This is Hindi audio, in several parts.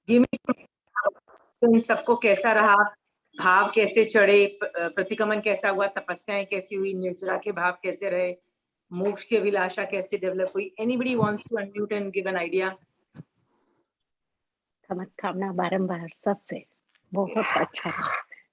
इन सबको कैसा रहा, भाव कैसे चढ़े, प्रतिक्रमण कैसा हुआ, तपस्याएं कैसी हुई, निर्जरा के भाव कैसे रहे, मोक्ष की अभिलाषा कैसे डेवलप हुई? Anybody wants to unmute and give an idea? कामना बारंबार सबसे बहुत अच्छा रहा,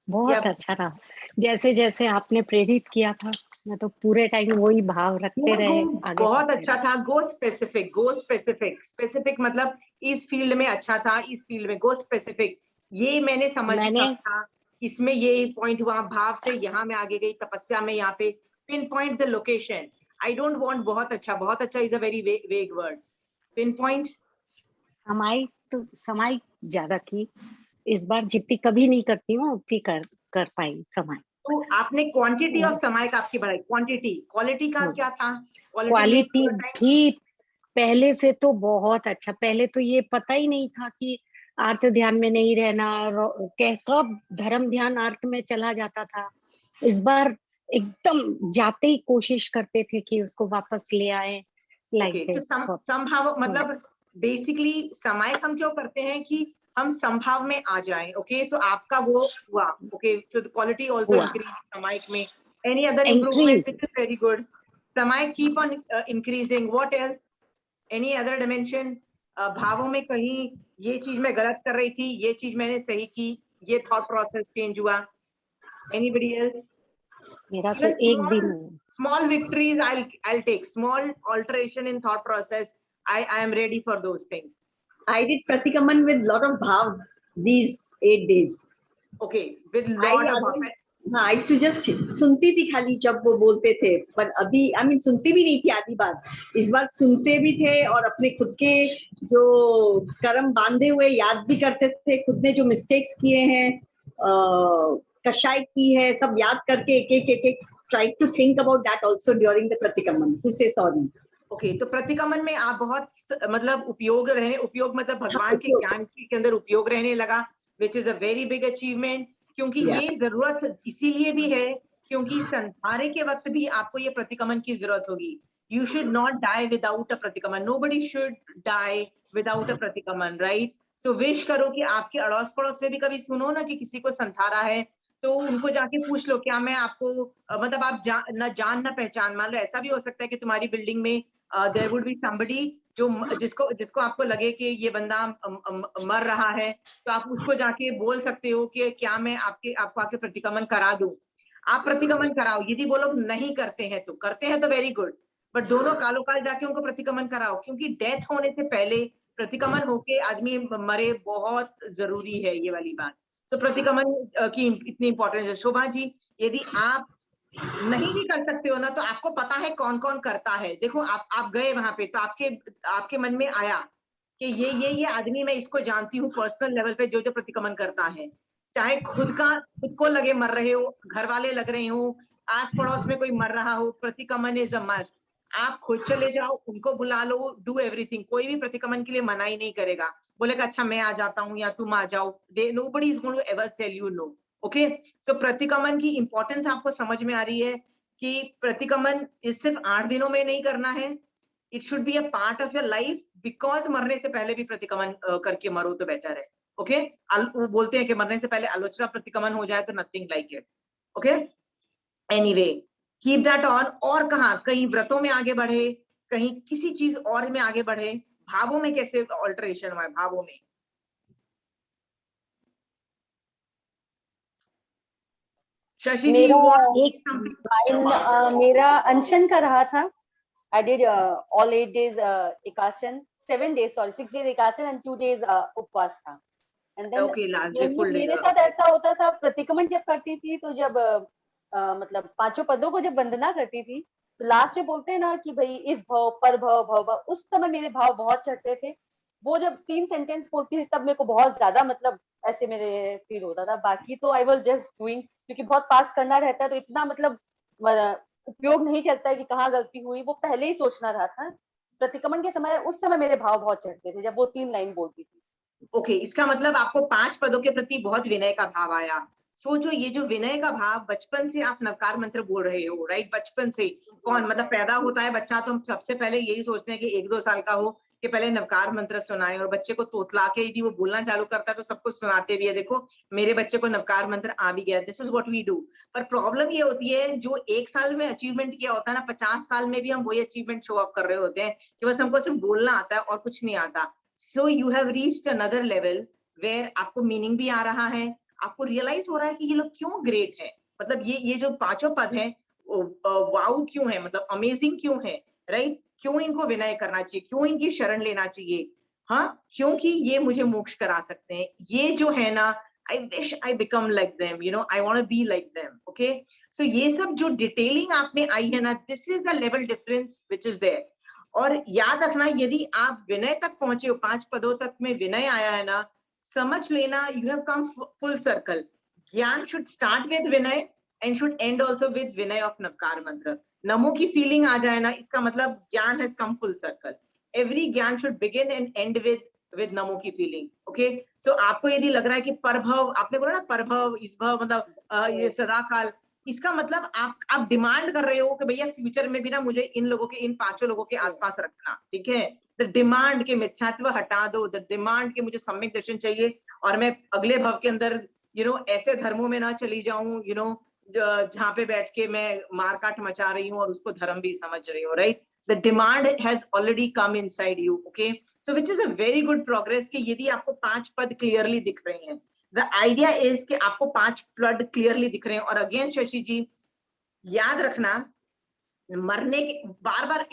बहुत अच्छा रहा। जैसे जैसे आपने प्रेरित किया था, मैं तो पूरे टाइम वही भाव रखते रहे, आगे बहुत अच्छा था। गो स्पेसिफिक, गो स्पेसिफिक। स्पेसिफिक मतलब इस फील्ड में अच्छा था, इस फील्ड में गो स्पेसिफिक। ये मैंने समझा, इसमें ये पॉइंट हुआ, भाव से यहाँ में आगे गई, तपस्या में यहाँ पे pin point the location. I don't want बहुत अच्छा is a very vague word. Pin point समाई ज्यादा की इस बार, जितनी कभी नहीं करती हूँ उतनी कर पाई समाई। तो आपने क्वांटिटी ऑफ समय का आपकी बढ़ाई, क्वांटिटी, क्वालिटी का क्या था? क्वालिटी भी पहले से तो बहुत अच्छा। पहले तो ये पता ही नहीं था कि आर्त ध्यान में नहीं रहना, कब धर्म ध्यान आर्त में चला जाता था। इस बार एकदम जाते ही कोशिश करते थे कि उसको वापस ले आए। संभाव मतलब बेसिकली समय हम क्यों करते हैं कि हम संभाव में आ जाएं। ओके, तो आपका वो हुआ। Okay, so the quality also increase समायिक में। Any other improvement? This is very good. समायिक keep on increasing. What else? Any other dimension? भावों में कहीं ये चीज मैं गलत कर रही थी, ये चीज मैंने सही की, ये थॉट प्रोसेस चेंज हुआ? Anybody else? मेरा तो एक दिन small victories I'll take. Small alteration in thought process, I am ready for those things. I did Pratikaman with lot of bhav these 8 days. Okay, with lot of bhav. हाँ, I used to just सुनती थी खाली जब वो बोलते थे, पर अभी I mean सुनती भी नहीं थी आधी बात। इस बार सुनते भी थे और अपने खुद के जो कर्म बांधे हुए याद भी करते थे, खुद ने जो मिस्टेक्स किए हैं, कशाई की है, सब याद करके एक try to think about that also during the Pratikaman, to say sorry. Okay, तो प्रतिक्रमण में आप बहुत मतलब उपयोग मतलब भगवान के ज्ञान के अंदर उपयोग रहने लगा, which is a very big achievement. क्योंकि ये जरूरत इसीलिए भी है क्योंकि संसारे के वक्त भी आपको ये प्रतिक्रमण की जरूरत होगी. You should not die without a प्रतिक्रमण. Nobody should die without a प्रतिक्रमण, right? So wish करो कि आपके अड़ोस पड़ोस में भी कभी सुनो ना कि किसी को संसारा है, तो उनको जाके पूछ लो क्या मैं आपको मतलब आप जान ना पहचान, मान लो ऐसा भी हो सकता है कि तुम्हारी बिल्डिंग में there would be somebody जो जिसको आपको लगे कि ये बंदा मर रहा है, तो आप उसको जाके बोल सकते हो कि क्या मैं आपको आके प्रतिक्रमण करा दूं. आप प्रतिक्रमण कराओ. यदि वो लोग नहीं करते हैं तो वेरी गुड, बट दोनों कालों काल जाके उनको प्रतिक्रमण कराओ, क्योंकि डेथ होने से पहले प्रतिक्रमण होके आदमी मरे बहुत जरूरी है ये वाली बात. तो प्रतिक्रमण की इतनी इंपॉर्टेंस है. शोभा जी, यदि आप नहीं भी कर सकते हो ना, तो आपको पता है कौन कौन करता है. देखो आप गए वहां पे, तो आपके मन में आया कि ये आदमी मैं इसको जानती हूँ पर्सनल लेवल पे, जो प्रतिक्रमण करता है. चाहे खुद को लगे मर रहे हो, घर वाले लग रहे हो, आस पड़ोस में कोई मर रहा हो, प्रतिक्रमण इज अ मस्ट. आप खुद चले जाओ, उनको बुला लो, डू एवरीथिंग. कोई भी प्रतिक्रमण के लिए मना ही नहीं करेगा, बोलेगा अच्छा मैं आ जाता हूँ या तुम आ जाओ. Nobody is going to ever tell you no. Okay, so प्रतिक्रमण की इंपॉर्टेंस आपको समझ में आ रही है कि प्रतिक्रमण सिर्फ 8 दिनों में नहीं करना है. It should be a part of your life, because मरने से पहले भी प्रतिक्रमण करके मरो तो बेटर है. ओके, वो बोलते हैं कि मरने से पहले आलोचना प्रतिक्रमण हो जाए तो nothing like it. Okay, anyway keep that on. और कहाँ कहीं व्रतों में आगे बढ़े, कहीं किसी चीज और में आगे बढ़े, भावों में कैसे ऑल्टरेशन हुआ है भावों में? शशि जी, मेरा अनशन का रहा था. I did all 8 days एकासन, 7 days, sorry, 6 days एकासन and 2 days उपवास था. And then मेरे साथ ऐसा होता था, प्रतिक्रमण जब करती थी तो जब मतलब 5 पदों को जब वंदना करती थी, तो लास्ट में बोलते हैं ना कि भाई इस भाव पर भाव, उस समय मेरे भाव बहुत चढ़ते थे. वो जब 3 सेंटेंस बोलती थी तब मेरे को बहुत ज्यादा मतलब ऐसे मेरे फील होता था. बाकी तो आई वाज जस्ट डूइंग, क्योंकि बहुत पास करना रहता है तो इतना मतलब उपयोग नहीं चलता है कि कहाँ गलती हुई, वो पहले ही सोचना रहा था. प्रतिक्रमण के समय उस समय मेरे भाव बहुत चढ़ते थे जब वो 3 लाइन बोलती थी. ओके, इसका मतलब आपको 5 पदों के प्रति बहुत विनय का भाव आया. सोचो, ये जो विनय का भाव, बचपन से आप नवकार मंत्र बोल रहे हो, राइट? बचपन से कौन मतलब पैदा होता है बच्चा तो हम सबसे पहले यही सोचते हैं कि 1-2 साल का हो कि पहले नवकार मंत्र सुनाए, और बच्चे को तोतला के यदि वो बोलना चालू करता है तो सब कुछ सुनाते भी है, देखो मेरे बच्चे को नवकार मंत्र आ भी गया, this is what we do. पर प्रॉब्लम ये होती है जो 1 साल में अचीवमेंट किया होता है ना, 50 साल में भी हम वही अचीवमेंट शो ऑफ कर रहे होते हैं कि बस हमको सिर्फ बोलना आता है और कुछ नहीं आता। So you have reached another level where आपको मीनिंग भी आ रहा है, आपको रियलाइज हो रहा है कि ये लोग क्यों ग्रेट है, मतलब ये जो 5 पद है वाउ क्यों है, मतलब अमेजिंग क्यों है, राइट? क्यों इनको विनय करना चाहिए, क्यों इनकी शरण लेना चाहिए? हाँ, क्योंकि ये मुझे मोक्ष करा सकते हैं। ये जो है ना, I wish I become like them, you know, I want to be like them, okay? So ये सब जो डिटेलिंग आप में आई है ना, this is the level difference which is there। और याद रखना, यदि आप विनय तक पहुंचे हो, 5 पदों तक में विनय आया है ना, समझ लेना you have come full circle। ज्ञान should start with Vinay and should end also with Vinay of Navkar मंत्र। नमो की फीलिंग आ जाए ना, इसका मतलब ज्ञान has come full circle। Every ज्ञान should begin and end with नमो की फीलिंग, ओके? सो आपको यदि लग रहा है कि परभव, आपने बोला ना परभव, इस भव, मतलब ये सदा काल, इसका मतलब आप डिमांड कर रहे हो कि भैया फ्यूचर में भी ना मुझे इन लोगों के, इन 5 लोगों के आसपास रखना, ठीक है? द डिमांड के मिथ्यात्व हटा दो, द डिमांड के मुझे सम्यक दर्शन चाहिए और मैं अगले भव के अंदर ऐसे धर्मों में ना चली जाऊं, जहां पे बैठ के मैं मारकाट मचा रही हूँ और उसको धर्म भी समझ रही हूँ, right? The demand has already come inside you, okay? So which is a very good progress कि यदि आपको 5 पद क्लियरली दिख रहे हैं, द आइडिया इज कि आपको 5 पद क्लियरली दिख रहे हैं। और अगेन शशि जी याद रखना, मरने के बार बार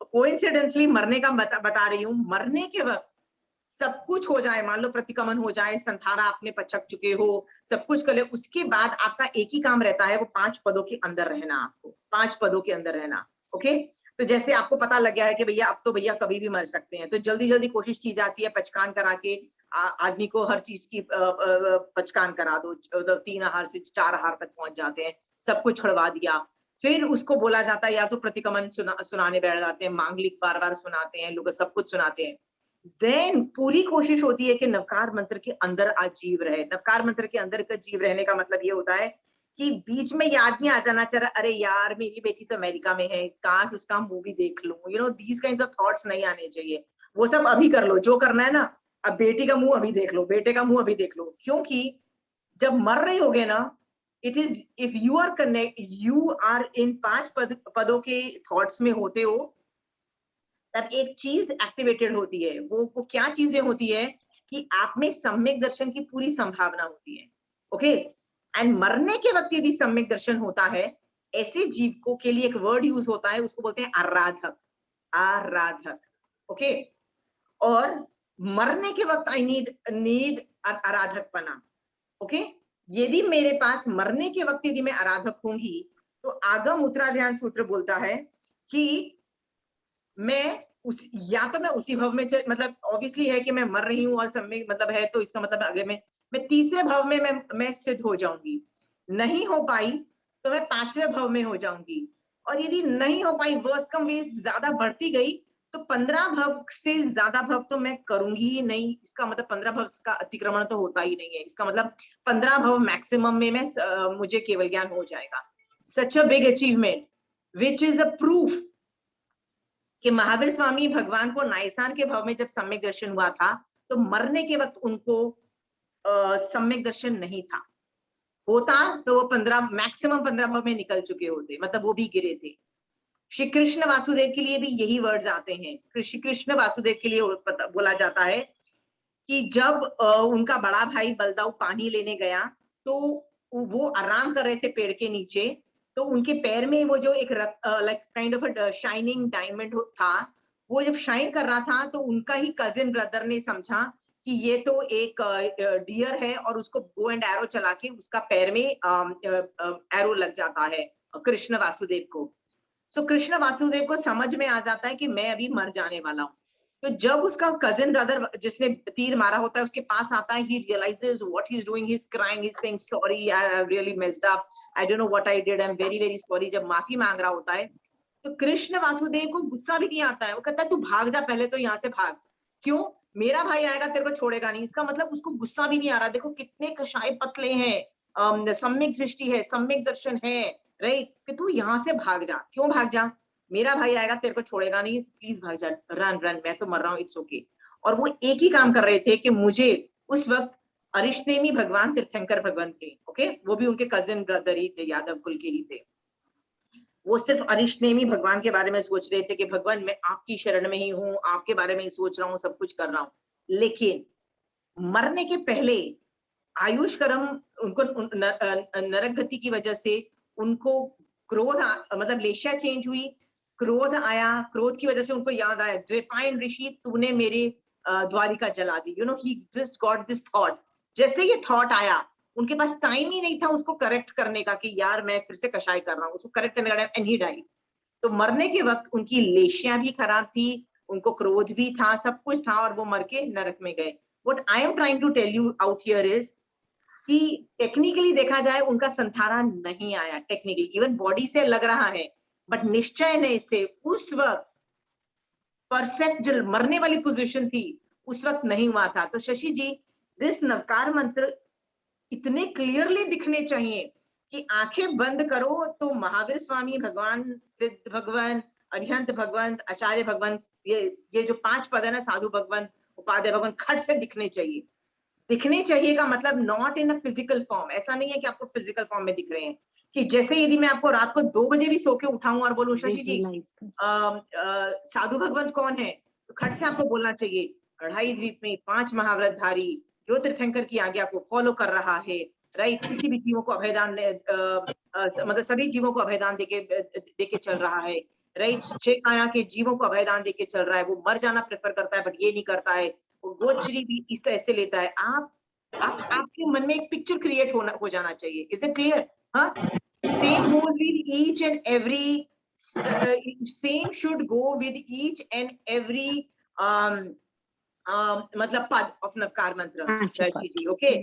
कोइंसिडेंटली मरने का बता रही हूँ, मरने के वक्त सब कुछ हो जाए, मान लो प्रतिक्रमण हो जाए, संथारा आपने पचक चुके हो, सब कुछ कर ले, उसके बाद आपका एक ही काम रहता है, वो 5 पदों के अंदर रहना, आपको 5 पदों के अंदर रहना, ओके? तो जैसे आपको पता लग गया है कि भैया अब तो भैया कभी भी मर सकते हैं, तो जल्दी जल्दी कोशिश की जाती है पचकान करा के आदमी को हर चीज की पचकान करा दो, 3 आहार से 4 आहार तक पहुंच जाते हैं, सब कुछ छुड़वा दिया। फिर उसको बोला जाता है या तो प्रतिक्रमण सुनाने बैठ जाते हैं, मांगलिक बार बार सुनाते हैं लोग, सब कुछ सुनाते हैं। देन पूरी कोशिश होती है कि नवकार मंत्र के अंदर आज जीव रहे। नवकार मंत्र के अंदर का जीव रहने का मतलब ये होता है कि बीच में याद नहीं आ जाना चाहिए, अरे यार मेरी बेटी तो अमेरिका में है, काश उसका मूवी देख लूं, दीज काइंड्स ऑफ थॉट्स नहीं आने चाहिए। वो सब अभी कर लो जो करना है ना, अब बेटी का मुंह अभी देख लो, बेटे का मुंह अभी देख लो, क्योंकि जब मर रहे होगे ना, it is if you are connect, you are in 5 पदों के थॉट्स में होते हो, तब एक चीज एक्टिवेटेड होती है। वो क्या चीजें होती है कि आप में सम्यक दर्शन की पूरी संभावना होती है, ओके? एंड मरने के वक्त यदि सम्यक दर्शन होता है, ऐसे जीव को के लिए एक वर्ड यूज होता है, उसको बोलते हैं आराधक, आराधक, ओके? और मरने के वक्त आई नीड आराधक बना, ओके? यदि मेरे पास मरने के वक्त यदि मैं आराधक होंगी, तो आगम उत्तराध्यान सूत्र बोलता है कि मैं या तो मैं उसी भव में मतलब ऑब्वियसली है कि मैं मर रही हूँ और सम्यक मतलब है, तो इसका मतलब अगर मैं तीसरे भव में मैं सिद्ध हो जाऊंगी, नहीं हो पाई तो मैं 5वें भव में हो जाऊंगी, और यदि नहीं हो पाई, वर्स्ट कम वेस्ट ज्यादा बढ़ती गई, तो 15 भव से ज्यादा भव तो मैं करूंगी ही नहीं। इसका मतलब 15 भव का अतिक्रमण तो होता ही नहीं है, इसका मतलब 15 भव मैक्सिमम में मुझे केवल ज्ञान हो जाएगा। Such a big achievement which is a proof कि महावीर स्वामी भगवान को नायसान के भव में जब सम्यक दर्शन हुआ था, तो मरने के वक्त उनको सम्यक दर्शन नहीं था, होता तो वो 15 मैक्सिमम 15 भव में निकल चुके होते, मतलब वो भी गिरे थे। श्री कृष्ण वासुदेव के लिए भी यही वर्ड्स आते हैं। श्री कृष्ण वासुदेव के लिए बोला जाता है कि जब उनका बड़ा भाई बलदाऊ पानी लेने गया, तो वो आराम कर रहे थे पेड़ के नीचे, तो उनके पैर में वो जो एक like kind of a shining diamond था, वो जब शाइन कर रहा था, तो उनका ही कजिन ब्रदर ने समझा कि ये तो एक डियर है, और उसको बो एंड एरो चला के उसका पैर में एरो लग जाता है कृष्ण वासुदेव को। सो कृष्ण वासुदेव को समझ में आ जाता है कि मैं अभी मर जाने वाला हूँ। तो जब उसका कजिन ब्रदर जिसने तीर मारा होता है उसके पास आता है, he realizes what he's doing, he's crying, he's saying sorry, I really messed up, I don't know what I did, I'm very very sorry। जब माफी मांग रहा होता है, तो कृष्ण वासुदेव को गुस्सा भी नहीं आता है, वो कहता है तू भाग जा, पहले तो यहाँ से भाग, क्यों? मेरा भाई आएगा तेरे को छोड़ेगा नहीं। इसका मतलब उसको गुस्सा भी नहीं आ रहा, देखो कितने कषाय पतले हैं, सम्यक दृष्टि है, सम्यक दर्शन है, राइट? कि तू यहाँ से भाग जा। क्यों भाग जा? मेरा भाई आएगा, तेरे को छोड़ेगा नहीं, प्लीज भाई जा, रन रन, मैं तो मर रहा हूँ, इट्स ओके। और वो एक ही काम कर रहे थे कि मुझे उस वक्त अरिष्टनेमी भगवान तीर्थंकर भगवान थे, ओके, वो भी उनके कजिन ब्रदर ही थे, यादव कुल के ही थे। वो सिर्फ अरिष्टनेमी भगवान के बारे में सोच रहे थे कि भगवान मैं आपकी शरण में ही हूँ, आपके बारे में ही सोच रहा हूँ, सब कुछ कर रहा हूँ। लेकिन मरने के पहले आयुष कर्म उनको नरक गति की वजह से उनको क्रोध मतलब लेशा चेंज हुई, क्रोध आया, क्रोध की वजह से उनको याद आया, द्विपायन ऋषि तूने मेरे द्वारिका जला दी, you know, he just got this thought. जैसे ये थॉट आया, उनके पास टाइम ही नहीं था उसको करेक्ट करने का कि यार मैं फिर से कषाय कर रहा हूँ, उसको करेक्ट करने का टाइम, एंड ही डाइड। तो मरने के वक्त उनकी लेशियां भी खराब थी, उनको क्रोध भी था, सब कुछ था, और वो मर के नरक में गए। What I am trying to tell you out here is कि टेक्निकली देखा जाए उनका संथारा नहीं आया, टेक्निकली इवन बॉडी से लग रहा है, बट निश्चय ने से उस वक्त परफेक्ट जो मरने वाली पोजीशन थी उस वक्त नहीं हुआ था। तो शशि जी, दिस नवकार मंत्र इतने क्लियरली दिखने चाहिए कि आंखें बंद करो तो महावीर स्वामी भगवान, सिद्ध भगवान, अरिहंत भगवंत, आचार्य भगवंत, ये जो 5 पद है ना, साधु भगवंत, उपाध्याय भगवंत, खट से दिखने चाहिए। दिखने चाहिए का मतलब not in a physical form, ऐसा नहीं है कि आपको फिजिकल फॉर्म में दिख रहे हैं, कि जैसे यदि मैं आपको रात को 2 बजे भी सो के उठाऊं और बोलूं शशि जी साधु भगवंत कौन है, तो खट से आपको बोलना चाहिए, कढ़ाई द्वीप में 5 महाव्रतधारी जो तीर्थंकर की आज्ञा को फॉलो कर रहा है, राइट, किसी भी जीवों को अभयदान मतलब सभी जीवों को अभयदान देके चल रहा है, राइट, 6 काया के जीवों को अभयदान देके चल रहा है, वो मर जाना प्रेफर करता है बट ये नहीं करता है, वो गोचरी भी इस तरह से लेता है। आपके मन में एक पिक्चर क्रिएट हो जाना चाहिए। Is it clear? हाँ, same goes with each and every, same should go with each and every मतलब पद ऑफ नवकार मंत्र। ओके,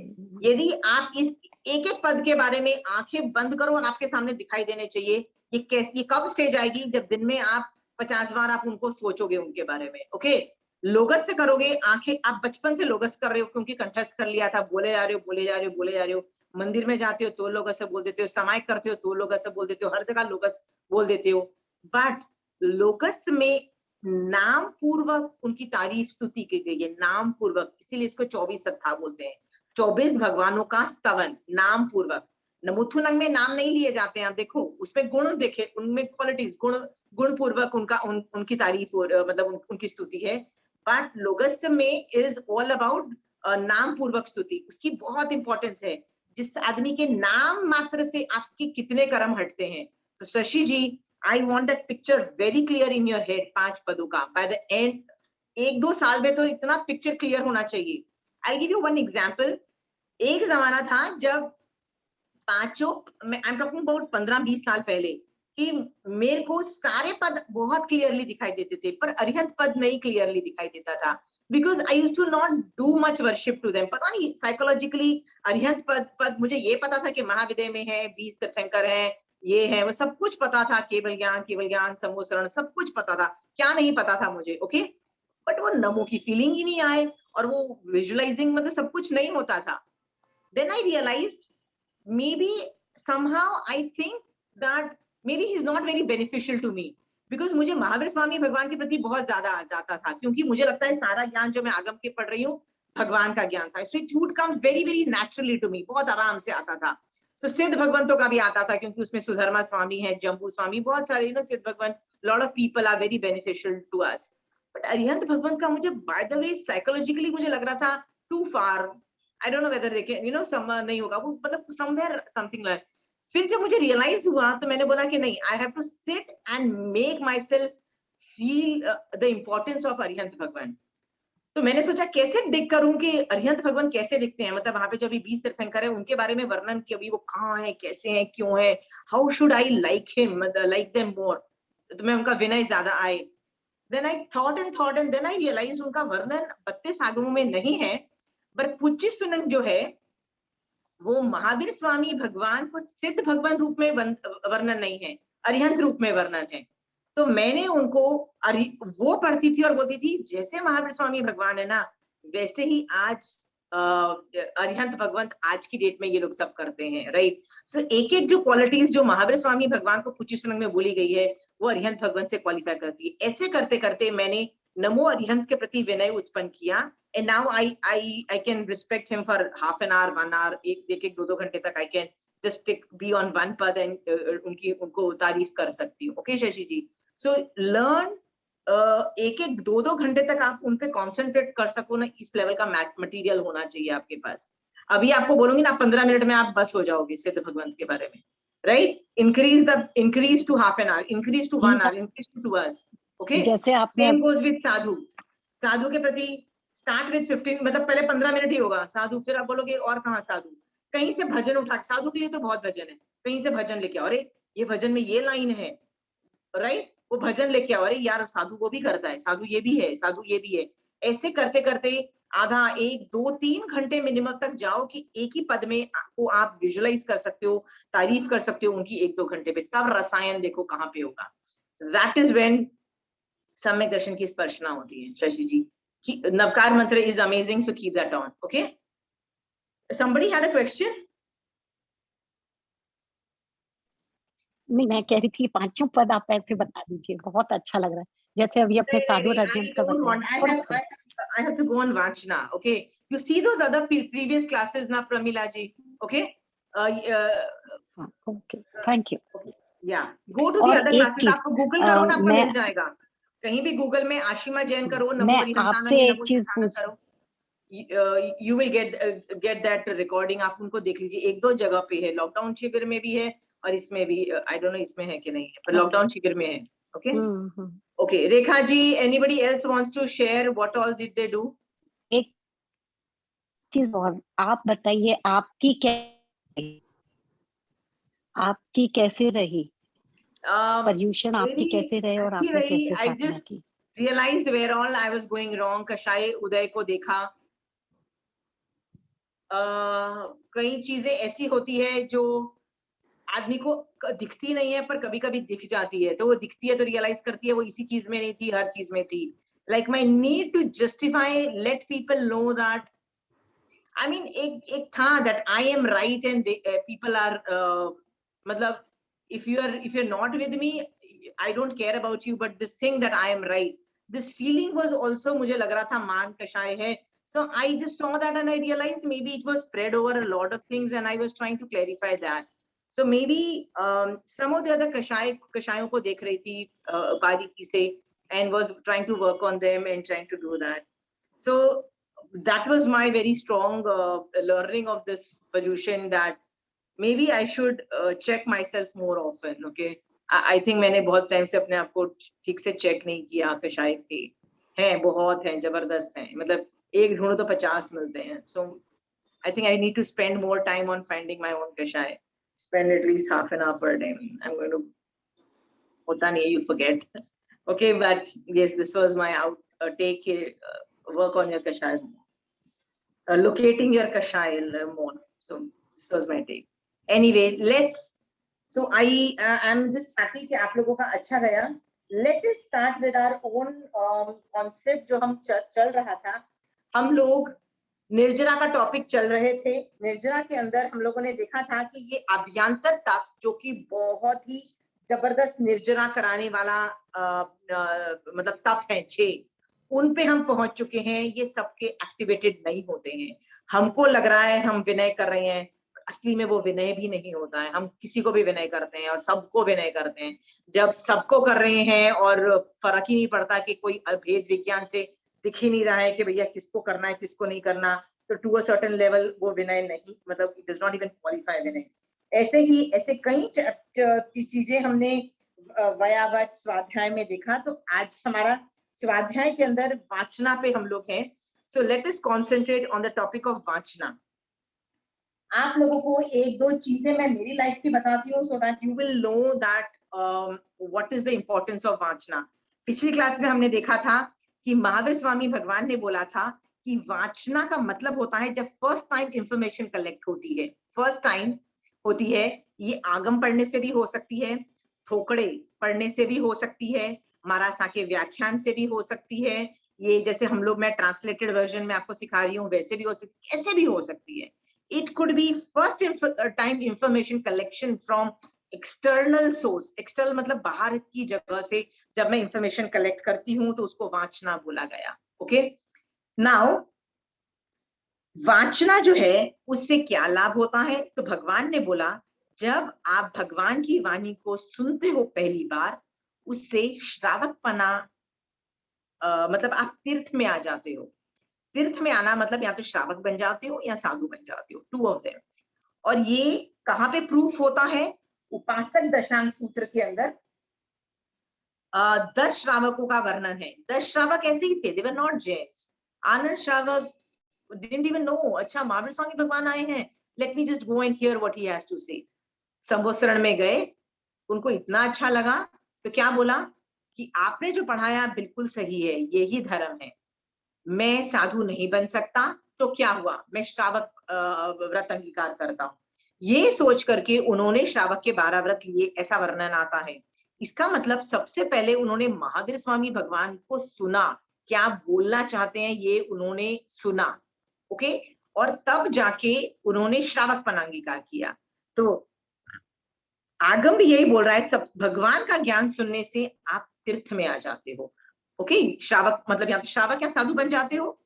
यदि आप इस एक एक पद के बारे में आंखें बंद करो और आपके सामने दिखाई देने चाहिए, ये कैसे, ये कब स्टेज आएगी, जब दिन में आप 50 बार आप उनको सोचोगे उनके बारे में। ओके, लोगस से करोगे, आंखें आप बचपन से लोगस कर रहे हो क्योंकि कंठस्थ कर लिया था, बोले जा रहे हो, बोले जा रहे हो, बोले जा रहे हो, मंदिर में जाते हो तो लोगस से बोल देते हो, समायिक करते हो तो लोगस से बोल देते हो, हर जगह लोगस बोल देते हो, बट लोगस में नाम पूर्वक उनकी तारीफ स्तुति की गई है, नाम पूर्वक, इसीलिए इसको 24 सत्ता बोलते हैं, 24 भगवानों का स्तवन नाम पूर्वक। नमुथुनंग में नाम नहीं लिए जाते हैं, आप देखो उसमें गुण देखे, उनमें क्वालिटीज, गुण पूर्वक उनकी तारीफ मतलब उनकी स्तुति है, बट लोगस में इज ऑल अबाउट नाम पूर्वक स्तुति, उसकी बहुत इंपॉर्टेंस है, जिस आदमी के नाम मात्र से आपके कितने कर्म हटते हैं। तो शशि जी, I want that picture very clear in your head, 5 पदों का, by the end 1-2 साल में तो इतना पिक्चर क्लियर होना चाहिए। I'll give you one example, एक जमाना था जब पांचों, I'm talking about 15-20 साल पहले, कि मेरे को सारे पद बहुत क्लियरली दिखाई देते थे, पर अरिहंत पद नहीं क्लियरली दिखाई देता था, because I used to not do much worship to them। पता नहीं साइकोलॉजिकली अरिहंत पद मुझे ये पता था कि महाविदय में है, 20 तीर्थंकर है, ये है, वो सब कुछ पता था, केवल ज्ञान समोसरण सब कुछ पता था, क्या नहीं पता था मुझे, ओके, बट वो नमो की फीलिंग ही नहीं आए और वो विजुअलाइजिंग मतलब सब कुछ नहीं होता था। Then I realised maybe somehow I think that maybe he's not very beneficial to me, because मुझे महावीर स्वामी भगवान के प्रति बहुत ज्यादा आ जाता था, क्योंकि मुझे लगता है सारा ज्ञान जो मैं आगम के पढ़ रही हूँ भगवान का ज्ञान था, so it would come very very naturally to me, बहुत आराम से आता था। तो सिद्ध भगवंतों का भी आता था क्योंकि उसमें सुधर्मा स्वामी है, जम्बू स्वामी, बहुत सारे ना सिद्ध भगवंत, lot of people are very beneficial to us, but Arihant भगवंत का मुझे बाय द वे साइकोलॉजिकली मुझे लग रहा था too far, I don't know whether they can, you know, नहीं होगा वो, मतलब somewhere something like। फिर जब मुझे रियलाइज हुआ तो मैंने बोला कि नहीं, I have to sit and make myself feel the importance of Arihant भगवान। तो मैंने सोचा कैसे डिग करूं कि अरिहंत भगवान कैसे दिखते हैं, मतलब वहां पे जो अभी 20 तीर्थंकर है उनके बारे में वर्णन कि अभी वो कहाँ है, कैसे है, क्यों है, how should I like him, like them more, तो मैं उनका विनय ज्यादा आए। Then I thought and then I realise उनका वर्णन 32 आगमों में नहीं है, पर पूज्य सुनन जो है वो महावीर स्वामी भगवान को सिद्ध भगवान रूप में वर्णन नहीं है, अरिहंत रूप में वर्णन है। तो मैंने उनको वो पढ़ती थी और बोलती थी जैसे महावीर स्वामी भगवान है ना, वैसे ही आज अरिहंत भगवंत आज की डेट में ये लोग सब करते हैं, राइट। सो एक एक जो क्वालिटीज जो महावीर स्वामी भगवान को पुचिशनंग में बोली गई है वो अरिहंत भगवंत से क्वालिफाई करती है। ऐसे करते करते मैंने नमो अरिहंत के प्रति विनय उत्पन्न किया, and now I can respect him for half an hour, 1 hour, एक 2 घंटे तक I can just be on one पद एंड उनको तारीफ कर सकती हूँ। Okay Shashi ji, so learn एक 2 घंटे तक आप उन पे कॉन्सेंट्रेट कर सको ना, इस लेवल का मटेरियल होना चाहिए आपके पास। अभी आपको बोलूंगी ना 15 मिनट में आप बस हो जाओगे सिद्ध भगवंत के बारे में, right. Increase to half an hour, increase to 1 hour, increase to 2 hours. Okay, जैसे आपने सेम गोज विद साधु के प्रति स्टार्ट विद 15, मतलब पहले 15 मिनट ही होगा साधु, फिर आप बोलोगे और कहाँ साधु, कहीं से भजन उठा, साधु के लिए तो बहुत भजन है, कहीं से भजन लेके आओ, अरे ये भजन में ये लाइन है, राइट, वो भजन लेके आओ, अरे यार साधु वो भी करता है, साधु ये भी है, साधु ये भी है। ऐसे करते करते आधा 1 2 3 घंटे मिनिमम तक जाओ कि एक ही पद में को आप विजुअलाइज कर सकते हो, तारीफ कर सकते हो उनकी 1-2 घंटे पे, तब रसायन देखो कहाँ पे होगा। दैट इज व्हेन सम्यक दर्शन की स्पर्शना होती है शशि जी। कि नवकार मंत्र is amazing, so keep that on. Okay, somebody had a question? नहीं, मैं कह रही थी 5 पद आप ऐसे बता दीजिए, बहुत अच्छा लग रहा है, जैसे अभी अपने साधु रजन का बताया। I have to go on Vachana. Okay, you see those other previous classes na Pramila ji. Okay, okay, thank you. Yeah, go to the other classes. आपको गूगल करो ना, आपको मिल जाएगा कहीं भी, गूगल में आशिमा जैन करो, मैं आपसे एक चीज पूछ, you will get that recording, आप उनको देख लीजिए, 1-2 जगह पे है, लॉकडाउन शिविर में भी है और इसमें भी, आई डोंट नो इसमें है कि नहीं है, पर लॉकडाउन शिविर में है। Okay, okay, Rekha ji, anybody else wants to share what all did they do? एक चीज और आप बताइए, आपकी कैसे रही पर्यूषण, आपकी कैसे रहे और आपने कैसे साधना की? Realized where all I was going wrong. कषाय उदय को देखा, कई चीजें ऐसी होती है जो आदमी को दिखती नहीं है पर कभी कभी दिख जाती है, तो वो दिखती है तो रियलाइज करती है वो इसी चीज में नहीं थी, हर चीज में थी। Like my need to justify, let people know that, I mean एक था that I am right and people are, मतलब if you're not with me, I don't care about you, but this thing that I am right, this feeling was also, मुझे लग रहा था मान कषाय है, so I just saw that and I realized maybe it was spread over a lot of things and I was trying to clarify that. So maybe some of the other कषायों को देख रही थी बारीकी से and was trying to work on them and trying to do that. So that was my very strong learning of this pollution, that maybe I should check myself more often. Okay, I think मैंने बहुत टाइम से अपने आप को ठीक से चेक नहीं किया। कषाय थे हैं, बहुत हैं, जबरदस्त हैं, मतलब एक ढूंढो तो 50 मिलते हैं। So I think I need to spend more time on finding my own कषाय, spend at least half an hour per day. I'm going to, होता नहीं, you forget. Okay, but yes, this was my take, work on your कषाय, locating your कषाय more. So this was my take. Anyway, so I'm just happy कि आप लोगों का अच्छा गया। Let us start with our own concept जो हम चल रहा था। हम लोग निर्जरा का टॉपिक चल रहे थे। निर्जरा के अंदर हम लोगों ने देखा था कि ये अभ्यंतर तप, जो कि बहुत ही जबरदस्त निर्जरा कराने वाला मतलब तप है 6, उन पे हम पहुंच चुके हैं। ये सबके एक्टिवेटेड नहीं होते हैं। हमको लग रहा है हम विनय कर रहे हैं, असली में वो विनय भी नहीं होता है। हम किसी को भी विनय करते हैं और सबको विनय करते हैं। जब सबको कर रहे हैं और फर्क ही नहीं पड़ता कि कोई भेद विज्ञान से दिख ही नहीं रहा है कि भैया किसको करना है किसको नहीं करना, तो टू अ सर्टेन लेवल वो विनय नहीं, मतलब it does not even qualify विनय। ऐसे कई चीजें हमने व्यावच स्वाध्याय में देखा। तो आज हमारा स्वाध्याय के अंदर वाचना पे हम लोग हैं। So let us concentrate on the topic of वाचना। आप लोगों को 1-2 चीजें मैं मेरी लाइफ की बताती हूँ, सो that you will know that what is the importance of वाचना। पिछली क्लास में हमने देखा था कि महावीर स्वामी भगवान ने बोला था कि वाचना का मतलब होता है जब फर्स्ट टाइम इंफॉर्मेशन कलेक्ट होती है, फर्स्ट टाइम होती है। ये आगम पढ़ने से भी हो सकती है, थोकड़े पढ़ने से भी हो सकती है, महाराज के व्याख्यान से भी हो सकती है, ये जैसे हम लोग, मैं ट्रांसलेटेड वर्जन में आपको सिखा रही हूँ, वैसे भी हो सकती, कैसे भी हो सकती है। It could be first time information collection from external source. External मतलब बाहर की जगह से जब मैं इंफॉर्मेशन कलेक्ट करती हूँ तो उसको वांचना बोला गया। ओके, नाउ वांचना जो है उससे क्या लाभ होता है? तो भगवान ने बोला, जब आप भगवान की वाणी को सुनते हो पहली बार, उससे श्रावकपना मतलब आप तीर्थ में आ जाते हो। तीर्थ में आना मतलब या तो श्रावक बन जाते हो या साधु बन जाते हो, 2 ऑफ देम। और ये कहाँ पे प्रूफ होता है? उपासक दशांग सूत्र के अंदर 10 श्रावकों का वर्णन है। 10 श्रावक ऐसे ही थे, दे वर नॉट जैन्स। आनंद श्रावक didn't even know, अच्छा महावीर स्वामी भगवान आए हैं, let me just go and hear what he has to say। संवत्सरण में गए, उनको इतना अच्छा लगा तो क्या बोला कि आपने जो पढ़ाया बिल्कुल सही है, यही धर्म है, मैं साधु नहीं बन सकता, तो क्या हुआ, मैं श्रावक व्रत अंगीकार करता हूँ। ये सोच करके उन्होंने श्रावक के 12 व्रत लिए, ऐसा वर्णन आता है। इसका मतलब सबसे पहले उन्होंने महावीर स्वामी भगवान को सुना, क्या बोलना चाहते हैं ये उन्होंने सुना। ओके, और तब जाके उन्होंने श्रावकपन अंगीकार किया। तो आगम भी यही बोल रहा है, सब भगवान का ज्ञान सुनने से आप तीर्थ में आ जाते हो। ओके, श्रावक मतलब या तो श्रावक या साधु बन जाते हो।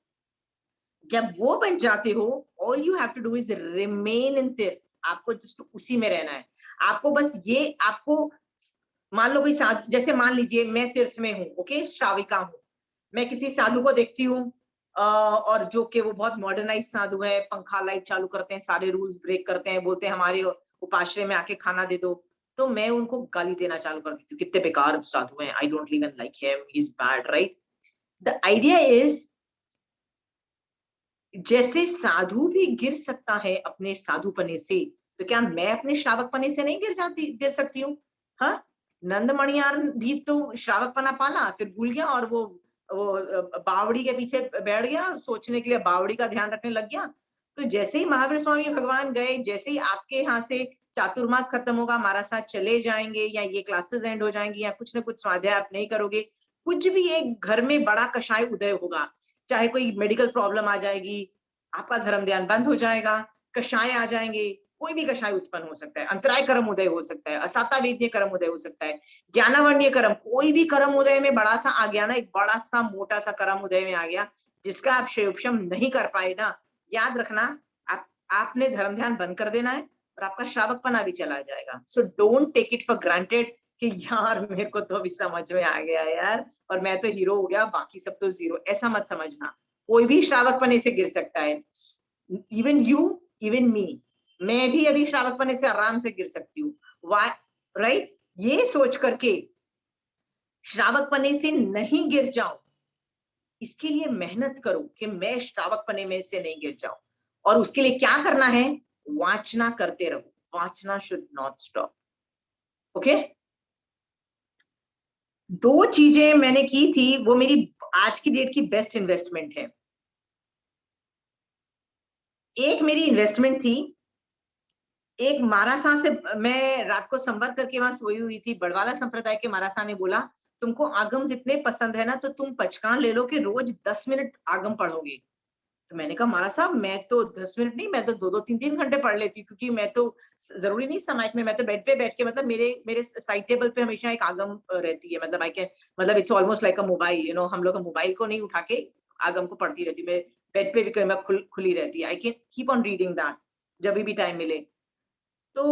जब वो बन जाते हो, all you have to do is remain in tirth. आपको जस्ट उसी में रहना है। आपको बस ये, आपको मान लो कोई साधु, जैसे मान लीजिए मैं तीर्थ में हूँ, ओके, श्राविका हूँ, मैं किसी साधु को देखती हूँ और जो कि वो बहुत मॉडर्नाइज साधु है, पंखा लाइट चालू करते हैं, सारे रूल्स ब्रेक करते हैं, बोलते हैं हमारे उपाश्रय में आके खाना दे दो, तो मैं उनको गाली देना चालू कर देती हूँ, कितने बेकार साधु हैं, I don't even like him, he is bad, right. The idea is, जैसे साधु भी गिर सकता है अपने साधुपने से, तो क्या मैं अपने श्रावकपने से नहीं गिर सकती हूँ? हाँ, नंदमणियार भी तो श्रावकपना पाला, फिर भूल गया और वो बावड़ी के पीछे बैठ गया, सोचने के लिए बावड़ी का ध्यान रखने लग गया। तो जैसे ही महावीर स्वामी भगवान गए, जैसे ही आपके यहाँ से चातुर्मास खत्म होगा, हमारा साथ चले जाएंगे, या ये क्लासेस एंड हो जाएंगी, या कुछ ना कुछ स्वाध्याय आप नहीं करोगे, कुछ भी एक घर में बड़ा कषाय उदय होगा, चाहे कोई मेडिकल प्रॉब्लम आ जाएगी, आपका धर्म ध्यान बंद हो जाएगा, कषाय आ जाएंगे, कोई भी कषाय उत्पन्न हो सकता है, अंतराय कर्म उदय हो सकता है, असाता वेद्य कर्म उदय हो सकता है, ज्ञानावण्य कर्म, कोई भी कर्म उदय में बड़ा सा आ गया ना, एक बड़ा सा मोटा सा कर्म उदय में आ गया, जिसका आप क्षयोपशम नहीं कर पाए ना, याद रखना, आपने धर्म ध्यान बंद कर देना है और आपका श्रावकपना भी चला जाएगा। So don't take it for granted कि यार मेरे को तो अभी समझ में आ गया यार, और मैं तो हीरो हो गया, बाकी सब तो जीरो, ऐसा मत समझना। कोई भी श्रावकपने से गिर सकता है, इवन यू, इवन मी, मैं भी अभी श्रावकपने से आराम से गिर सकती हूँ। Why, right? ये सोच करके श्रावकपने से नहीं गिर जाऊं, इसके लिए मेहनत करो कि मैं श्रावकपने में से नहीं गिर जाऊं। और उसके लिए क्या करना है? वाचना करते रहो, वाचना शुड नॉट स्टॉप। ओके, 2 चीजें मैंने की थी, वो मेरी आज की डेट की बेस्ट इन्वेस्टमेंट है। एक मेरी इन्वेस्टमेंट थी, एक मारासा से मैं रात को संपर्क करके वहां सोई हुई थी, बड़वाला संप्रदाय के मारासा ने बोला, तुमको आगम जितने पसंद है ना, तो तुम पचकान ले लो कि रोज 10 मिनट आगम पढ़ोगे। तो मैंने कहा महाराज साहब, मैं तो 10 मिनट नहीं, मैं तो 2-2, 3-3 घंटे पढ़ लेती हूँ, क्योंकि मैं तो जरूरी नहीं समाज में, मैं तो बेड पे बैठ के, मतलब मेरे साइड टेबल पे हमेशा एक आगम रहती है, मतलब आई कैन, मतलब it's almost like a mobile, you know, हम लोग मोबाइल को नहीं उठा के आगम को पढ़ती रहती हूँ, मैं बेड पे भी मैं खुली रहती है, I can keep on reading that जब भी टाइम मिले। तो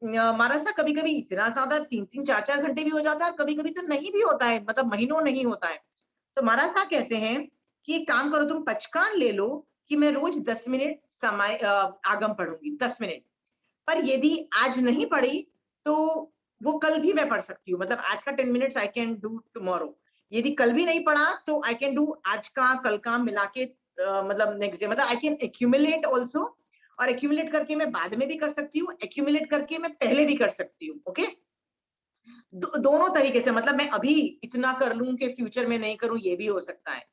महाराज साहब कभी कभी इतना ज्यादा 3-3, 4-4 घंटे भी हो जाता है, कभी कभी तो नहीं भी होता है, मतलब महीनों नहीं होता है। तो महाराज साहब कहते हैं कि एक काम करो, तुम पचकान ले लो कि मैं रोज 10 मिनट समय आगम पढ़ूंगी, 10 मिनट, पर यदि आज नहीं पढ़ी तो वो कल भी मैं पढ़ सकती हूँ, मतलब आज का 10 minutes I can do tomorrow. यदि कल भी नहीं पढ़ा तो आई कैन डू आज का कल का मिला के, मतलब नेक्स्ट डे, मतलब आई कैन एक्यूमुलेट ऑल्सो, और एक्यूमुलेट करके मैं बाद में भी कर सकती हूँ, एक्यूमुलेट करके मैं पहले भी कर सकती हूँ। ओके, दोनों तरीके से, मतलब मैं अभी इतना कर लूं कि फ्यूचर में नहीं करूं, ये भी हो सकता है।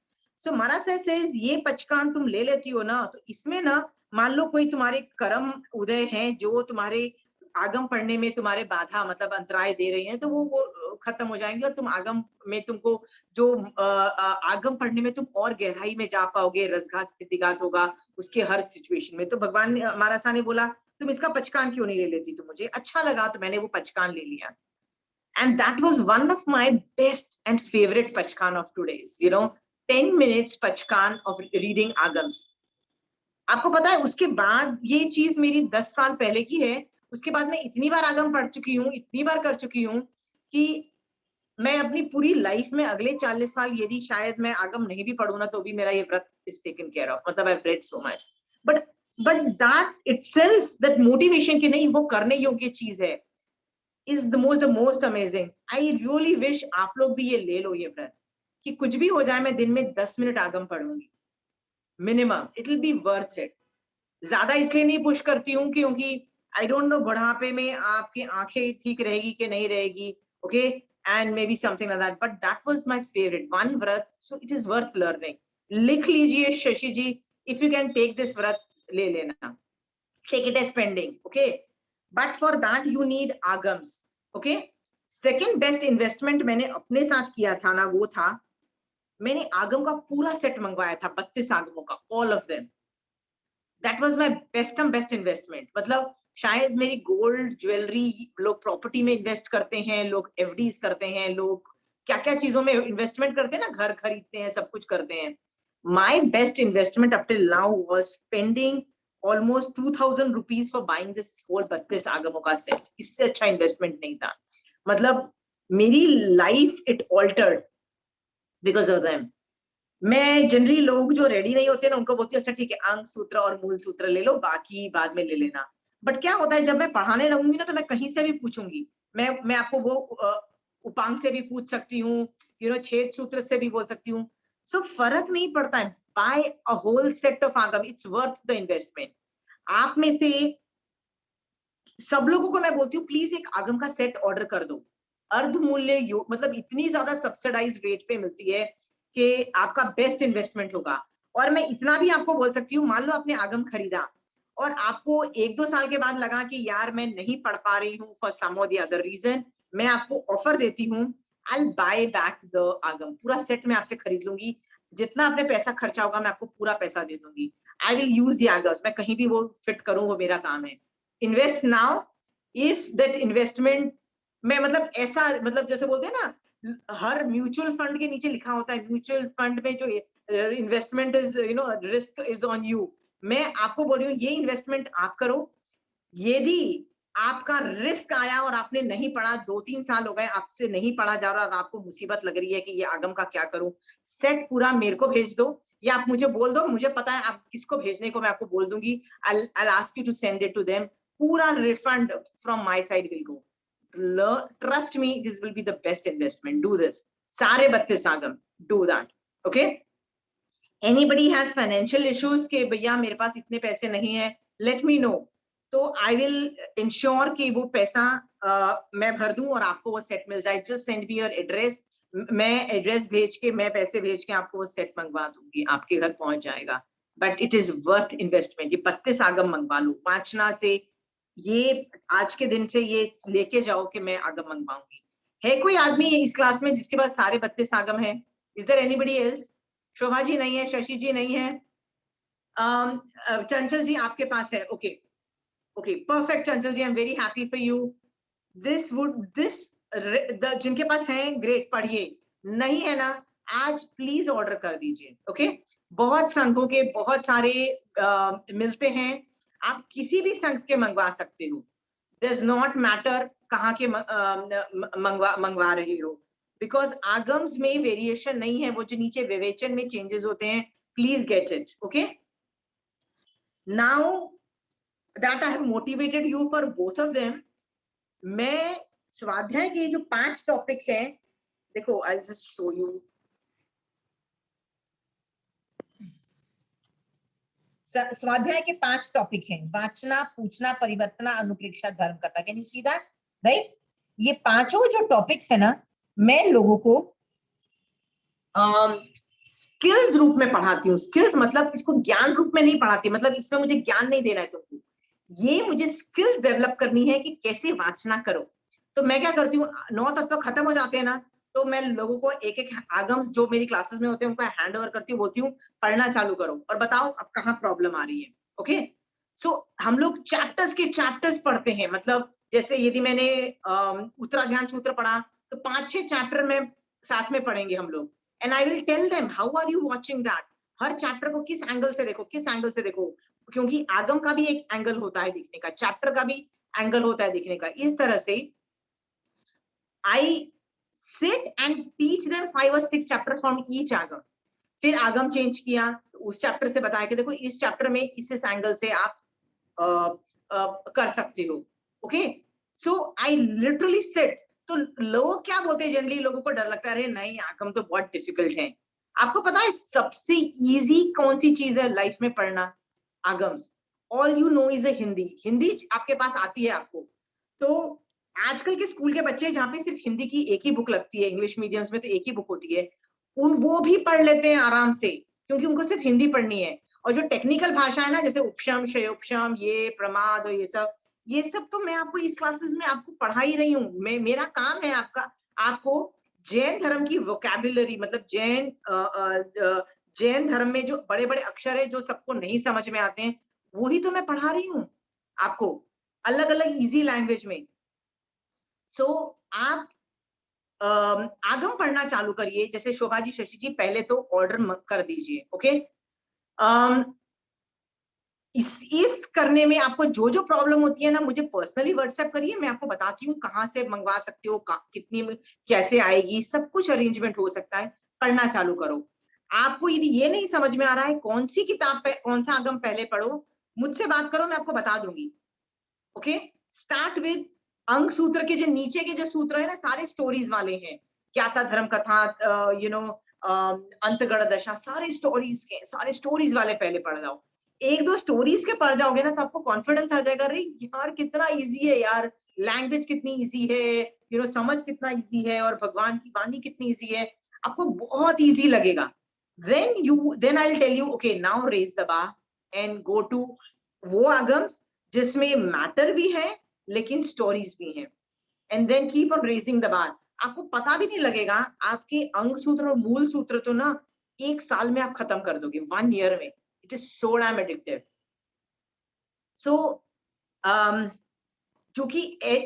सो महाराज साहब से ये पचकान तुम ले लेती हो ना, तो इसमें ना, मान लो कोई तुम्हारे कर्म उदय हैं जो तुम्हारे आगम पढ़ने में तुम्हारे बाधा, मतलब अंतराय दे रही हैं, तो वो खत्म हो जाएंगे और तुम आगम में तुमको जो आगम पढ़ने में तुम और गहराई में जा पाओगे, रसघात स्थितिघात होगा उसके हर सिचुएशन में। तो भगवान ने, महाराज ने बोला तुम इसका पचकान क्यों नहीं ले लेती, तो मुझे अच्छा लगा तो मैंने वो पचकान ले लिया। And that was one of my best and favorite pachkan of today's, 10 minutes pachkan of reading Agams. आपको पता है उसके बाद ये चीज मेरी 10 साल पहले की है, उसके बाद मैं इतनी बार आगम पढ़ चुकी हूँ, इतनी बार कर चुकी हूँ कि मैं अपनी पूरी लाइफ में अगले 40 साल यदि शायद मैं आगम नहीं भी पढ़ू ना तो भी मेरा ये व्रत is taken care of। मतलब I've read so much, but that itself, that motivation कि नहीं वो करने योग्य चीज है, is the most amazing। I really wish आप लोग भी ये ले लो ये व्रत कि कुछ भी हो जाए मैं दिन में 10 मिनट आगम पढ़ूंगी minimum, it will be worth it। ज्यादा इसलिए नहीं पुश करती हूँ क्योंकि I don't know बुढ़ापे में आपकी आंखें ठीक रहेगी कि नहीं रहेगी, okay, and maybe something like that, but that was my favorite one व्रत, so it is worth learning। लिख लीजिए शशि जी, if you can take this व्रत ले लेना, take it as pending, okay, but for that you need agams, okay। second best investment मैंने अपने साथ किया था ना, वो था मैंने आगम का पूरा सेट मंगवाया था, 32 आगमों का, all of them। that was my best investment। मतलब शायद मेरी गोल्ड ज्वेलरी, लोग प्रॉपर्टी में इन्वेस्ट करते हैं, लोग एफडीज करते हैं, लोग क्या क्या चीजों में इन्वेस्टमेंट करते हैं ना, घर खरीदते हैं, सब कुछ करते हैं। my best investment up till now was spending almost 2000 rupees for buying this whole 32 आगमों का सेट। इससे अच्छा इन्वेस्टमेंट नहीं था। मतलब मेरी life it altered because of them. मैं जनरली लोग जो रेडी नहीं होते ना उनको बोलती हूँ अच्छा ठीक है अंग सूत्र और मूल सूत्र ले लो, बाकी बाद में ले लेना। बट क्या होता है जब मैं पढ़ाने लगूंगी ना तो मैं कहीं से भी पूछूंगी, मैं आपको वो उपांग से भी पूछ सकती हूँ, छेद सूत्र से भी बोल सकती हूँ। सो फर्क नहीं पड़ता है। buy a whole set of आगम, it's worth the investment। आप में से सब लोगों को मैं बोलती हूँ प्लीज एक आगम का सेट ऑर्डर कर दो। अर्ध मूल्य मतलब इतनी ज्यादा सब्सिडाइज रेट पे मिलती है कि आपका बेस्ट इन्वेस्टमेंट होगा। और मैं इतना भी आपको बोल सकती हूँ, मान लो आपने आगम खरीदा और आपको 1-2 साल के बाद लगा कि यार मैं नहीं पढ़ पा रही हूँ फॉर सम और द अदर रीजन, मैं आपको ऑफर देती हूँ I'll buy back the आगम, पूरा सेट मैं आपसे खरीद लूंगी, जितना आपने पैसा खर्चा होगा मैं आपको पूरा पैसा दे दूंगी। I will use the आगम्स, मैं कहीं भी वो फिट करूँ, वो मेरा काम है। Invest now if that investment में मतलब ऐसा, मतलब जैसे बोलते हैं ना हर म्यूचुअल फंड के नीचे लिखा होता है म्यूचुअल फंड में जो investment is risk is on you. मैं आपको बोल रही हूँ ये इन्वेस्टमेंट आप करो, यदि आपका रिस्क आया और आपने नहीं पढ़ा, 2-3 साल हो गए आपसे नहीं पढ़ा जा रहा और आपको मुसीबत लग रही है कि ये आगम का क्या करूं, सेट पूरा मेरे को भेज दो या आप मुझे बोल दो, मुझे पता है आप किसको भेजने को, मैं आपको बोल दूंगी। I'll ask you to send it to them, पूरा refund from my side will go। Trust me, this will be the best investment। Do this, सारे 32 आगम, do that, okay। Anybody has financial issues कि भैया मेरे पास इतने पैसे नहीं है, let me know, तो आई विल इंश्योर कि वो पैसा मैं भर दूं और आपको वो सेट मिल जाए। Just send me your address, मैं एड्रेस भेज के, मैं पैसे भेज के आपको वो सेट मंगवा दूंगी, आपके घर पहुंच जाएगा। But it is worth investment. ये 32 आगम मंगवा लो, वाचना से ये आज के दिन से ये लेके जाओ कि मैं आगम मंगवाऊंगी। है कोई आदमी इस क्लास में जिसके पास सारे 32 आगम है? Is there anybody else? Shobha ji नहीं है, शशि जी नहीं है, चंचल जी आपके पास है? Okay Okay, perfect, Chanchal ji, I'm very happy for you। जिनके पास है ग्रेट, पढ़िए, नहीं है ना आज प्लीज ऑर्डर कर दीजिए, ओके। बहुत संघों के बहुत सारे मिलते हैं, आप किसी भी संघ के मंगवा सकते हो। Does not matter कहाँ के मंगवा रहे हो, बिकॉज आगम्स में वेरिएशन नहीं है, वो जो नीचे विवेचन में चेंजेस होते हैं, please get it, okay. Now that I have motivated you for both of them, मैं स्वाध्याय के जो 5 टॉपिक है, देखो I'll just show you। स्वाध्याय के 5 टॉपिक हैं, वाचना, पूछना, परिवर्तना, अनुप्रेक्षा, धर्म कथा। Can you see that, right? ये पांचों जो टॉपिक्स है ना, मैं लोगों को स्किल्स रूप में पढ़ाती हूँ। स्किल्स मतलब इसको ज्ञान रूप में नहीं पढ़ाती, मतलब इसमें मुझे ज्ञान नहीं देना है तुमको, ये मुझे स्किल्स डेवलप करनी है कि कैसे वाचना करो, तो मैं क्या करती हूँ, 9 तत्व खत्म हो जाते हैं ना, तो मैं लोगों को एक एक आगम्स जो मेरी क्लासेस में होते हैं उनको हैंड ओवर करती हूँ, बोलती हूँ पढ़ना चालू करो और बताओ अब कहाँ प्रॉब्लम आ रही है। ओके, सो हम लोग चैप्टर्स के चैप्टर्स पढ़ते हैं, मतलब जैसे यदि मैंने उत्तराध्यान सूत्र पढ़ा तो 5-6 चैप्टर में साथ में पढ़ेंगे हम लोग, and I will tell them how are you watching that, हर चैप्टर को किस एंगल से देखो, किस एंगल से देखो, क्योंकि आगम का भी एक एंगल होता है दिखने का, चैप्टर का भी एंगल होता है दिखने का। इस तरह से I sit and teach them 5 or 6 chapter from each आगम। फिर आगम चेंज किया, उस चैप्टर से बताया कि देखो इस चैप्टर में इस एंगल से आप कर सकते हो। Okay, so I literally sit. तो लोग क्या बोलते हैं, जनरली लोगों को डर लगता है, अरे नहीं आगम तो बहुत डिफिकल्ट है। आपको पता है सबसे इजी कौन सी चीज है लाइफ में पढ़ना? Agams. All you know is Hindi. Hindi आपके पास आती है आपको, तो आजकल के स्कूल के बच्चे जहाँ पे सिर्फ हिंदी की एक ही बुक लगती है, इंग्लिश मीडियम्स में तो एक ही बुक होती है, वो भी पढ़ लेते हैं आराम से, क्योंकि उनको सिर्फ हिंदी पढ़नी है। और जो टेक्निकल भाषा है ना, जैसे उपशम, शयोपशम, ये प्रमाद और ये सब तो मैं आपको इस क्लासेस में आपको पढ़ा ही रही हूँ। मेरा काम है आपको जैन धर्म की वोकैबुलरी, मतलब जैन धर्म में जो बड़े बड़े अक्षर है जो सबको नहीं समझ में आते हैं, वही तो मैं पढ़ा रही हूँ आपको, अलग अलग इजी लैंग्वेज में। सो आप आगम पढ़ना चालू करिए। जैसे शोभा जी, शशि जी, पहले तो ऑर्डर कर दीजिए। ओके, इस करने में आपको जो जो प्रॉब्लम होती है ना, मुझे पर्सनली व्हाट्सएप करिए, मैं आपको बताती हूँ कहाँ से मंगवा सकते हो, कितनी कैसे आएगी, सब कुछ अरेंजमेंट हो सकता है। पढ़ना चालू करो। आपको यदि ये नहीं समझ में आ रहा है कौन सी किताब पे कौन सा आगम पहले पढ़ो, मुझसे बात करो, मैं आपको बता दूंगी। ओके, स्टार्ट विद अंग सूत्र के जो नीचे के जो सूत्र है ना, सारे स्टोरीज वाले हैं, ज्ञाता धर्म कथा, अंतगण दशा, सारे स्टोरीज वाले पहले पढ़ जाओ। एक दो स्टोरीज के पढ़ जाओगे ना तो आपको कॉन्फिडेंस आ जाएगा, अरे यार कितना इजी है यार, लैंग्वेज कितनी इजी है, समझ कितना इजी है, और भगवान की वाणी कितनी इजी है, आपको बहुत इजी लगेगा। then I'll tell you, okay, now raise the bar and go to वो आगम्स जिसमें मैटर भी है लेकिन स्टोरीज भी हैं, and then keep on raising the bar. आपको पता भी नहीं लगेगा, आपके अंग सूत्र और मूल सूत्र तो ना 1 साल में आप खत्म कर दोगे, 1 year में। It is so damn addictive. So क्योंकि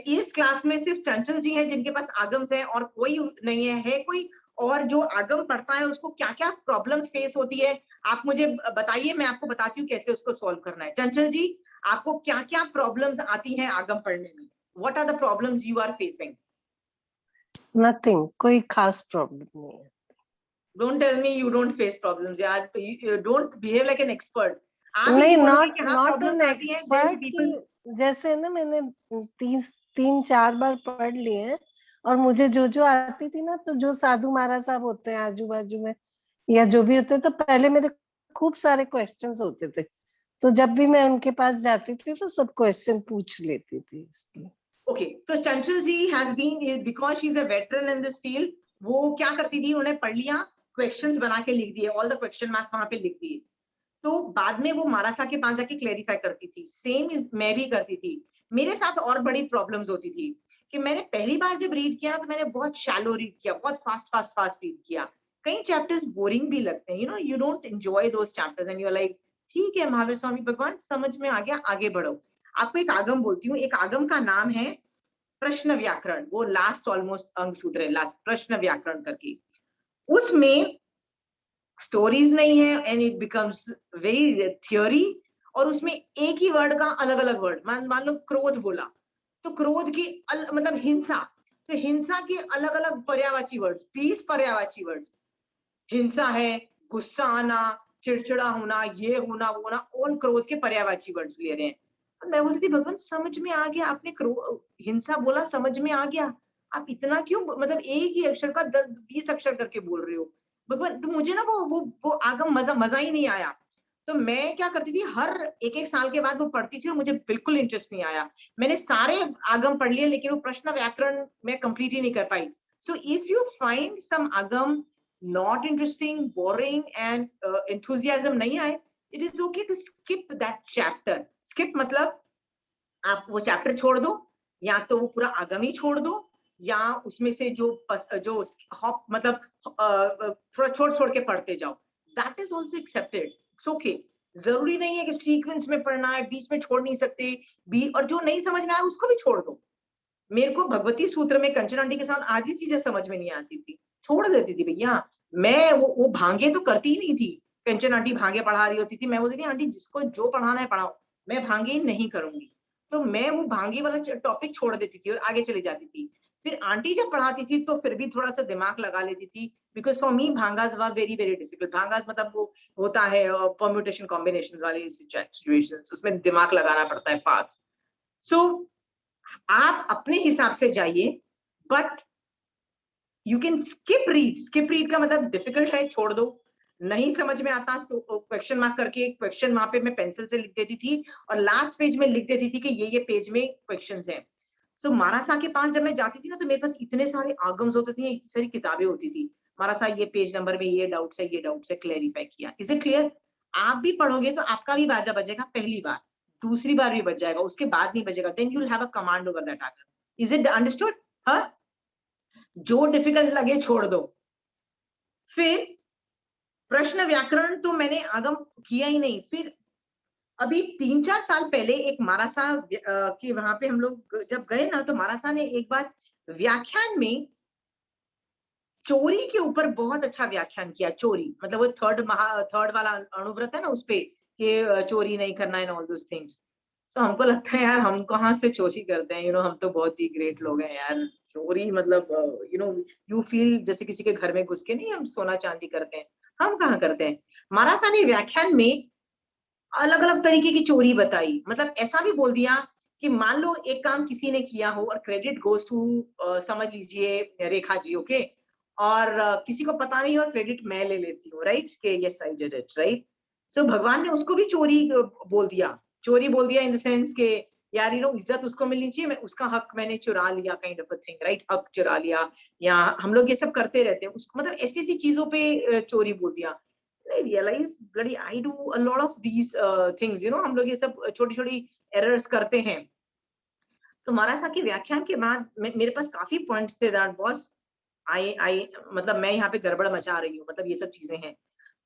इस क्लास में सिर्फ चंचल जी हैं जिनके पास आगम्स है, और कोई नहीं है कोई और जो आगम पढ़ता है उसको क्या क्या प्रॉब्लम्स फेस होती है, आप मुझे बताइए, मैं आपको बताती हूँ कैसे उसको सॉल्व करना है। चंचल जी, आपको क्या क्या प्रॉब्लम्स आती हैं आगम पढ़ने में? What are the problems you are facing? Nothing, कोई खास प्रॉब्लम नहीं है। Don't tell me you don't face problems यार, don't behave like an expert. नहीं, नॉट एन एक्सपर्ट की, जैसे ना मैंने 3-4 बार पढ़ लिए हैं, और मुझे जो जो आती थी ना, तो जो साधु महाराज साहब होते हैं आजू बाजू में या जो भी होते, तो पहले मेरे खूब सारे क्वेश्चंस होते थे, तो जब भी मैं उनके पास जाती थी तो सब क्वेश्चन पूछ लेती थी इसलिए। ओके, तो Chanchal ji has been, because she is a veteran in this field, वो क्या करती थी, उन्हें पढ़ लिया, क्वेश्चंस बना के लिख दिए, ऑल द क्वेश्चन मार्क वहां पे लिख दिए, तो बाद में वो मारासा के पास जाके क्लेरिफाई करती थी। सेम मैं भी करती थी। मेरे साथ और बड़ी प्रॉब्लम्स होती थी कि मैंने पहली बार जब रीड किया ना, तो मैंने बहुत शैलो रीड किया, बहुत फास्ट रीड किया, कई चैप्टर्स बोरिंग भी लगते हैं, you don't enjoy those chapters and you are like ठीक है महावीर स्वामी भगवान समझ में आ गया, आगे बढ़ो। आपको एक आगम बोलती हूँ, एक आगम का नाम है प्रश्न व्याकरण, वो लास्ट ऑलमोस्ट अंग सूत्र है, लास्ट प्रश्न व्याकरण करके, उसमें स्टोरीज नहीं है and it becomes very theory, और उसमें एक ही वर्ड का अलग अलग वर्ड, मान लो क्रोध बोला तो क्रोध की मतलब हिंसा, तो हिंसा के अलग अलग पर्यायवाची वर्ड्स, 20 पर्यायवाची वर्ड्स, हिंसा है, गुस्सा आना, चिड़चिड़ा होना, ये होना वो होना, ऑल क्रोध के पर्यायवाची वर्ड्स ले रहे हैं। मैं बोलती थी भगवान समझ में आ गया, आपने हिंसा बोला समझ में आ गया, आप इतना क्यों मतलब एक ही अक्षर का 10-20 अक्षर करके बोल रहे हो भगवान। तो मुझे ना वो आगम मजा ही नहीं आया। तो मैं क्या करती थी, हर एक साल के बाद वो पढ़ती थी और मुझे बिल्कुल इंटरेस्ट नहीं आया। मैंने सारे आगम पढ़ लिए लेकिन वो प्रश्न व्याकरण मैं कंप्लीट ही नहीं कर पाई। So if you find some Agam not interesting, boring and enthusiasm नहीं आए, it is okay to skip that chapter. Skip मतलब आप वो चैप्टर छोड़ दो, या तो वो पूरा आगम ही छोड़ दो, या उसमें से जो हॉप मतलब थोड़ा छोड़ के पढ़ते जाओ, that is also accepted, it's okay. जरूरी नहीं है कि सीक्वेंस में पढ़ना है, बीच में छोड़ नहीं सकते भी, और जो नहीं समझ में आया उसको भी छोड़ दो। मेरे को भगवती सूत्र में कंचन आंटी के साथ आधी चीजें समझ में नहीं आती थी, छोड़ देती थी भैया। मैं वो भांगे तो करती ही नहीं थी। कंचन आंटी भांगे पढ़ा रही होती थी, मैं बोलती थी आंटी जिसको जो पढ़ाना है पढ़ाओ, मैं भांगे ही नहीं करूंगी। तो मैं वो भांगे वाला टॉपिक छोड़ देती थी और आगे चली जाती थी। फिर आंटी जब पढ़ाती थी तो फिर भी थोड़ा सा दिमाग लगा लेती थी, because for me bhangas were very very difficult. भांगास मतलब वो होता है परम्यूटेशन कॉम्बिनेशन वाली सिचुएशंस, उसमें दिमाग लगाना पड़ता है फास्ट। सो आप अपने हिसाब से जाइए, but you can skip read. Skip read का मतलब डिफिकल्ट है, छोड़ दो। नहीं समझ में आता तो क्वेश्चन मार्क करके क्वेश्चन वहां पे मैं पेंसिल से लिख देती थी, और लास्ट पेज में लिख देती थी कि ये पेज में क्वेश्चंस हैं। सो मारासा के पास जब मैं जाती थी ना, तो मेरे पास इतने सारे आगम्स होते थे, इतनी सारी किताबें होती थी। मारासा ये पेज नंबर में ये डाउट्स है, ये डाउट्स है, क्लैरिफाई किया। Is it clear? आप भी पढ़ोगे तो आपका भी बाजा बजेगा पहली बार, दूसरी बार भी बज जाएगा, उसके बाद नहीं बजेगा। Then you will have a command over that Agam. Is it understood? हाँ, जो डिफिकल्ट लगे छोड़ दो। फिर प्रश्न व्याकरण तो मैंने आगम किया ही नहीं। फिर अभी 3-4 साल पहले एक मारासा के वहां पे हम लोग जब गए ना, तो मारासा ने एक बार व्याख्यान में चोरी के ऊपर बहुत अच्छा व्याख्यान किया। चोरी मतलब वो थर्ड वाला अनुव्रत है ना, उसपे कि चोरी नहीं करना है, ऑल दोस थिंग्स। सो हमको लगता है यार हम कहाँ से चोरी करते हैं, हम तो बहुत ही ग्रेट लोग हैं यार। चोरी मतलब यू फील जैसे किसी के घर में घुस के नहीं हम सोना चांदी करते हैं, हम कहाँ करते हैं। मारासा ने व्याख्यान में अलग अलग तरीके की चोरी बताई। मतलब ऐसा भी बोल दिया कि मान लो एक काम किसी ने किया हो और क्रेडिट गोज टू समझ लीजिए रेखा जी, ओके, और किसी को पता नहीं और क्रेडिट मैं ले लेती हूँ, राइट, कि yes I did it, right. So भगवान ने उसको भी चोरी बोल दिया। चोरी बोल दिया इन द सेंस के यार इज्जत उसको मिलनी चाहिए, मैं उसका हक मैंने चुरा लिया, kind of a thing, right, हक चुरा लिया। या हम लोग ये सब करते रहते हैं, मतलब ऐसी ऐसी चीजों पे चोरी बोल दिया। I realize bloody I do a lot of these things, हम लोग ये सब छोटी छोटी एरर्स करते हैं। तो मारासा के व्याख्यान के बाद मेरे पास काफी पॉइंट्स थे दैट बॉस आई मतलब मैं यहाँ पे गड़बड़ मचा रही हूँ, मतलब ये सब चीजें हैं।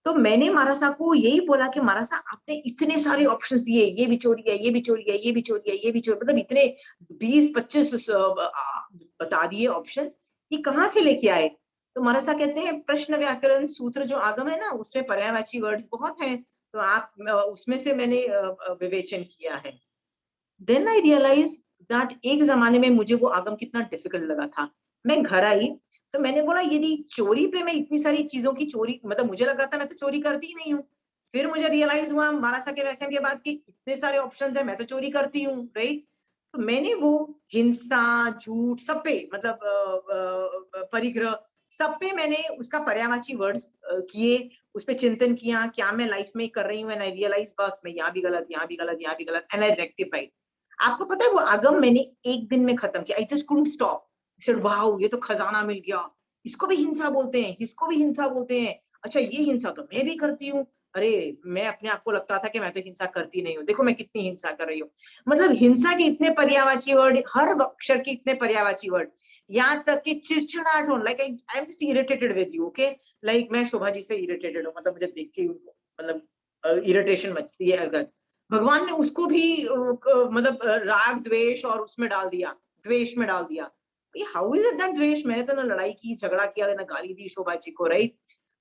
तो मैंने मारासा को यही बोला कि मारासा आपने इतने सारे ऑप्शंस दिए, ये भी चोरी है, ये भी चोरी है, ये भी चोरी है, ये भी चोरी, मतलब इतने 20-25 बता दिए ऑप्शंस, ये कहाँ से लेके आए। तो मारासा कहते हैं प्रश्न व्याकरण सूत्र जो आगम है ना, उसमें पर्यायवाची वर्ड्स बहुत हैं, तो आप उसमें से मैंने विवेचन किया है। देन आई रियलाइज दैट एक जमाने में मुझे वो आगम कितना डिफिकल्ट लगा था। मैं घर आई तो मैंने बोला यदि चोरी पे मैं इतनी सारी चीजों की चोरी, मतलब मुझे लग रहा था मैं तो चोरी करती ही नहीं हूँ। फिर मुझे रियलाइज हुआ मारासा के व्याख्यान के बाद कि इतने सारे ऑप्शंस है, मैं तो चोरी करती हूँ, राइट। तो मैंने वो हिंसा झूठ सब पे, मतलब परिग्रह सब पे मैंने उसका पर्यायवाची वर्ड्स किए, उस पे चिंतन किया, क्या मैं लाइफ में कर रही हूँ। एंड आई रियलाइज बस मैं यहाँ भी गलत, यहाँ भी गलत, यहाँ भी गलत, एंड आई रेक्टिफाइड। आपको पता है वो आगम मैंने एक दिन में खत्म किया। I just couldn't stop. Wow ये तो खजाना मिल गया, इसको भी हिंसा बोलते हैं, इसको भी हिंसा बोलते हैं, अच्छा ये हिंसा तो मैं भी करती हूँ। अरे मैं अपने आप को लगता था कि मैं तो हिंसा करती नहीं हूँ, देखो मैं कितनी हिंसा कर रही हूँ। मतलब हिंसा के इतने पर्यायवाची वर्ड, हर अक्षर के इतने पर्यायवाची वर्ड, यहाँ तक कि चिड़चिड़ाहट हो, like I am just irritated with you, okay, like मैं शोभा जी से इरिटेटेड हूँ, मतलब मुझे देख के मतलब इरिटेशन मचती है। अगर भगवान ने उसको भी मतलब राग द्वेष और उसमें डाल दिया, द्वेष में डाल दिया। हाउ इज इट दैट द्वेष, मैंने तो ना लड़ाई की, झगड़ा किया, ना गाली दी शोभा जी को, राइट।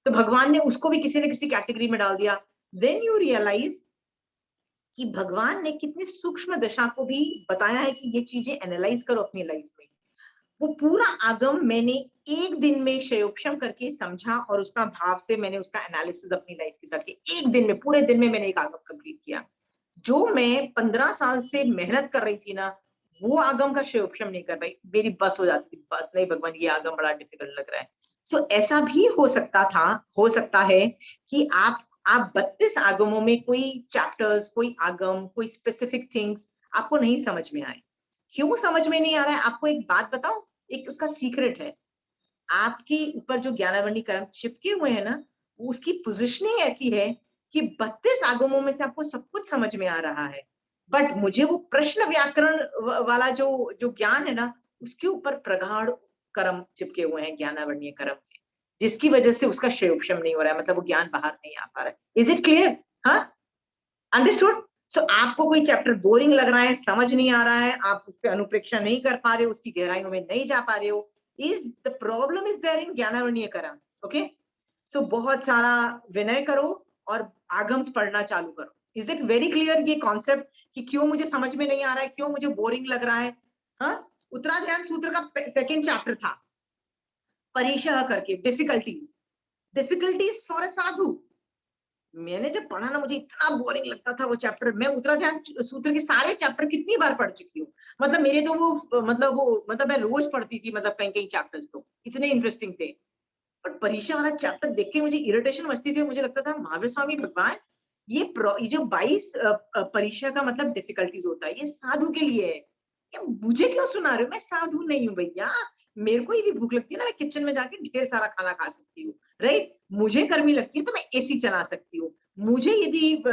तो भगवान ने उसको भी किसी न किसी कैटेगरी में डाल दिया। देन यू रियलाइज कि भगवान ने कितनी सूक्ष्म दशा को भी बताया है कि ये चीजें एनालाइज करो अपनी लाइफ में। वो पूरा आगम मैंने एक दिन में क्षयोक्षम करके समझा, और उसका भाव से मैंने उसका एनालिसिस अपनी लाइफ के साथ किया। एक दिन में, पूरे दिन में मैंने एक आगम कंप्लीट किया। जो मैं 15 साल से मेहनत कर रही थी ना, वो आगम का क्षयोक्षम नहीं कर पाई, मेरी बस हो जाती थी, बस नहीं भगवान ये आगम बड़ा डिफिकल्ट लग रहा है। सो ऐसा भी हो सकता है कि आप 32 आगमों में कोई चैप्टर्स, कोई आगम, कोई स्पेसिफिक थिंग्स आपको नहीं समझ में आए। क्यों समझ में नहीं आ रहा है, आपको एक बात बताओ, एक उसका सीक्रेट है। आपके ऊपर जो ज्ञानावर्णी कर्म चिपके हुए हैं ना, उसकी पोजिशनिंग ऐसी है कि 32 आगमों में से आपको सब कुछ समझ में आ रहा है। बट मुझे वो प्रश्न व्याकरण वाला जो ज्ञान है ना, उसके ऊपर प्रगाढ़ कर्म चिपके हुए हैं, ज्ञानावरणीय कर्म के, जिसकी वजह से उसका क्षयोपशम नहीं हो रहा है, मतलब वो ज्ञान बाहर नहीं आ पा रहा है। Is it clear? हाँ, अंडरस्टूड? सो आपको कोई चैप्टर बोरिंग लग रहा है, समझ नहीं आ रहा है, आप उस पर अनुप्रेक्षा नहीं कर पा रहे हो, उसकी गहराइयों में नहीं जा पा रहे हो, is the problem is there in Gyanavaraniya karma. Okay, सो बहुत सारा विनय करो और आगम्स पढ़ना चालू करो। इज इट वेरी क्लियर ये कॉन्सेप्ट कि क्यों मुझे समझ में नहीं आ रहा है, क्यों मुझे बोरिंग लग रहा है? हाँ, उत्तराध्यान सूत्र का सेकंड चैप्टर था परिशह करके, डिफिकल्टीज फॉर अ साधु। मैंने जब पढ़ा ना, मुझे इतना बोरिंग लगता था वो चैप्टर। मैं उत्तराध्यान सूत्र के सारे चैप्टर कितनी बार पढ़ चुकी हूँ, मतलब मेरे तो वो मतलब मैं रोज पढ़ती थी, मतलब कई चैप्टर्स तो इतने इंटरेस्टिंग थे। बट परीक्षा वाला चैप्टर देख के मुझे इरिटेशन मचती थी। मुझे लगता था महावीर स्वामी भगवान, ये जो 22 परीक्षा का मतलब डिफिकल्टीज होता है, ये साधु के लिए है, क्या मुझे क्यों सुना रहे हो? मैं साधु नहीं हूँ भैया। मेरे को यदि भूख लगती है ना, मैं किचन में जाके ढेर सारा खाना खा सकती हूँ, राइट? मुझे गर्मी लगती है तो मैं एसी चला सकती हूँ। मुझे यदि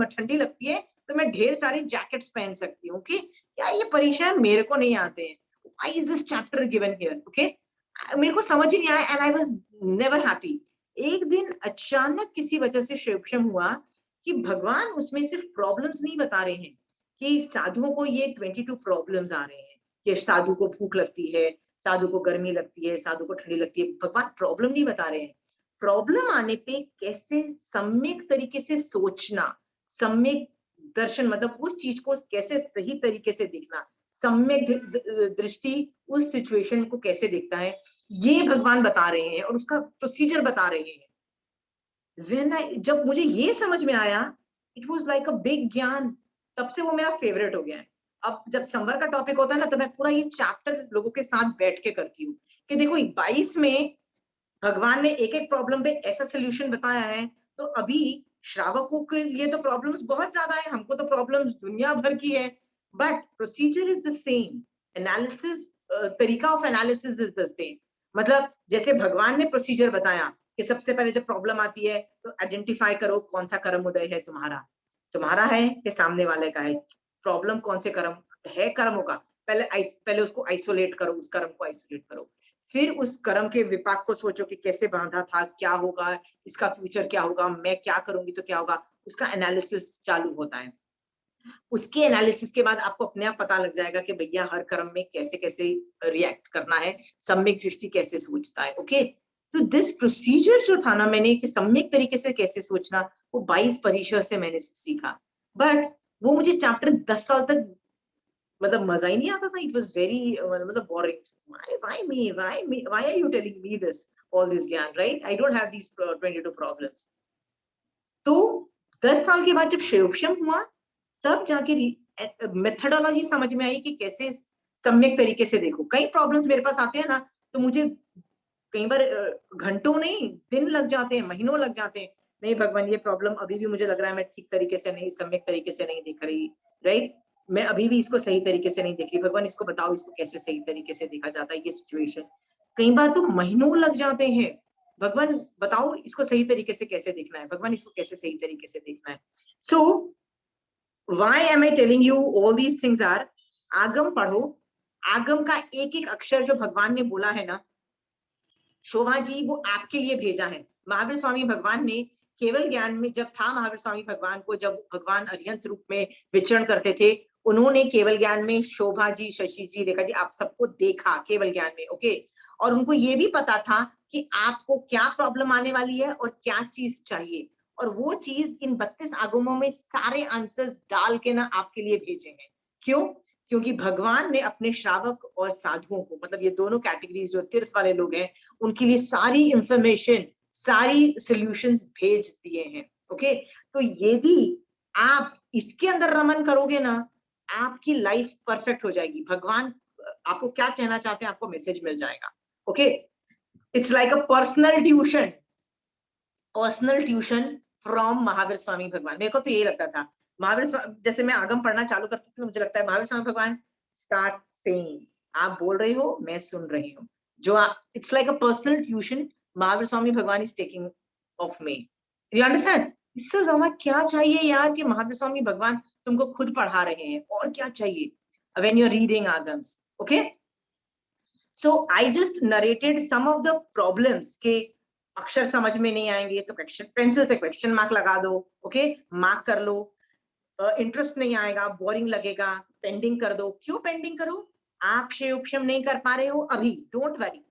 ठंडी लगती है तो मैं ढेर सारी जैकेट्स पहन सकती हूँ। ओके, क्या ये परीक्षा मेरे को नहीं आते हैं? Why is this chapter given here? Okay, मेरे को समझ ही नहीं आया and I was never happy. एक दिन अचानक किसी वजह से शिवक्षम हुआ कि भगवान उसमें सिर्फ प्रॉब्लम्स नहीं बता रहे हैं कि साधुओं को ये 22 प्रॉब्लम्स आ रहे हैं कि साधु को भूख लगती है, साधु को गर्मी लगती है, साधु को ठंडी लगती है। भगवान प्रॉब्लम नहीं बता रहे हैं, प्रॉब्लम आने पे कैसे सम्यक तरीके से सोचना, सम्यक दर्शन मतलब उस चीज को कैसे सही तरीके से देखना, सम्यक दृष्टि उस सिचुएशन को कैसे देखता है, ये भगवान बता रहे हैं और उसका प्रोसीजर बता रहे हैं। जब मुझे ये समझ में आया, it was like a big ज्ञान। तब से वो मेरा फेवरेट हो गया है। अब जब संवर का टॉपिक होता है ना, तो मैं पूरा ये चैप्टर लोगों के साथ बैठ के करती हूँ कि देखो 22 में भगवान ने एक एक प्रॉब्लम पे ऐसा सोल्यूशन बताया है। तो अभी श्रावकों के लिए तो प्रॉब्लम्स बहुत ज्यादा है, हमको तो प्रॉब्लम्स दुनिया भर की है, but procedure is the same, analysis तरीका of analysis is the same. मतलब जैसे भगवान ने प्रोसीजर बताया कि सबसे पहले जब प्रॉब्लम आती है तो आइडेंटिफाई करो कौन सा कर्म उदय है, तुम्हारा है कि सामने वाले का है, प्रॉब्लम कौन से कर्म है, कर्मों का पहले उसको आइसोलेट करो, उस कर्म को आइसोलेट करो, फिर उस कर्म के विपाक को सोचो कि कैसे बांधा था, क्या होगा, इसका फ्यूचर क्या होगा, मैं क्या करूंगी तो क्या होगा, उसका एनालिसिस चालू होता है। उसके एनालिसिस के बाद आपको अपने आप पता लग जाएगा कि भैया हर कर्म में कैसे कैसे रिएक्ट करना है, सम्यक दृष्टि कैसे सोचता है। ओके, तो दिस प्रोसीजर जो था ना, मैंने कि सम्यक तरीके से कैसे सोचना, वो 22 परिषद से मैंने सीखा। बट वो मुझे चैप्टर 10 साल तक मतलब मजा ही नहीं आता था। इट वाज वेरी मतलब boring. why are you telling me this all this ज्ञान, right? I don't have these 22 problems। तो 10 साल के बाद जब शिवक्षम हुआ, तब जाके मेथडोलॉजी समझ में आई कि कैसे सम्यक तरीके से देखो। कई प्रॉब्लम्स मेरे पास आते हैं ना, तो मुझे कई बार घंटों नहीं दिन लग जाते हैं, महीनों लग जाते हैं। नहीं भगवान, ये प्रॉब्लम अभी भी मुझे लग रहा है मैं ठीक तरीके से नहीं, सम्यक तरीके से नहीं देख रही, राइट? मैं अभी भी इसको सही तरीके से नहीं देख रही। भगवान इसको बताओ, इसको कैसे सही तरीके से देखा जाता है, ये सिचुएशन। कई बार तो महीनों लग जाते हैं। भगवान बताओ इसको सही तरीके से कैसे देखना है, भगवान इसको कैसे सही तरीके से देखना है। सो why am I telling you all these things are, आगम पढ़ो, आगम का एक एक अक्षर जो भगवान ने बोला है ना, शोभा जी, वो आपके लिए भेजा है। महावीर स्वामी भगवान ने केवल ज्ञान में जब था, महावीर स्वामी भगवान को जब भगवान अरिहंत रूप में विचरण करते थे, उन्होंने केवल ज्ञान में शोभा जी, शशि जी, रेखा जी, आप सबको देखा केवल ज्ञान में। ओके, और उनको ये भी पता था कि आपको क्या प्रॉब्लम आने वाली है और क्या चीज चाहिए, और वो चीज इन 32 आगमों में सारे आंसर्स डाल के ना आपके लिए भेजे हैं। क्यों? क्योंकि भगवान ने अपने श्रावक और साधुओं को, मतलब ये दोनों कैटेगरीज जो तीर्थ वाले लोग हैं, उनके लिए सारी इंफॉर्मेशन, सारी सॉल्यूशंस भेज दिए हैं। ओके, तो यदि आप इसके अंदर रमन करोगे ना, आपकी लाइफ परफेक्ट हो जाएगी। भगवान आपको क्या कहना चाहते हैं, आपको मैसेज मिल जाएगा। Okay, it's like a personal tuition from Mahavir Swami Bhagwan. मेरे को तो यही लगता था, महावीर जैसे मैं आगम पढ़ना चालू करती थी, मुझे लगता है महावीर स्वामी भगवान स्टार्ट सेइंग, आप बोल रही हो, मैं सुन रही हूँ। जो it's like a personal tuition Mahavir Swami Bhagwan is taking off me. You understand? इससे ज्यादा क्या चाहिए यार कि महावीर स्वामी भगवान तुमको खुद पढ़ा रहे हैं, और क्या चाहिए when you're reading Agams. Okay, so I just narrated some of the problems के अक्षर समझ में नहीं आएंगे तो क्वेश्चन पेंसिल से क्वेश्चन मार्क लगा दो, ओके, मार्क कर लो। इंटरेस्ट नहीं आएगा, बोरिंग लगेगा, पेंडिंग कर दो। क्यों पेंडिंग करो? आप क्षयोक्षम नहीं कर पा रहे हो अभी, डोंट वरी,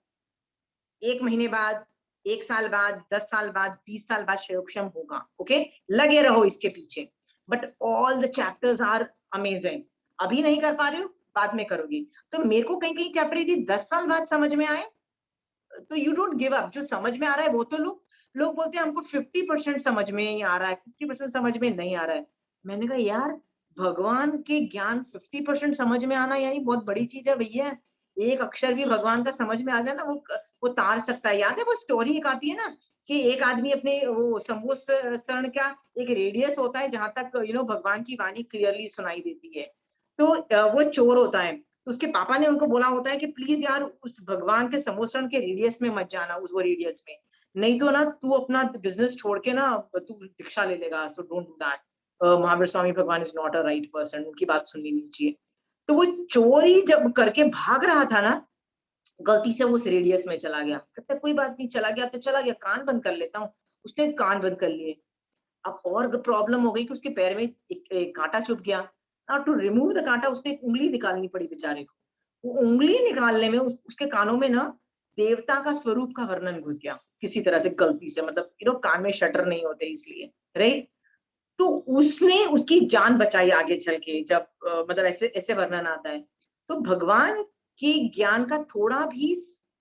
1 महीने बाद, 1 साल बाद, 10 साल बाद, 20 साल बाद क्षयोक्षम होगा, ओके, लगे रहो इसके पीछे। But all the chapters are amazing. अभी नहीं कर पा रहे हो, बाद में करोगे। तो मेरे को कहीं कहीं चैप्टर यदि 10 साल बाद समझ में आए तो यू डोंट गिव अप। जो समझ में आ रहा है वो तो लोग बोलते हैं हमको 50% समझ में ही आ रहा है, 50% समझ में नहीं आ रहा है। मैंने कहा यार, भगवान के ज्ञान 50% समझ में आना यानी बहुत बड़ी चीज है भैया। एक अक्षर भी भगवान का समझ में आ जाए ना, वो तार सकता है। याद है वो स्टोरी एक आती है ना कि एक आदमी अपने वो संवत्सरण का एक रेडियस होता है जहां तक भगवान की वाणी क्लियरली सुनाई देती है। तो वो चोर होता है, तो उसके पापा ने उनको बोला होता है कि प्लीज यार उस भगवान के संवत्सरण के रेडियस में मत जाना, उस वो रेडियस में, नहीं तो ना तू अपना बिजनेस छोड़ के ना तू दीक्षा ले लेगा। So don't do that. Mahavir Swami Bhagwan is not a right person, उनकी बात सुननी नहीं चाहिए। तो वो चोरी जब करके भाग रहा था ना, गलती से वो उस रेडियस में चला गया। कहता कोई बात नहीं, चला गया तो चला गया, कान बंद कर लेता हूँ। उसने कान बंद कर लिए। अब और प्रॉब्लम हो गई कि उसके पैर में एक कांटा चुभ गया। नाउ टू रिमूव द कांटा उसने एक उंगली निकालनी पड़ी बेचारे को। वो उंगली निकालने में उसके कानों में ना देवता का स्वरूप का वर्णन घुस गया किसी तरह से, गलती से, मतलब कान में शटर नहीं होते इसलिए, राइट। तो उसने उसकी जान बचाई आगे चल के, जब मतलब ऐसे ऐसे वर्णन आता है। तो भगवान के ज्ञान का थोड़ा भी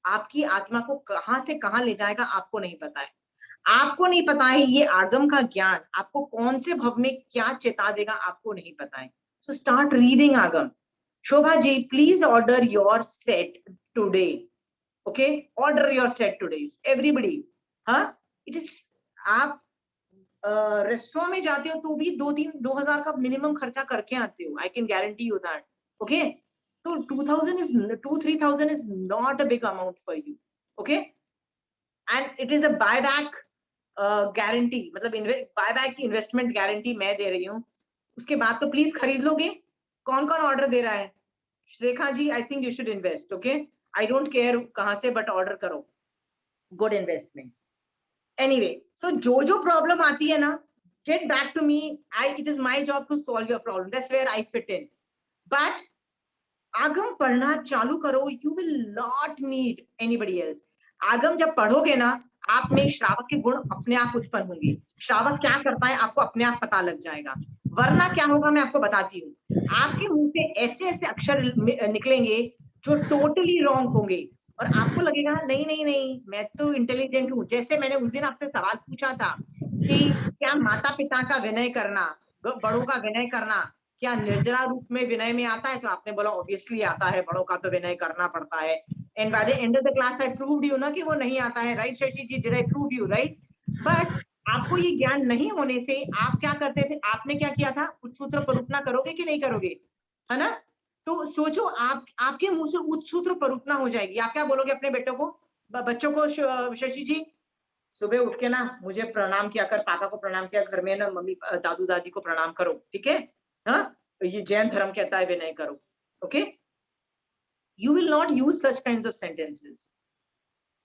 आपकी आत्मा को कहां से कहां ले जाएगा आपको नहीं पता है। आपको नहीं पता है ये आगम का ज्ञान आपको कौन से भव में क्या चेता देगा, आपको नहीं पता है। सो start reading Agam. Shobha ji, please order your set today, okay, order your set today everybody. हाँ, इट इज, आप रेस्टोरेंट में जाते हो तो भी 2,000 का मिनिमम खर्चा करके आते हो। I can guarantee you that, okay. तो 2,000 is not a big amount for you, okay, and it is a buyback guarantee, मतलब बायबैक की इन्वेस्टमेंट गारंटी मैं दे रही हूँ। उसके बाद तो प्लीज खरीद लोगे। कौन कौन ऑर्डर दे रहा है? Shrekha ji, I think you should invest, okay, I don't care कहां से, बट ऑर्डर करो, गुड इन्वेस्टमेंट। एनीवे, सो जो प्रॉब्लम आती है ना, get back to me. It is my job to solve your problem, that's where I fit in. But आगम पढ़ना चालू करो, you will not need anybody else. आगम जब पढ़ोगे ना, आप में श्रावक के गुण अपने आप उत्पन्न होंगे। श्रावक क्या करता है आपको अपने आप पता लग जाएगा। वरना क्या होगा मैं आपको बताती हूँ, आपके मुंह से ऐसे ऐसे अक्षर निकलेंगे जो टोटली रॉन्ग होंगे, और आपको लगेगा नहीं नहीं नहीं मैं तो इंटेलिजेंट हूँ। जैसे मैंने उस दिन आपसे सवाल पूछा था कि क्या माता पिता का विनय करना, बड़ों का विनय करना क्या निर्जरा रूप में विनय में आता है? तो आपने बोला ऑब्वियसली आता है, बड़ों का तो विनय करना पड़ता है। And by the end of the class I proved you ना कि वो नहीं आता है, right Shashi ji? Did I prove you, right? But आपको ये ज्ञान नहीं होने से आप क्या करते थे? आपने क्या किया था? उच्चसूत्र परूपना करोगे कि नहीं करोगे, है ना? तो सोचो आपके मुंह से उच्चसूत्र परूपना हो जाएगी। आप क्या बोलोगे अपने बेटों को, बच्चों को? शशि जी, सुबह उठ के ना मुझे प्रणाम किया कर, पापा को प्रणाम किया, घर में ना मम्मी दादू दादी को प्रणाम करो, ठीक है? हाँ, ये जैन धर्म कहता है विनय करो, okay? You will not use such kinds of sentences,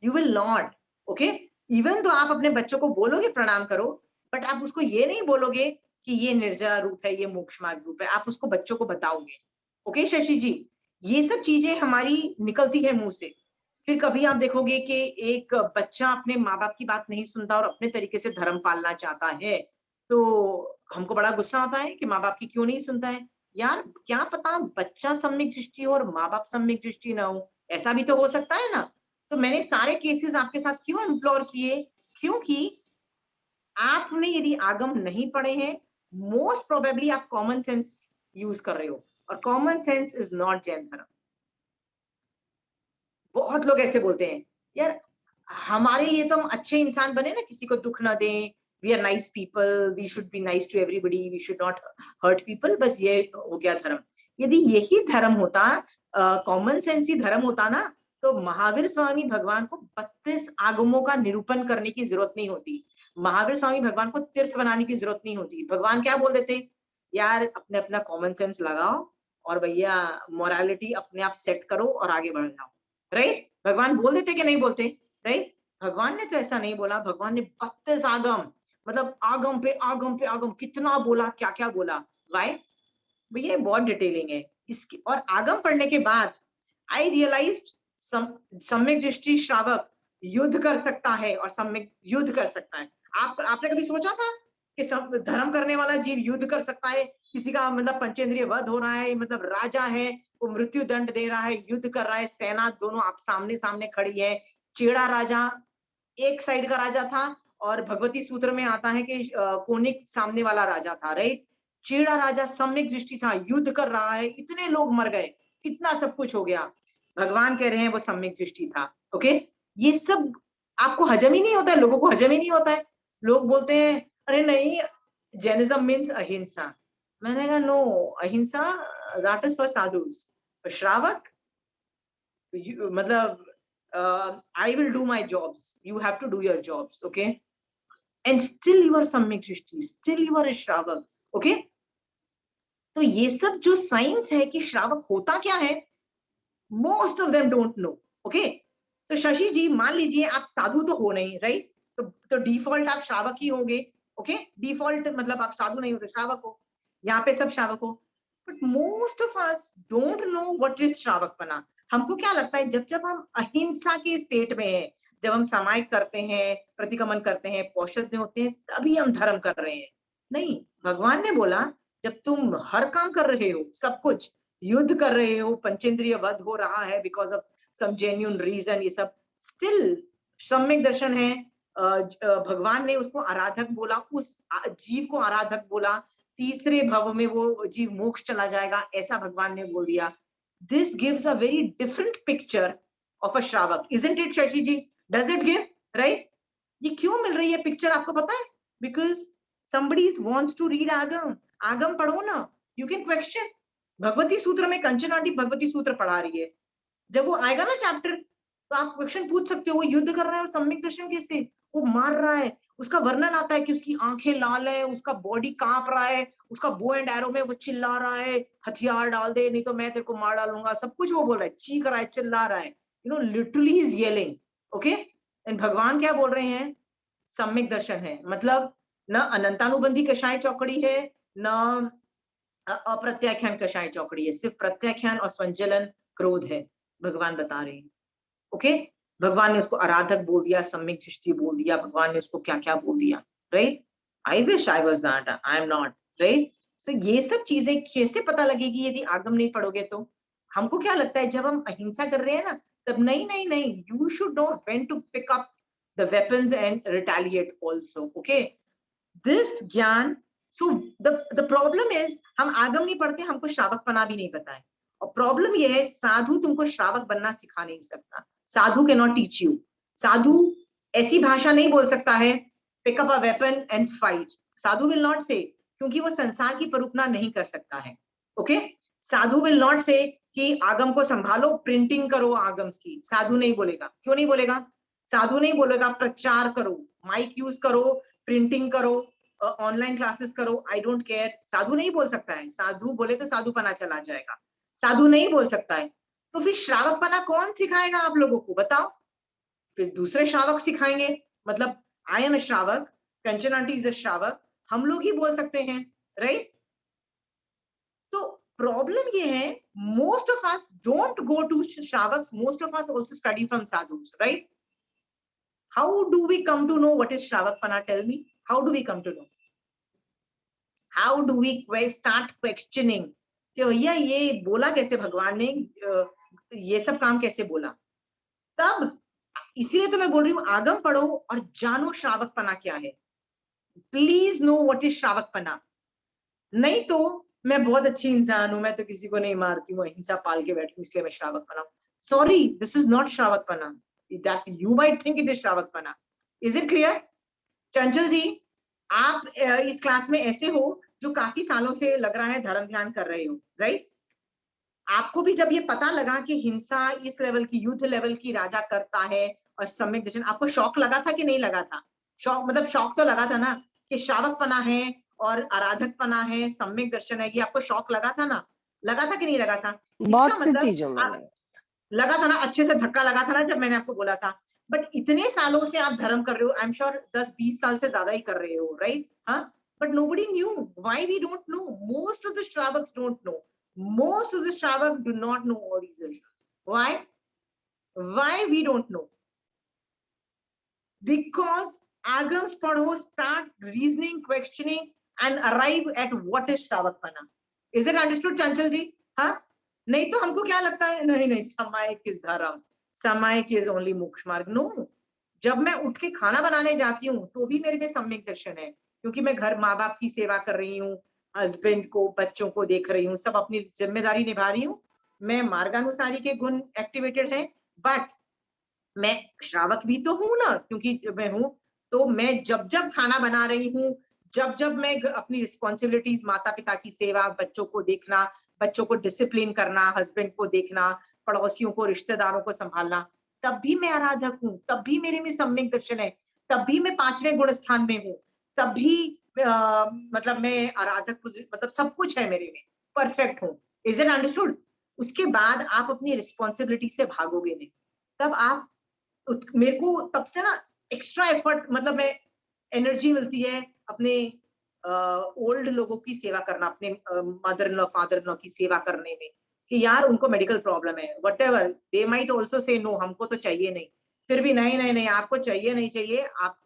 you will not, okay? Even तो आप अपने बच्चों को बोलोगे प्रणाम करो, बट आप उसको ये नहीं बोलोगे कि ये निर्जरा रूप है, ये मोक्ष मार्ग रूप है। आप उसको बच्चों को बताओगे, ओके शशि जी? ये सब चीजें हमारी निकलती है मुंह से। फिर कभी आप देखोगे कि एक बच्चा अपने माँ बाप की बात नहीं सुनता और अपने तरीके से धर्म पालना चाहता है, तो हमको बड़ा गुस्सा आता है कि माँ बाप की क्यों नहीं सुनता है। यार क्या पता बच्चा सम्यक दृष्टि हो और माँ बाप सम्यक दृष्टि ना हो, ऐसा भी तो हो सकता है ना। तो मैंने सारे केसेस आपके साथ क्यों इम्प्लोर किए? क्योंकि आपने यदि आगम नहीं पढ़े हैं, मोस्ट प्रोबेबली आप कॉमन सेंस यूज कर रहे हो, और common sense is not Jain धर्म। बहुत लोग ऐसे बोलते हैं यार हमारे लिए तो हम अच्छे इंसान बने ना, किसी को दुख ना दें, we are nice people, we should be nice to everybody, we should not hurt people, बस ये हो गया धर्म। यदि यही धर्म होता, कॉमन सेंस ही धर्म होता ना, तो महावीर स्वामी भगवान को 32 आगमों का निरूपण करने की जरूरत नहीं होती। महावीर स्वामी भगवान को तीर्थ बनाने की जरूरत नहीं होती। भगवान क्या बोल देते, यार अपने अपना कॉमन सेंस लगाओ और भैया मोरालिटी अपने आप सेट करो और आगे बढ़ जाओ, राइट? भगवान बोल देते कि नहीं बोलते, राइट? भगवान ने तो ऐसा नहीं बोला। भगवान ने 32 आगम, मतलब आगम पे आगम पे आगम, कितना बोला, क्या क्या बोला। वाई भैया, बहुत डिटेलिंग है इसकी। और आगम पढ़ने के बाद आई रियलाइज्ड सम्यक दृष्टि श्रावक युद्ध कर सकता है और सम्यक युद्ध कर सकता है। आपने कभी सोचा था कि धर्म करने वाला जीव युद्ध कर सकता है? किसी का मतलब पंचेंद्रिय वध हो रहा है, मतलब राजा है, वो मृत्यु दंड दे रहा है, युद्ध कर रहा है, सेना दोनों आप सामने सामने खड़ी है। चेड़ा राजा एक साइड का राजा था और भगवती सूत्र में आता है कि कोनिक सामने वाला राजा था, राइट? चेड़ा राजा सम्यक दृष्टि था, युद्ध कर रहा है, इतने लोग मर गए, इतना सब कुछ हो गया। भगवान कह रहे हैं वो सम्यक दृष्टि था। ओके, ये सब आपको हजम ही नहीं होता है, लोगों को हजम ही नहीं होता है। लोग बोलते हैं अरे नहीं, जैनिज्म मीन्स अहिंसा। मैंने कहा नो, अहिंसा that is for sadhus, for श्रावक मतलब I will do my jobs, you have to do your jobs, okay? And still you are सम्यक दृष्टि, still you are a श्रावक, okay? तो ये सब जो साइंस है कि श्रावक होता क्या है, most of them don't know, okay? तो शशि जी मान लीजिए आप साधु तो हो नहीं, राइट? तो डिफॉल्ट आप श्रावक ही होंगे, ओके? डिफॉल्ट मतलब आप साधु नहीं होते, श्रावक हो। यहाँ पे सब श्रावक हो, but most of us don't know what is श्रावकपना। हमको क्या लगता है, जब हम अहिंसा के स्टेट में हैं, जब हम सामायिक करते हैं, प्रतिक्रमण करते हैं, पौषध में होते हैं, तभी हम धर्म कर रहे हैं। नहीं, भगवान ने बोला जब तुम हर काम कर रहे हो, सब कुछ युद्ध कर रहे हो, पंचेंद्रिय वध हो रहा है because of some genuine reason, ये सब स्टिल सम्यक दर्शन है। भगवान ने उसको आराधक बोला, उस जीव को आराधक बोला। तीसरे भव में वो जीव मोक्ष चला जाएगा, ऐसा भगवान ने बोल दिया। This gives a very different picture of a श्रावक, isn't it Shashi ji? Does it give, right? ये क्यों मिल रही है पिक्चर, आपको पता है? Because somebody wants to read आगम। आगम पढ़ो ना, you can question। भगवती सूत्र में कंचन आंटी भगवती सूत्र पढ़ा रही है, जब वो आएगा ना चैप्टर, तो आप क्वेश्चन पूछ सकते हो, वो युद्ध कर रहा है और सम्यक दर्शन कैसे, वो मार रहा है, उसका वर्णन आता है कि उसकी आंखें लाल है, उसका बॉडी कांप रहा है, उसका बो एंड एरो में वो चिल्ला रहा है, हथियार डाल दे नहीं तो मैं तेरे को मार डालूंगा, सब कुछ वो बोल रहा है, चीख रहा है, चिल्ला रहा है, you know, literally he is yelling, okay? And भगवान क्या बोल रहे हैं? सम्यक दर्शन है, मतलब न अनंतानुबंधी कषाय चौकड़ी है, न अप्रत्याख्यान कषाय चौकड़ी है, सिर्फ प्रत्याख्यान और संजलन क्रोध है, भगवान बता रहे हैं, ओके? भगवान ने उसको आराधक बोल दिया, सम्यक दृष्टि बोल दिया, भगवान ने उसको क्या क्या बोल दिया, right? I wish I was that, I am not, right? So ये सब चीजें कैसे पता लगेगी यदि आगम नहीं पढ़ोगे तो? हमको क्या लगता है जब हम अहिंसा कर रहे हैं ना, तब नहीं नहीं नहीं, you should know when to pick up the weapons and retaliate also, okay? This gyan, so the problem is हम आगम नहीं पढ़ते, हमको श्रावकपना भी नहीं पता है। और प्रॉब्लम ये है, साधु तुमको श्रावक बनना सिखा नहीं सकता। Sadhu can not teach you. Sadhu ऐसी भाषा नहीं बोल सकता है, pick up a weapon and fight. Sadhu will not say, क्योंकि वो संसार की परूपना नहीं कर सकता है, ओके? साधु विल नॉट से कि आगम को संभालो, प्रिंटिंग करो आगम्स की, साधु नहीं बोलेगा। क्यों नहीं बोलेगा? साधु नहीं बोलेगा प्रचार करो, माइक यूज करो, प्रिंटिंग करो, ऑनलाइन क्लासेस करो, आई डोंट केयर। साधु नहीं बोल सकता है। साधु बोले तो साधुपना चला जाएगा, साधु नहीं बोल सकता है। तो फिर श्रावकपना कौन सिखाएगा आप लोगों को, बताओ? फिर दूसरे श्रावक सिखाएंगे, मतलब आई एम ए श्रावक, कंचन आंटी इज अ श्रावक, हम लोग ही बोल सकते हैं, राइट? तो प्रॉब्लम ये है, most of us don't go to shravaks, most of us also study from sadhus, right? How do we come to know what is श्रावकपना? Tell me, how do we come to know? How do we start questioning कि भैया ये बोला कैसे भगवान ने, ये सब काम कैसे बोला? तब इसीलिए तो मैं बोल रही हूँ, आगम पढ़ो और जानो श्रावकपना क्या है। प्लीज नो व्हाट इज श्रावकपना। नहीं तो मैं बहुत अच्छी इंसान हूं, मैं तो किसी को नहीं मारती हूँ, अहिंसा पाल के बैठी हूँ, इसलिए मैं श्रावकपना। सॉरी, दिस इज नॉट श्रावकपना, that you might think it is श्रावकपना। Is it clear? Chanchal ji, आप इस क्लास में ऐसे हो जो काफी सालों से लग रहा है धर्म ध्यान कर रहे हो, राइट? आपको भी जब ये पता लगा कि हिंसा इस लेवल की, युद्ध लेवल की राजा करता है और सम्यक दर्शन, आपको शौक लगा था कि नहीं लगा था? शौक मतलब शौक तो लगा था ना कि श्रावक पना है और आराधक पना है, सम्यक दर्शन है, ये आपको शौक लगा था ना? लगा था कि नहीं लगा था? इसका बहुत सी मतलब चीजों में लगा था ना, अच्छे से धक्का लगा था ना जब मैंने आपको बोला था। बट इतने सालों से आप धर्म कर रहे हो, आई एम श्योर 10-20 साल से ज्यादा ही कर रहे हो, राइट? हाँ, but nobody knew. Why we don't know? Most of the Shravaks don't know. Most of the Shravaks do not know all these issues. Why? Why we don't know? Because agams padho, start reasoning, questioning, and arrive at what is Shravakpana. Is it understood, Chanchal ji? हाँ? नहीं तो हमको क्या लगता है, नहीं नहीं सामायिक इज धर्म, सामायिक इज ओनली मोक्ष मार्ग. नो, जब मैं उठ के खाना बनाने जाती हूँ तो भी मेरे में सम्यक दर्शन है, क्योंकि मैं घर माँ बाप की सेवा कर रही हूँ, हस्बैंड को, बच्चों को देख रही हूँ, सब अपनी जिम्मेदारी निभा रही हूँ. मैं मार्गानुसारी के गुण एक्टिवेटेड है, बट मैं श्रावक भी तो हूं ना, क्योंकि मैं हूं. तो मैं जब जब खाना बना रही हूँ, जब जब मैं अपनी रिस्पॉन्सिबिलिटीज, माता पिता की सेवा, बच्चों को देखना, बच्चों को डिसिप्लिन करना, हस्बैंड को देखना, पड़ोसियों को, रिश्तेदारों को संभालना, तब भी मैं आराधक हूँ, तब भी मेरे में सम्यक दर्शन है, तब भी मैं 5वें गुण स्थान में हूँ, तब भी मतलब मैं आराधक, मतलब सब कुछ है मेरे में, परफेक्ट हूँ. Is it understood? उसके बाद आप अपनी रिस्पॉन्सिबिलिटी से भागोगे नहीं, तब आप, मेरे को तब से ना एक्स्ट्रा एफर्ट, मतलब मैं एनर्जी मिलती है अपने ओल्ड लोगों की सेवा करना, अपने mother in law, father in law की सेवा करने में, कि यार उनको मेडिकल प्रॉब्लम है, whatever they might also say no, हमको तो चाहिए नहीं, फिर भी नहीं नहीं नहीं आपको चाहिए, नहीं चाहिए, आप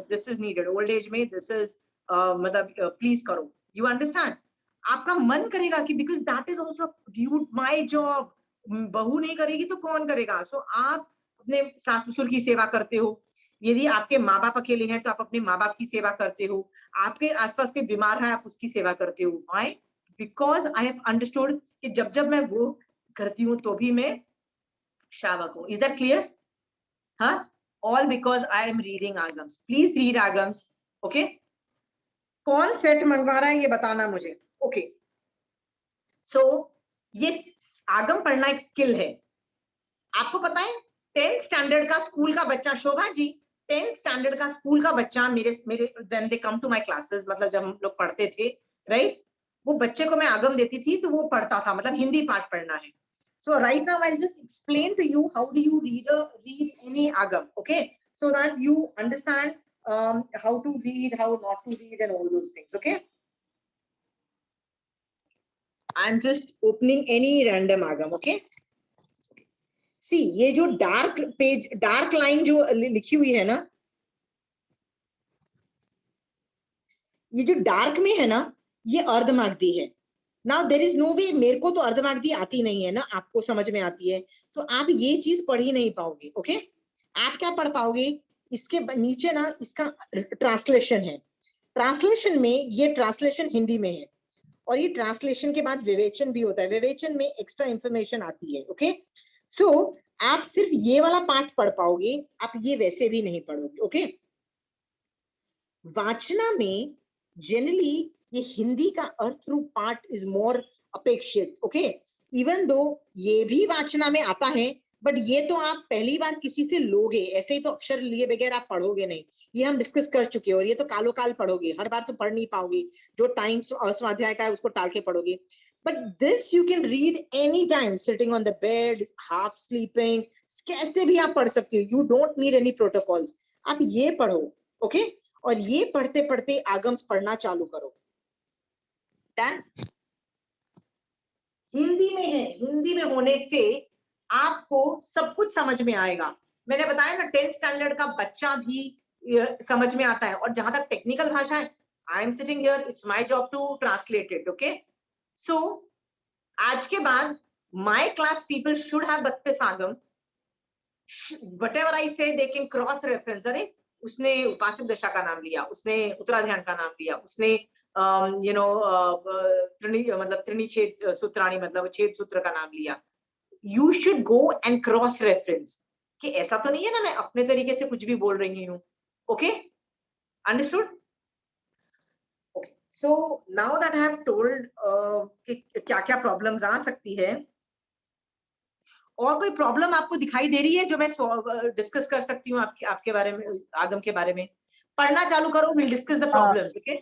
this is needed, old age में दिस इज, मतलब प्लीज करो. You understand? आपका मन करेगा कि because that is also due my job, बहू नहीं करेगी तो कौन करेगा? सो आप अपने सास ससुर की सेवा करते हो, यदि आपके माँ बाप अकेले हैं तो आप अपने माँ बाप की सेवा करते हो, आपके आसपास कोई बीमार है आप उसकी सेवा करते हो. Why? Because I have understood कि जब जब मैं वो करती हूँ तो भी मैं श्रावक हूँ. Is that clear? हाँ, all because I am reading Agams. Please read Agams. Okay, कौन सेट मंगवा रहा है ये बताना मुझे. ओके, सो ये आगम पढ़ना एक स्किल है. आपको पता है 10th स्टैंडर्ड का स्कूल का बच्चा, शोभा जी, 10th स्टैंडर्ड का स्कूल का बच्चा मेरे मेरे when they come to my classes, मतलब जब हम लोग पढ़ते थे, राइट, वो बच्चे को मैं आगम देती थी तो वो पढ़ता था, मतलब हिंदी पाठ पढ़ना है. So right now I just explain to you how do you read any Agam, okay, so that you understand how to read, how not to read and all those things. Okay, I am just opening any random Agam. Okay, see ये जो डार्क पेज, डार्क लाइन जो लिखी हुई है ना, ये जो डार्क में है ना, ये अर्धमागधी है. नाउ देयर इज नो वे, मेरे को तो अर्धमागधी आती नहीं है ना, आपको समझ में आती है, तो आप ये चीज पढ़ ही नहीं पाओगे. ओके, आप क्या पढ़ पाओगे, इसके नीचे ना इसका ट्रांसलेशन है. ट्रांसलेशन में, ये ट्रांसलेशन हिंदी में है, और ये ट्रांसलेशन के बाद विवेचन भी होता है. विवेचन में एक्स्ट्रा इंफॉर्मेशन आती है. ओके, सो आप सिर्फ ये वाला पार्ट पढ़ पाओगे, आप ये वैसे भी नहीं पढ़ोगे. ओके, वाचना में जनरली ये हिंदी का अर्थ रूप पार्ट इज मोर अपेक्षित. ओके, इवन दो ये भी वाचना में आता है, बट ये तो आप पहली बार किसी से लोगे, ऐसे ही तो अक्षर लिए बगैर आप पढ़ोगे नहीं, ये हम डिस्कस कर चुके हैं, और ये तो कालो काल पढ़ोगे, हर बार तो पढ़ नहीं पाओगे, जो टाइम स्वाध्याय का है उसको टाल के पढ़ोगे. But this you can read anytime, sitting on the bed, half sleeping, कैसे भी आप पढ़ सकते हो. You don't need any protocols. आप ये पढ़ो, ओके, और ये पढ़ते पढ़ते आगम्स पढ़ना चालू करो. Done? हिंदी में है, हिंदी में होने से आपको सब कुछ समझ में आएगा. मैंने बताया ना 10th स्टैंडर्ड का बच्चा भी समझ में आता है. और जहां तक टेक्निकल भाषा है, I am sitting here, it's my job to translate it. Okay, so आज के बाद my class people should have 32 आगम. Whatever I say they can cross reference. अरे उसने उपासक दशा का नाम लिया, उसने उत्तराध्यान का नाम लिया, उसने यू नो मतलब त्रिनिछेद सूत्राणी, मतलब छेद सूत्र का नाम लिया. You should go and cross reference, कि ऐसा तो नहीं है ना मैं अपने तरीके से कुछ भी बोल रही हूँ. Okay, understood? Okay, so now that I have told कि क्या क्या प्रॉब्लम्स आ सकती है, और कोई प्रॉब्लम आपको दिखाई दे रही है जो मैं डिस्कस कर सकती हूँ आपके बारे में, आगम के बारे में? पढ़ना चालू करो, will discuss the problems. Okay,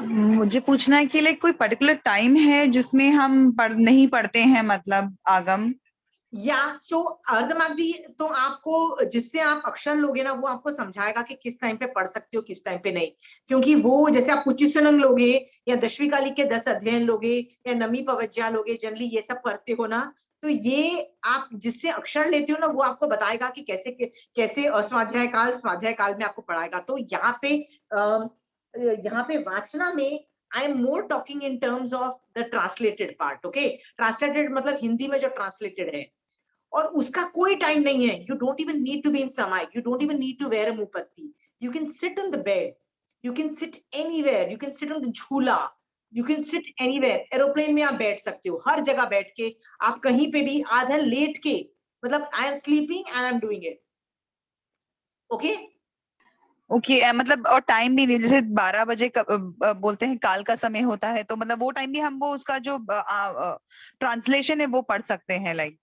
मुझे पूछना है कि लाइक कोई पर्टिकुलर टाइम है जिसमें हम नहीं पढ़ते हैं मतलब आगम? या सो अर्धमागधी तो आपको, जिससे आप अक्षर लोगे ना, वो आपको समझाएगा कि किस टाइम पे पढ़ सकते हो, किस टाइम पे नहीं। क्योंकि वो जैसे आप पुचिसनंग लोगे या दशवी कालिक के 10 अध्ययन लोगे या नमी पवज्जा लोगे, जनरली ये सब करते हो ना, तो ये आप जिससे अक्षर लेते हो ना, वो आपको बताएगा कि कैसे कैसे स्वाध्याय काल, स्वाध्याय काल में आपको पढ़ाएगा। तो यहाँ पे वाचना में I am more talking in terms of the translated part. Okay, translated मतलब हिंदी में जो ट्रांसलेटेड है, और उसका कोई टाइम नहीं है। You don't even need to be in समाई, you don't even need to wear a muhpatti, you can sit on the bed, you can sit anywhere, you can sit on the jhula, you can sit anywhere. Aeroplane में आप बैठ सकते हो, हर जगह बैठ के, आप कहीं पे भी आधा लेट के, मतलब I am sleeping and I am doing it. Okay okay, मतलब और टाइम भी नहीं, जैसे 12 बजे बोलते हैं काल का समय होता है, तो मतलब वो टाइम भी हम वो उसका जो ट्रांसलेशन है वो पढ़ सकते हैं लाइक?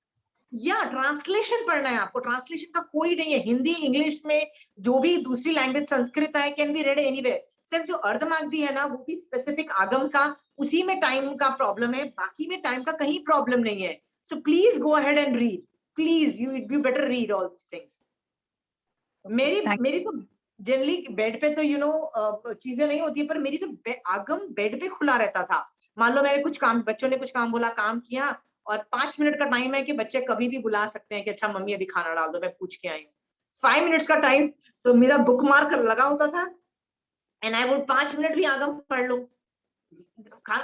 या ट्रांसलेशन पढ़ना है आपको, ट्रांसलेशन का कोई नहीं है। हिंदी, इंग्लिश में, जो भी दूसरी लैंग्वेज, संस्कृत है, कैन बी रेड एनीवेयर। सिर्फ जो अर्धमागधी है ना, वो भी स्पेसिफिक आगम का, उसी में टाइम का प्रॉब्लम है, बाकी में टाइम का कहीं प्रॉब्लम नहीं है। So please go ahead and read, please, you better read all this things. मेरी तो जनरली बेड पे तो चीजें नहीं होती है, पर मेरी तो आगम बेड पे खुला रहता था। मान लो मैंने कुछ काम, बच्चों ने कुछ काम बोला, काम किया, और 5 मिनट का टाइम है कि बच्चे कभी भी बुला सकते हैं कि अच्छा मम्मी अभी खाना डाल दो, मैं पूछ के आई हूँ। 5 मिनट्स का टाइम, तो मेरा बुक मार्क लगा होता था, एंड आई वुड 5 मिनट भी आगम पढ़ लो।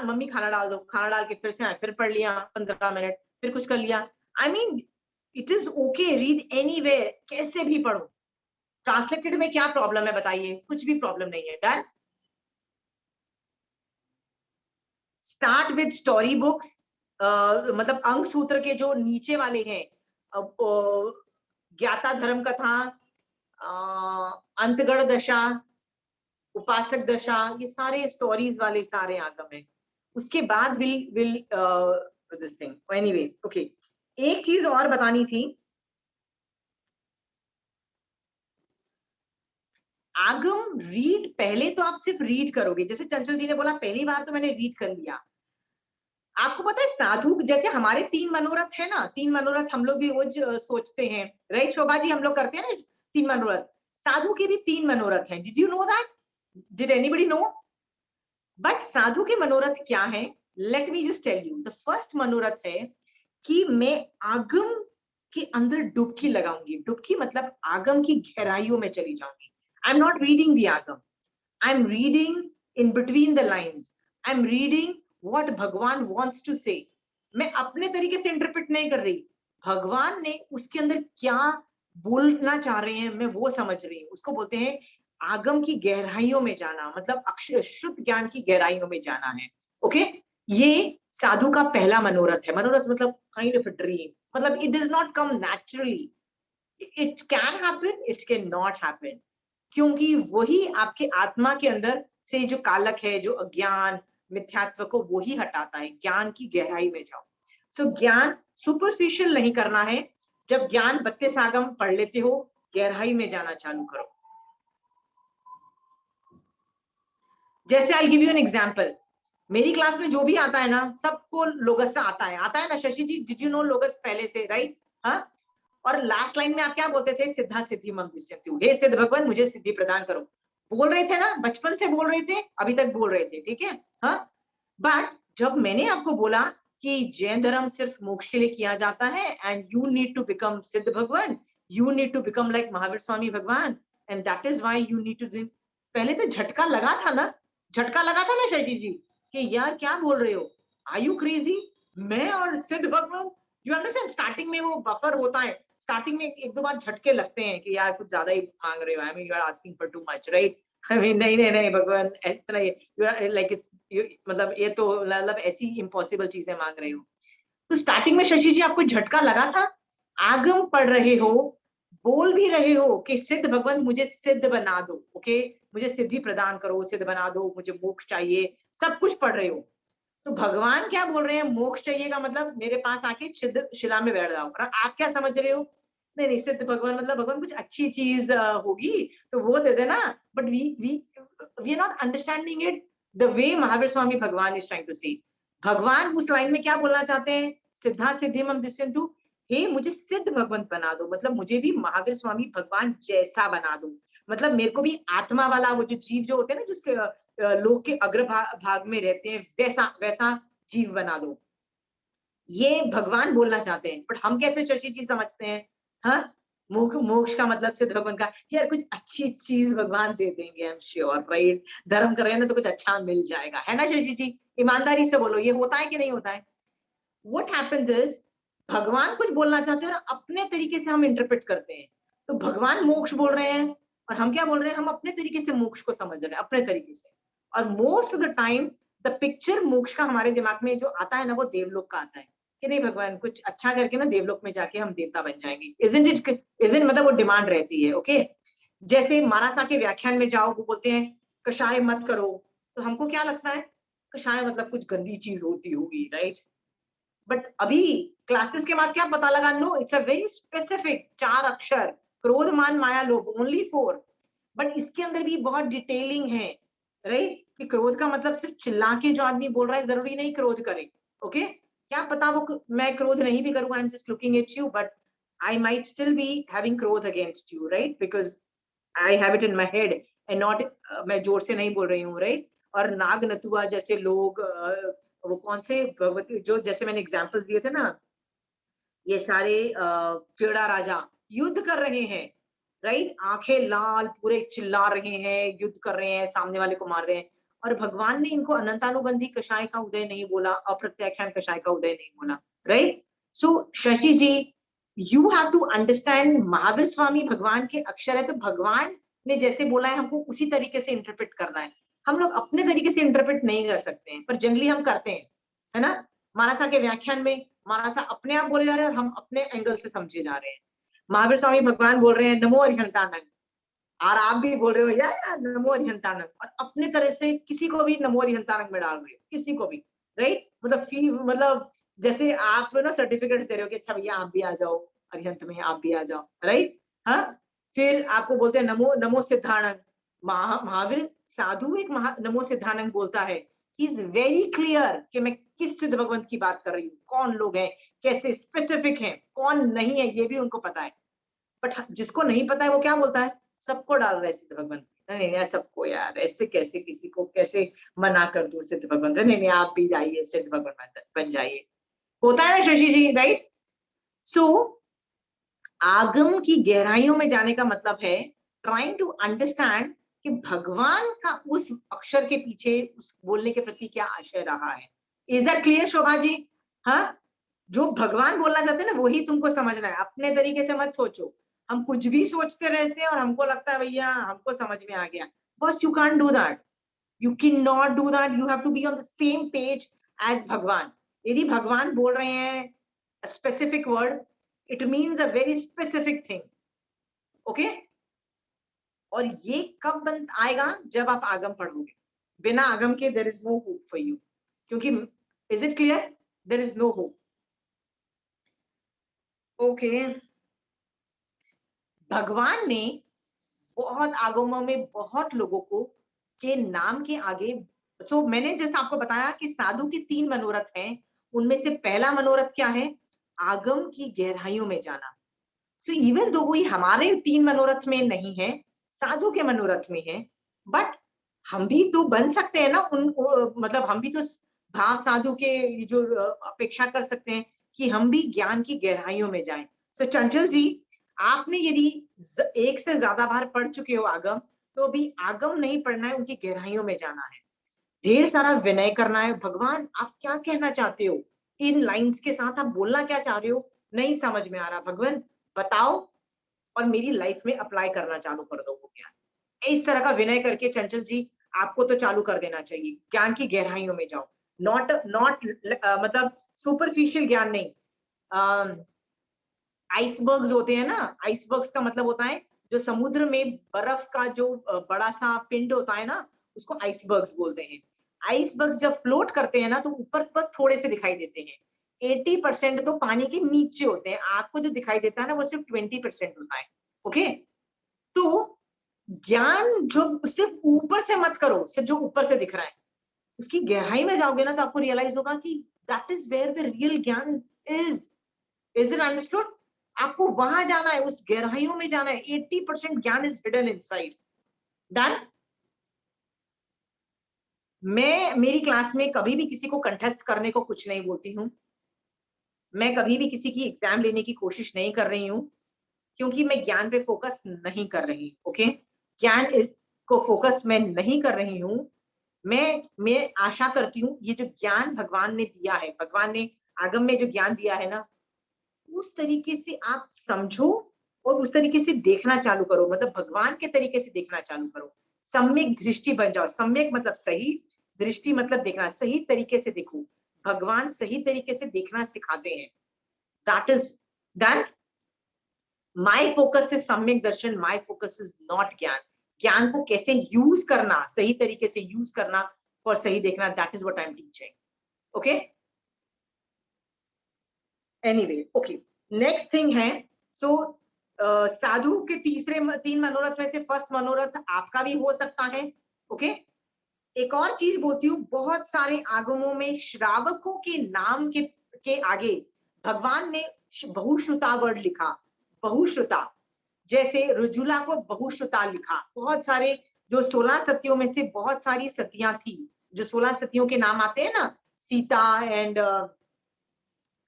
मम्मी खाना डाल दो, खाना डाल के फिर से आए, फिर पढ़ लिया 15 मिनट, फिर कुछ कर लिया। I mean it is okay, read anywhere, कैसे भी पढ़ो। ट्रांसलेटेड में क्या प्रॉब्लम है बताइए? कुछ भी प्रॉब्लम नहीं है। Done. Start with story books, मतलब अंग सूत्र के जो नीचे वाले हैं, ज्ञाता धर्म कथा, अंतगढ़ दशा, उपासक दशा, ये सारे स्टोरीज वाले सारे आगम हैं। उसके बाद will this thing. Anyway, okay, एक चीज और बतानी थी। आगम रीड, पहले तो आप सिर्फ रीड करोगे, जैसे चंचल जी ने बोला पहली बार तो मैंने रीड कर लिया। आपको पता है साधु, जैसे हमारे 3 मनोरथ है ना, 3 मनोरथ हम लोग भी रोज सोचते हैं, राइट शोभा जी? हम लोग करते हैं ना 3 मनोरथ। साधु के भी 3 मनोरथ हैं। Did you know that? Did anybody know? But साधु के मनोरथ क्या है? Let me just tell you. The first मनोरथ है कि मैं आगम के अंदर डुबकी लगाऊंगी। डुबकी मतलब आगम की गहराइयों में चली जाऊंगी। I am not reading the Agam, I am reading in between the lines, I am reading what Bhagwan wants to say। मैं अपने तरीके से इंटरप्रेट नहीं कर रही, भगवान ने उसके अंदर क्या बोलना चाह रहे हैं मैं वो समझ रही हूँ। उसको बोलते हैं आगम की गहराइयों में जाना, मतलब अक्षर शुद्ध ज्ञान की गहराइयों में जाना है। ओके, ये साधु का पहला मनोरथ है। मनोरथ मतलब काइंड ऑफ अ ड्रीम, मतलब it does not come naturally, it can happen, it can not happen, क्योंकि वही आपके आत्मा के अंदर से जो कालक है, जो अज्ञान मिथ्यात्व को वो ही हटाता है। ज्ञान की गहराई में जाओ। सो ज्ञान सुपरफिशियल नहीं करना है। जब ज्ञान 32 आगम पढ़ लेते हो, गहराई में जाना चालू करो। जैसे I give you an example, मेरी क्लास में जो भी आता है ना, सबको लोगस आता है ना। Shashi ji, did you no लोगस पहले से, राइट? हाँ। और लास्ट लाइन में आप क्या बोलते थे? सिद्धा सिद्धि मम दिश्यतु, हे सिद्ध भगवान मुझे सिद्धि प्रदान करो। बोल रहे थे ना, बचपन से बोल रहे थे, अभी तक बोल रहे थे, ठीक है? हाँ। बट जब मैंने आपको बोला कि जैन धर्म सिर्फ मोक्ष के लिए किया जाता है, and you need to become Siddh Bhagwan, you need to become like Mahavir Swami Bhagwan, and that is why you need to. पहले तो झटका लगा था ना, झटका लगा था ना शशि जी कि यार क्या बोल रहे हो, आर यू क्रेजी? मैं और सिद्ध भगवान, यू अंडरस्टैंड? स्टार्टिंग में वो बफर होता है, स्टार्टिंग में 1-2 बार झटके लगते हैं कि यार कुछ ज्यादा ही मांग रहे हो, I mean you are asking for too much, right? I mean नहीं भगवान, इतना लाइक मतलब ये तो मतलब ऐसी इम्पॉसिबल चीजें मांग रहे हो। तो स्टार्टिंग में शशि जी आपको झटका लगा था? आगम पढ़ रहे हो, बोल भी रहे हो कि सिद्ध भगवान मुझे सिद्ध बना दो, ओके, मुझे सिद्धि प्रदान करो, सिद्ध बना दो, मुझे मोक्ष चाहिए, सब कुछ पढ़ रहे हो। तो भगवान क्या बोल रहे हैं, मोक्ष चाहिए का मतलब मेरे पास आके सिद्ध शिला में बैठ जाओ। और आप क्या समझ रहे हो, नहीं नहीं सिद्ध भगवान मतलब भगवान कुछ अच्छी चीज होगी तो वो दे देना। But we are not understanding it the way Mahavir Swami Bhagwan is trying to से। भगवान उस लाइन में क्या बोलना चाहते हैं, सिद्धा सिद्धिमम दृश्यन्तु, हे मुझे सिद्ध भगवंत बना दो, मतलब मुझे भी महावीर स्वामी भगवान जैसा बना दो। मतलब मेरे को भी आत्मा वाला वो जो जीव जो होते हैं ना, जो लोग के अग्र भाग में रहते हैं, वैसा वैसा जीव बना दो, ये भगवान बोलना चाहते हैं। बट हम कैसे शशि जी समझते हैं, हाँ मोक्ष का मतलब सिद्ध भगवान का, यार कुछ अच्छी चीज भगवान दे देंगे, आई एम श्योर, राइट। धर्म कर रहे हैं ना तो कुछ अच्छा मिल जाएगा, है ना शशि जी, ईमानदारी से बोलो, ये होता है कि नहीं होता है। व्हाट हैपेंस इज, भगवान कुछ बोलना चाहते हैं और अपने तरीके से हम इंटरप्रेट करते हैं। तो भगवान मोक्ष बोल रहे हैं और हम क्या बोल रहे हैं, हम अपने तरीके से मोक्ष को समझ रहे हैं, अपने तरीके से। और most of the time the picture मोक्ष का हमारे दिमाग में जो आता है ना, वो देवलोक का आता है कि नहीं भगवान कुछ अच्छा करके ना देवलोक में जाके हम देवता बन जाएंगे, इजंट इट, मतलब वो डिमांड रहती है। ओके, जैसे मानसा के व्याख्यान में जाओ, वो बोलते हैं कषाय मत करो, तो हमको क्या लगता है कषाय मतलब कुछ गंदी चीज होती होगी, राइट। बट अभी क्लासेस के बाद क्या पता लगा, no it's a very specific 4 akshar, क्रोध मान माया लोभ, ओनली 4। बट इसके अंदर भी बहुत डिटेलिंग है, राइट, कि क्रोध का मतलब सिर्फ चिल्ला के जो आदमी बोल रहा है जरूरी नहीं क्रोध करे। ओके, क्या पता वो मैं क्रोध नहीं भी करूँ, I am just looking at you, but I might still be having krodh against you, right, because I have it in my head and not, मैं जोर से नहीं बोल रही हूँ, राइट। और नाग नतुआ जैसे लोग, वो कौन से भगवती, जो जैसे मैंने एग्जाम्पल्स दिए थे ना, ये सारे चेड़ा राजा युद्ध कर रहे हैं, राइट, आंखें लाल, पूरे चिल्ला रहे हैं, युद्ध कर रहे हैं, सामने वाले को मार रहे हैं, और भगवान ने इनको अनंतानुबंधी कषाय का उदय नहीं बोला, अप्रत्याख्यान कषाय का उदय नहीं बोला, right. So Shashi ji, you have to understand, Mahavir Swami Bhagwan के अक्षर है, तो भगवान ने जैसे बोला है हमको उसी तरीके से इंटरप्रेट करना है। हम लोग अपने तरीके से इंटरप्रेट नहीं कर सकते हैं, पर जनरली हम करते हैं, है ना। मानसा के व्याख्यान में मानसा अपने आप बोले जा रहे हैं और हम अपने एंगल से समझे जा रहे हैं। महावीर स्वामी भगवान बोल रहे हैं नमो अरिहंतानंद, और आप भी बोल रहे हो यार नमो अरिहंतानंद, और अपने तरह से किसी को भी नमो अरिहंतानंद में डाल रहे हो, किसी को भी, राइट। मतलब जैसे आप ना सर्टिफिकेट दे रहे हो कि अच्छा भैया आप भी आ जाओ अरिहंत में, आप भी आ जाओ, राइट। हाँ, फिर आपको बोलते हैं नमो नमो सिद्धानंद, महावीर साधु एक नमो सिद्धानंद बोलता है, ही इज वेरी क्लियर कि मैं किस सिद्ध भगवंत की बात कर रही हूँ, कौन लोग हैं, कैसे स्पेसिफिक हैं, कौन नहीं है ये भी उनको पता है। बट जिसको नहीं पता है वो क्या बोलता है, सबको डाल रहा है सिद्ध भगवंत, नहीं नहीं सबको, यार ऐसे कैसे, किसी को कैसे मना कर दूं सिद्ध भगवंत, नहीं नहीं आप भी जाइए सिद्ध भगवंत बन जाइए, होता है ना शशि जी, राइट। सो आगम की गहराइयों में जाने का मतलब है ट्राइंग टू अंडरस्टैंड कि भगवान का उस अक्षर के पीछे उस बोलने के प्रति क्या आशय रहा है। Is that clear Shobha ji? हाँ, जो भगवान बोलना चाहते हैं ना वही तुमको समझना है, अपने तरीके से मत सोचो। हम कुछ भी सोचते रहते हैं और हमको लगता है भैया हमको समझ में आ गया, बस you can't do that, you can not do that, you have to be on the same page as Bhagwan. यदि भगवान बोल रहे हैं specific word, it means a very specific thing, okay. और ये कब आएगा, जब आप आगम पढ़ोगे, बिना आगम के there is no hope for you, क्योंकि is it clear, there is no hope, okay. भगवान ने बहुत आगमों में बहुत लोगों को के नाम के आगे, मैंने जैसे आपको बताया कि साधु के 3 मनोरथ हैं, उनमें से पहला मनोरथ क्या है, आगम की गहराइयों में जाना। सो इवन दो वही हमारे 3 मनोरथ में नहीं है, साधु के मनोरथ में है, बट हम भी तो बन सकते हैं ना मतलब हम भी तो भाव साधु के जो अपेक्षा कर सकते हैं कि हम भी ज्ञान की गहराइयों में जाएं। सो चंचल जी, आपने यदि 1 से ज्यादा बार पढ़ चुके हो आगम, तो अभी आगम नहीं पढ़ना है, उनकी गहराइयों में जाना है, ढेर सारा विनय करना है। भगवान आप क्या कहना चाहते हो, इन लाइंस के साथ आप बोलना क्या चाह रहे हो, नहीं समझ में आ रहा, भगवान बताओ और मेरी लाइफ में अप्लाई करना चालू कर दो वो ज्ञान। इस तरह का विनय करके चंचल जी आपको तो चालू कर देना चाहिए, ज्ञान की गहराइयों में जाओ, नॉट मतलब सुपरफिशियल ज्ञान नहीं। आइसबर्ग्स होते हैं ना, आइसबर्ग्स का मतलब होता है जो समुद्र में बर्फ का जो बड़ा सा पिंड होता है ना, उसको आइसबर्ग्स बोलते हैं। आइसबर्ग जब फ्लोट करते हैं ना तो ऊपर पर थोड़े से दिखाई देते हैं, 80% तो पानी के नीचे होते हैं, आपको जो दिखाई देता है ना वो सिर्फ 20% होता है। ओके, तो ज्ञान जो सिर्फ ऊपर से मत करो, सिर्फ जो ऊपर से दिख रहा है, उसकी गहराई में जाओगे ना तो आपको रियलाइज होगा कि that is where the real gyan is it understood? आपको वहां जाना है, उस गहराइयों में जाना है। 80% ज्ञान इज हिडन इनसाइड। डन? मैं मेरी क्लास में कभी भी किसी को कंटेस्ट करने को कुछ नहीं बोलती हूँ, मैं कभी भी किसी की एग्जाम लेने की कोशिश नहीं कर रही हूँ, क्योंकि मैं ज्ञान पे फोकस नहीं कर रही। ओके, ज्ञान को फोकस मैं नहीं कर रही हूँ। मैं आशा करती हूँ ये जो ज्ञान भगवान ने दिया है, भगवान ने आगम में जो ज्ञान दिया है ना, उस तरीके से आप समझो और उस तरीके से देखना चालू करो, मतलब भगवान के तरीके से देखना चालू करो। सम्यक दृष्टि बन जाओ। सम्यक मतलब सही, दृष्टि मतलब देखना, सही तरीके से देखो। भगवान सही तरीके से देखना सिखाते हैं। That is done. My focus is सम्यक दर्शन, माय फोकस इज नॉट ज्ञान। ज्ञान को कैसे यूज करना, सही तरीके से यूज करना फॉर सही देखना, that is what I am teaching. Okay, anyway, okay, next thing है, सो साधु के तीसरे 3 मनोरथ में से फर्स्ट मनोरथ आपका भी हो सकता है। ओके, एक और चीज बोलती हूँ, बहुत सारे आगमों में श्रावकों के नाम के आगे भगवान ने बहुश्रुता वर्ड लिखा। बहुश्रुता, जैसे रुजुला को बहुश्रुता लिखा। बहुत सारे जो 16 सतियों में से बहुत सारी सतियां थी, जो 16 सतियों के नाम आते हैं ना, Sita and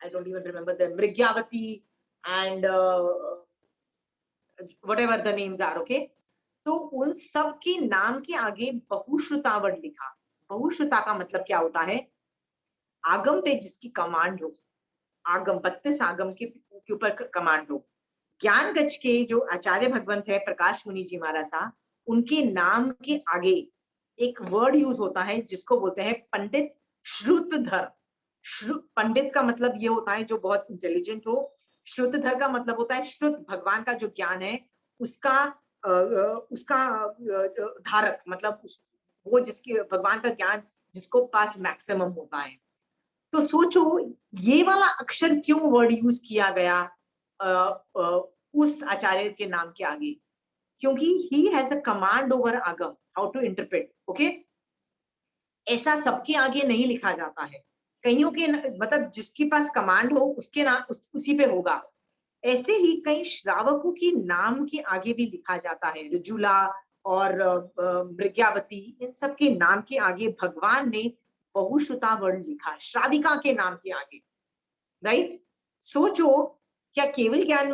I don't even remember them, Mrigyavati and whatever the names are, okay? तो उन सब के नाम के आगे बहुश्रुता वर्ड लिखा। बहुश्रुता का मतलब क्या होता है? आगम पे जिसकी कमांड हो, आगम 32 आगम के ऊपर कमांड हो। ज्ञान गज के जो आचार्य भगवंत है प्रकाश मुनि जी महाराज साहब, उनके नाम के आगे एक वर्ड यूज होता है जिसको बोलते हैं पंडित श्रुतधर। पंडित का मतलब ये होता है जो बहुत इंटेलिजेंट हो। श्रुतधर का मतलब होता है श्रुत, भगवान का जो ज्ञान है उसका धारक, मतलब वो जिसके भगवान का ज्ञान जिसको पास मैक्सिमम होता है। तो सोचो ये वाला अक्षर क्यों वर्ड यूज किया गया उस आचार्य के नाम के आगे, क्योंकि he has a command over आगम, हाउ टू इंटरप्रेट। ओके, ऐसा सबके आगे नहीं लिखा जाता है, कईयों के मतलब जिसके पास कमांड हो उसके नाम उसी पे होगा। ऐसे ही कई श्रावकों के नाम के आगे भी लिखा जाता है। रुजुला और मृग्यावती, इन सब के नाम के आगे भगवान ने बहुश्रुता वर्ड लिखा, श्राविका के नाम के आगे। राइट? सोचो क्या केवल ज्ञान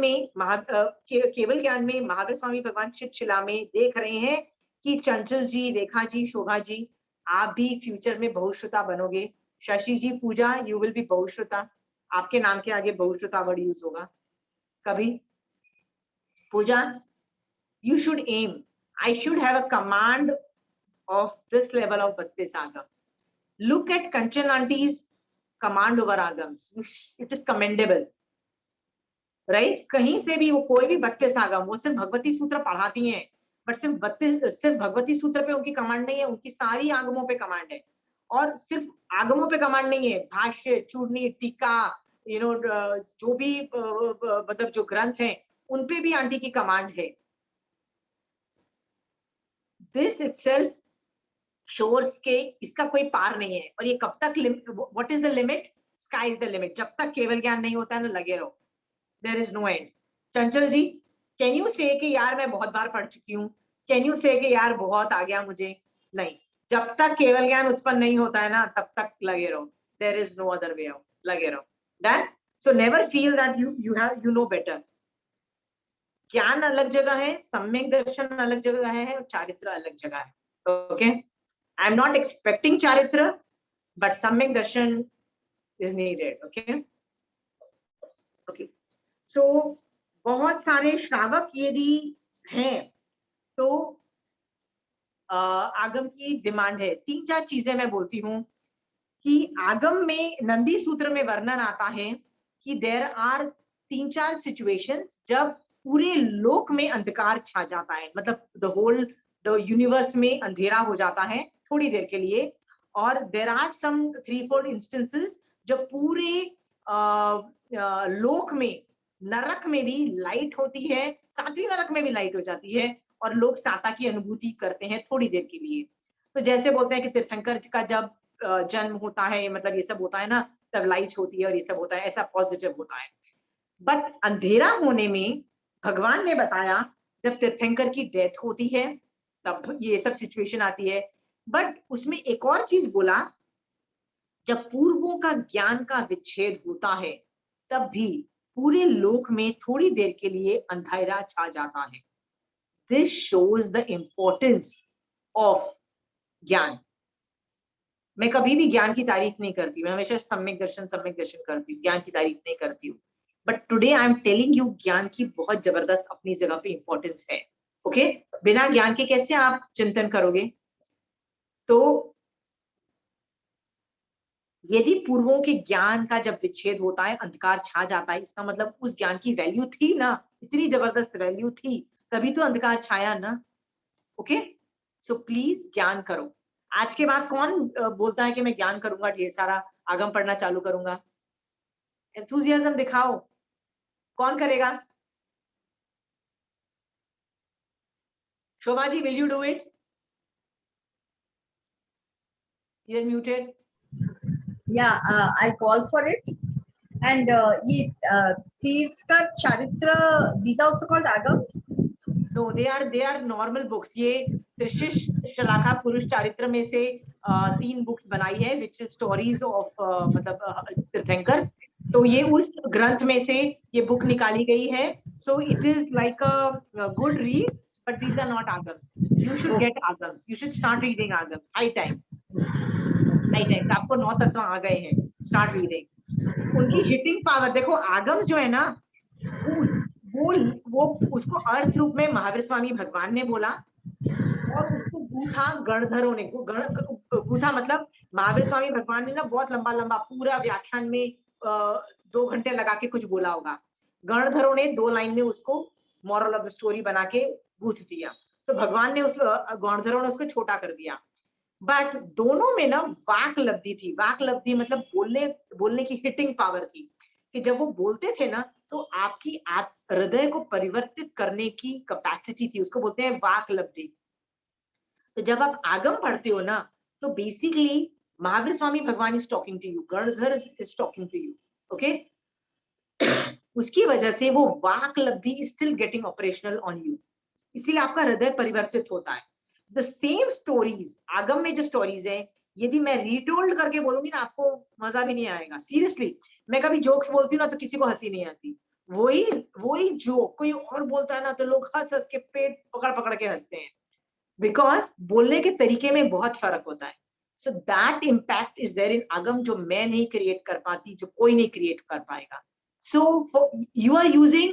में महावीर स्वामी भगवान चिटशिला में देख रहे हैं कि चंचल जी, रेखा जी, शोभा जी, आप भी फ्यूचर में बहुश्रुता बनोगे। शशि जी, पूजा, यू विल बी बहुश्रुता, आपके नाम के आगे बहुश्रुता वर्ड यूज होगा कभी। पूजा, you should aim, I should have a command of this level of 32 agam. Look at Kanchan auntie's command over agams, it is commendable, right? कहीं से भी वो कोई भी 32 आगम, वो सिर्फ भगवती सूत्र पढ़ाती हैं, बट सिर्फ भगवती सूत्र पे उनकी कमांड नहीं है, उनकी सारी आगमों पे कमांड है। और सिर्फ आगमों पे कमांड नहीं है, भाष्य, चूर्णी, टीका, जो भी मतलब जो ग्रंथ हैं उन पे भी आंटी की कमांड है। दिस इटसेल्फ शोर्स के इसका कोई पार नहीं है। और ये कब तक, what is the limit? Sky is the limit. जब तक केवल ज्ञान नहीं होता है ना, लगे रहो, there is no and. Chanchal ji, can you से कि यार मैं बहुत बार पढ़ चुकी हूँ, कैन यू से कि यार बहुत आ गया मुझे? नहीं, जब तक केवल ज्ञान उत्पन्न नहीं होता है ना तब तक लगे रहो, there is no other way out, लगे रहो। That so never feel that you know better. ज्ञान अलग जगह है, सम्यक दर्शन अलग जगह है, और चारित्र अलग जगह है। Okay, I am not expecting चारित्र, बट सम्यक दर्शन इज नीडेड। ओके ओके, सो बहुत सारे श्रावक यदि हैं तो आगम की डिमांड है। 3-4 चीजें मैं बोलती हूँ कि आगम में नंदी सूत्र में वर्णन आता है कि देयर आर 3-4 सिचुएशंस जब पूरे लोक में अंधकार छा जाता है, मतलब द यूनिवर्स में अंधेरा हो जाता है थोड़ी देर के लिए, और देर आर सम 3-4 इंस्टेंसेस जो पूरे लोक में, नरक में भी लाइट होती है, 7वीं नरक में भी लाइट हो जाती है और लोग साता की अनुभूति करते हैं थोड़ी देर के लिए। तो जैसे बोलते हैं कि तीर्थंकर का जब जन्म होता है, मतलब ये सब होता है ना, तब लाइट होती है और ये सब होता है, ऐसा पॉजिटिव होता है। बट अंधेरा होने में भगवान ने बताया जब तीर्थंकर की डेथ होती है तब ये सब सिचुएशन आती है। बट उसमें एक और चीज बोला, जब पूर्वों का ज्ञान का विच्छेद होता है तब भी पूरे लोक में थोड़ी देर के लिए अंधेरा छा जाता है। This shows the importance of ज्ञान। मैं कभी भी ज्ञान की तारीफ नहीं करती, मैं हमेशा सम्यक दर्शन करती हूँ, ज्ञान की तारीफ नहीं करती हूँ। But today I am telling you, ज्ञान की बहुत जबरदस्त अपनी जगह पे इंपॉर्टेंस है। ओके, बिना ज्ञान के कैसे आप चिंतन करोगे? तो यदि पूर्वों के ज्ञान का जब विच्छेद होता है, अंधकार छा जाता है, इसका मतलब उस ज्ञान की वैल्यू थी ना, इतनी जबरदस्त वैल्यू थी, तभी तो अंधकार छाया ना। ओके, सो प्लीज ज्ञान करो। आज के बाद कौन बोलता है कि मैं ज्ञान करूंगा, ढेर सारा आगम पढ़ना चालू करूंगा? एंथुसियाज्म दिखाओ, कौन करेगा? Shobha ji, will you do it? You are muted. Yeah, I call for it. And ये तीर्थ का चारित्र, these are also called agams? No, they are normal books. ये त्रिशिष शलाका पुरुष चारित्र में से 3 बुक्स बनाई है, which is stories of मतलब तीर्थंकर। तो ये उस ग्रंथ में से ये बुक निकाली गई है। So it is like a good read, but these are not agams. You should get agams. You should start reading agams. High time. आपको 9 तत्व आ गए हैं, स्टार्ट रीडिंग। उनकी हिटिंग पावर देखो। आगम्स जो है ना, वो उसको अर्थ रूप में महावीर स्वामी भगवान ने बोला और उसको गूंथा गणधरों ने। गूंथा मतलब महावीर स्वामी भगवान ने ना बहुत लंबा पूरा व्याख्यान में 2 घंटे लगा के कुछ बोला होगा। गणधरों ने 2 लाइन में उसको मॉरल ऑफ द स्टोरी बना के गूंथ दिया। तो भगवान ने गणधरों ने उसको छोटा कर दिया। बट दोनों में ना वाक लब्धि थी। वाक लब्धि मतलब बोलने की हिटिंग पावर थी, कि जब वो बोलते थे ना तो आपकी हृदय को परिवर्तित करने की कैपेसिटी थी, उसको बोलते हैं वाक लब्धि। तो जब आप आगम पढ़ते हो ना, तो basically Mahavir Swami Bhagwan is talking to you, Gandhar is talking to you. Okay, उसकी वजह से वो वाक लब्धि is still getting operational on you, इसीलिए आपका हृदय परिवर्तित होता है। द सेम स्टोरीज, आगम में जो स्टोरीज है, यदि मैं रीटोल्ड करके बोलूंगी ना, आपको मजा भी नहीं आएगा। सीरियसली, मैं कभी जोक्स बोलती हूँ ना तो किसी को हंसी नहीं आती। वही जोक कोई और बोलता है ना तो लोग हंस हंस के पेट पकड़ के हंसते हैं, बिकॉज बोलने के तरीके में बहुत फर्क होता है। So that impact is there in Agam, जो मैं नहीं क्रिएट कर पाती, जो कोई नहीं क्रिएट कर पाएगा। सो यू आर यूजिंग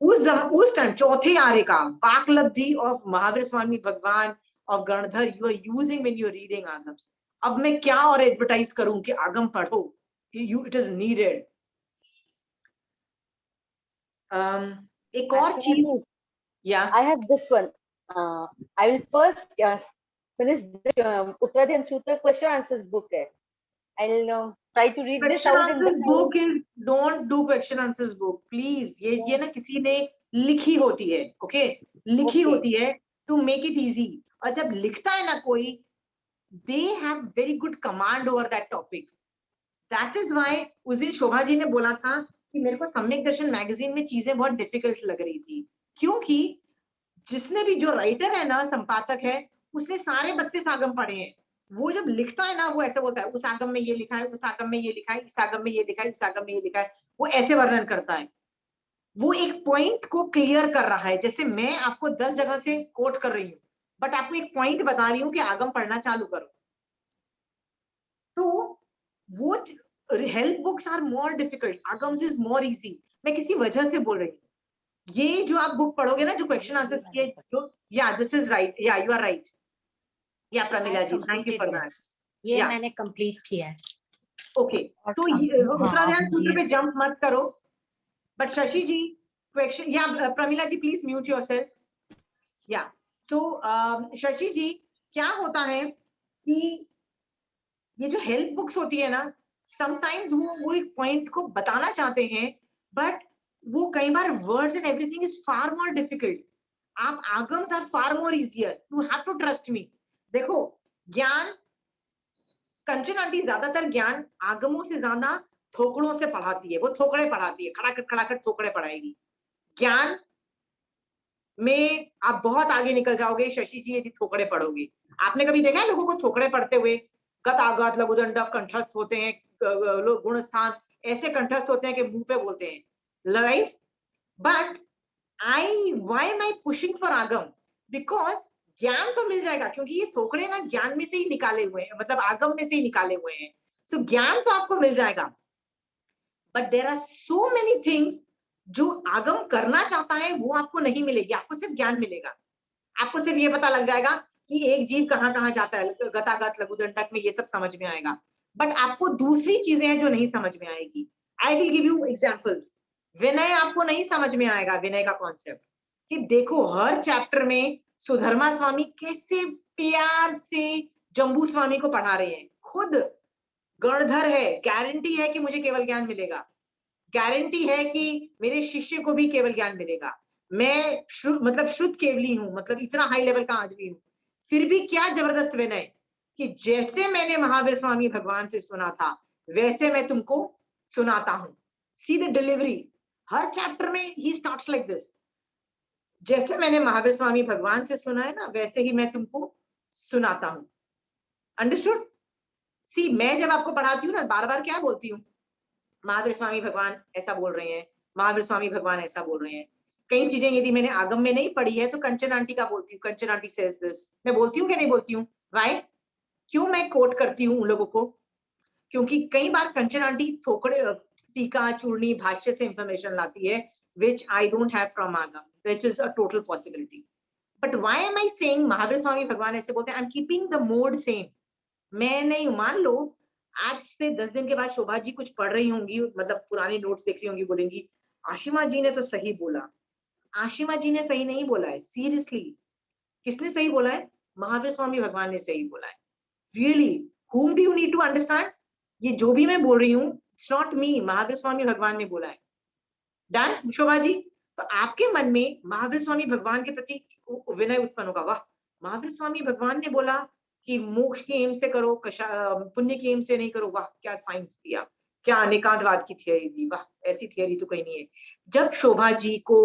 उस टाइम चौथे आर्य का वाक लब्धि ऑफ महावीर स्वामी भगवान of Gandhar, you are using when you are reading Agams. अब मैं क्या और एडवर्टाइज करूं कि आगम पढ़ो, it is needed. एक और चीज, yeah, I have this one. I will first finish this Uttradhyan Sutra question answers book. I'll try to read this out in the book. Don't do question answers book, please. ये ना किसी ने लिखी होती है, okay? लिखी होती है to make it easy. और जब लिखता है ना कोई, they have very good command over that topic. That is why उस दिन शोभा जी ने बोला था कि मेरे को सम्यक दर्शन मैगजीन में चीजें बहुत डिफिकल्ट लग रही थी, क्योंकि जिसने भी, जो राइटर है ना, संपादक है, उसने सारे 32 आगम पढ़े हैं। वो जब लिखता है ना, वो ऐसे बोलता है, उस आगम में ये लिखा है, उस आगम में ये लिखा है, इस आगम में ये लिखा है, इस आगम में ये लिखा है, वो ऐसे वर्णन करता है। वो एक पॉइंट को क्लियर कर रहा है। जैसे मैं आपको 10 जगह से कोट कर रही हूँ, बट आपको एक पॉइंट बता रही हूँ कि आगम पढ़ना चालू करो। तो वो help books are more difficult, Agams is more easy. मैं किसी वजह से बोल रही हूँ। ये जो आप बुक पढ़ोगे ना, जो क्वेश्चन आंसर्स किए, जो, या दिस इज राइट, या यू आर राइट, या प्रमिला जी, थैंक यू फॉर दैट। ये मैंने कंप्लीट किया है। ओके, तो उत्तराध्याय सूत्र पे जंप मत करो। बट शशि जी, क्वेश्चन, या प्रमिला जी प्लीज म्यूट योरसेल्फ। या सो शशि जी, क्या होता है कि ये जो हेल्प बुक्स होती है ना, समटाइम्स वो एक पॉइंट को बताना चाहते हैं, बट वो कई बार words and everything is far more difficult. आप Agams are far more easier. You have to trust me. देखो, ज्ञान, कंचन आंटी ज्यादातर ज्ञान आगमों से ज्यादा थोकड़ों से पढ़ाती है. वो थोकड़े पढ़ाती है, खड़ाखट थोकड़े पढ़ाएगी. ज्ञान में आप बहुत आगे निकल जाओगे शशि जी यदि थोकड़े पढ़ोगे. आपने कभी देखा है लोगों को थोकड़े पढ़ते हुए? गतागत, लघुदंडक कंठस्थ होते हैं, गुण स्थान ऐसे कंठस्थ होते हैं कि मुंह पे बोलते हैं, right? But why am I pushing for आगम? Because ज्ञान तो मिल जाएगा, क्योंकि ये थोकड़े ना ज्ञान में से ही निकाले हुए हैं, मतलब आगम में से ही निकाले हुए हैं. सो ज्ञान तो आपको मिल जाएगा, but there are so many things जो आगम करना चाहता है वो आपको नहीं मिलेगी. आपको सिर्फ ज्ञान मिलेगा. आपको सिर्फ ये पता लग जाएगा कि एक जीव कहाँ जाता है, गतागत लघुदंडक में ये सब समझ में आएगा, बट आपको दूसरी चीजें हैं जो नहीं समझ में आएगी. I will give you examples. Vinay आपको नहीं समझ में आएगा, विनय का कॉन्सेप्ट, कि देखो हर चैप्टर में सुधर्मा स्वामी कैसे प्यार से जम्बू स्वामी को पढ़ा रहे हैं. खुद गणधर है, गारंटी है कि मुझे केवल ज्ञान मिलेगा, गारंटी है कि मेरे शिष्य को भी केवल ज्ञान मिलेगा. मैं मतलब शुद्ध केवली हूं, मतलब इतना हाई लेवल का आदमी हूं. फिर भी क्या जबरदस्त विनय कि जैसे मैंने महावीर स्वामी भगवान से सुना था वैसे मैं तुमको सुनाता हूं. See the delivery. Her chapter में ही स्टार्ट्स लाइक दिस. जैसे मैंने महावीर स्वामी भगवान से सुना है ना, वैसे ही मैं तुमको सुनाता हूं. अंडरस्टूड? सी, मैं जब आपको पढ़ाती हूँ ना, बार बार क्या बोलती हूँ, महावीर स्वामी भगवान ऐसा बोल रहे हैं, महावीर स्वामी भगवान ऐसा बोल रहे हैं. कई चीजें यदि मैंने आगम में नहीं पढ़ी है तो कंचन आंटी का बोलती हूँ, कंचन आंटी सेज दिस. मैं बोलती हूँ कि नहीं बोलती हूँ? व्हाई? क्यों मैं कोट करती हूँ उन लोगों को? क्योंकि कई बार कंचन आंटी थोकड़े, टीका, चूर्णी, भाष्य से इंफॉर्मेशन लाती है which I don't have from Agam, which is a total possibility. But why am I saying Mahavir Swami भगवान ऐसे बोलते हैं? I'm keeping the mode same. मैं नहीं, मान लो आज से 10 दिन के बाद शोभा जी कुछ पढ़ रही होंगी, मतलब पुरानी नोट्स देख रही होंगी, बोलेंगी आशिमा जी ने तो सही बोला. आशिमा जी ने सही नहीं बोला है, सीरियसली. किसने सही बोला है? महावीर स्वामी भगवान ने सही बोला है. Really, whom do you need to understand? ये जो भी मैं बोल रही हूँ, it's not me, Mahavir Swami भगवान ने बोला है. डन शोभा जी? तो आपके मन में महावीर स्वामी भगवान के प्रति विनय उत्पन्न होगा. वाह, महावीर स्वामी भगवान ने बोला कि मोक्ष की एम से करो, पुण्य की एम से नहीं करो. वाह, क्या साइंस दिया, क्या अनेकांतवाद की थियरी दी. वाह, ऐसी थियरी तो कहीं नहीं है. जब शोभा जी को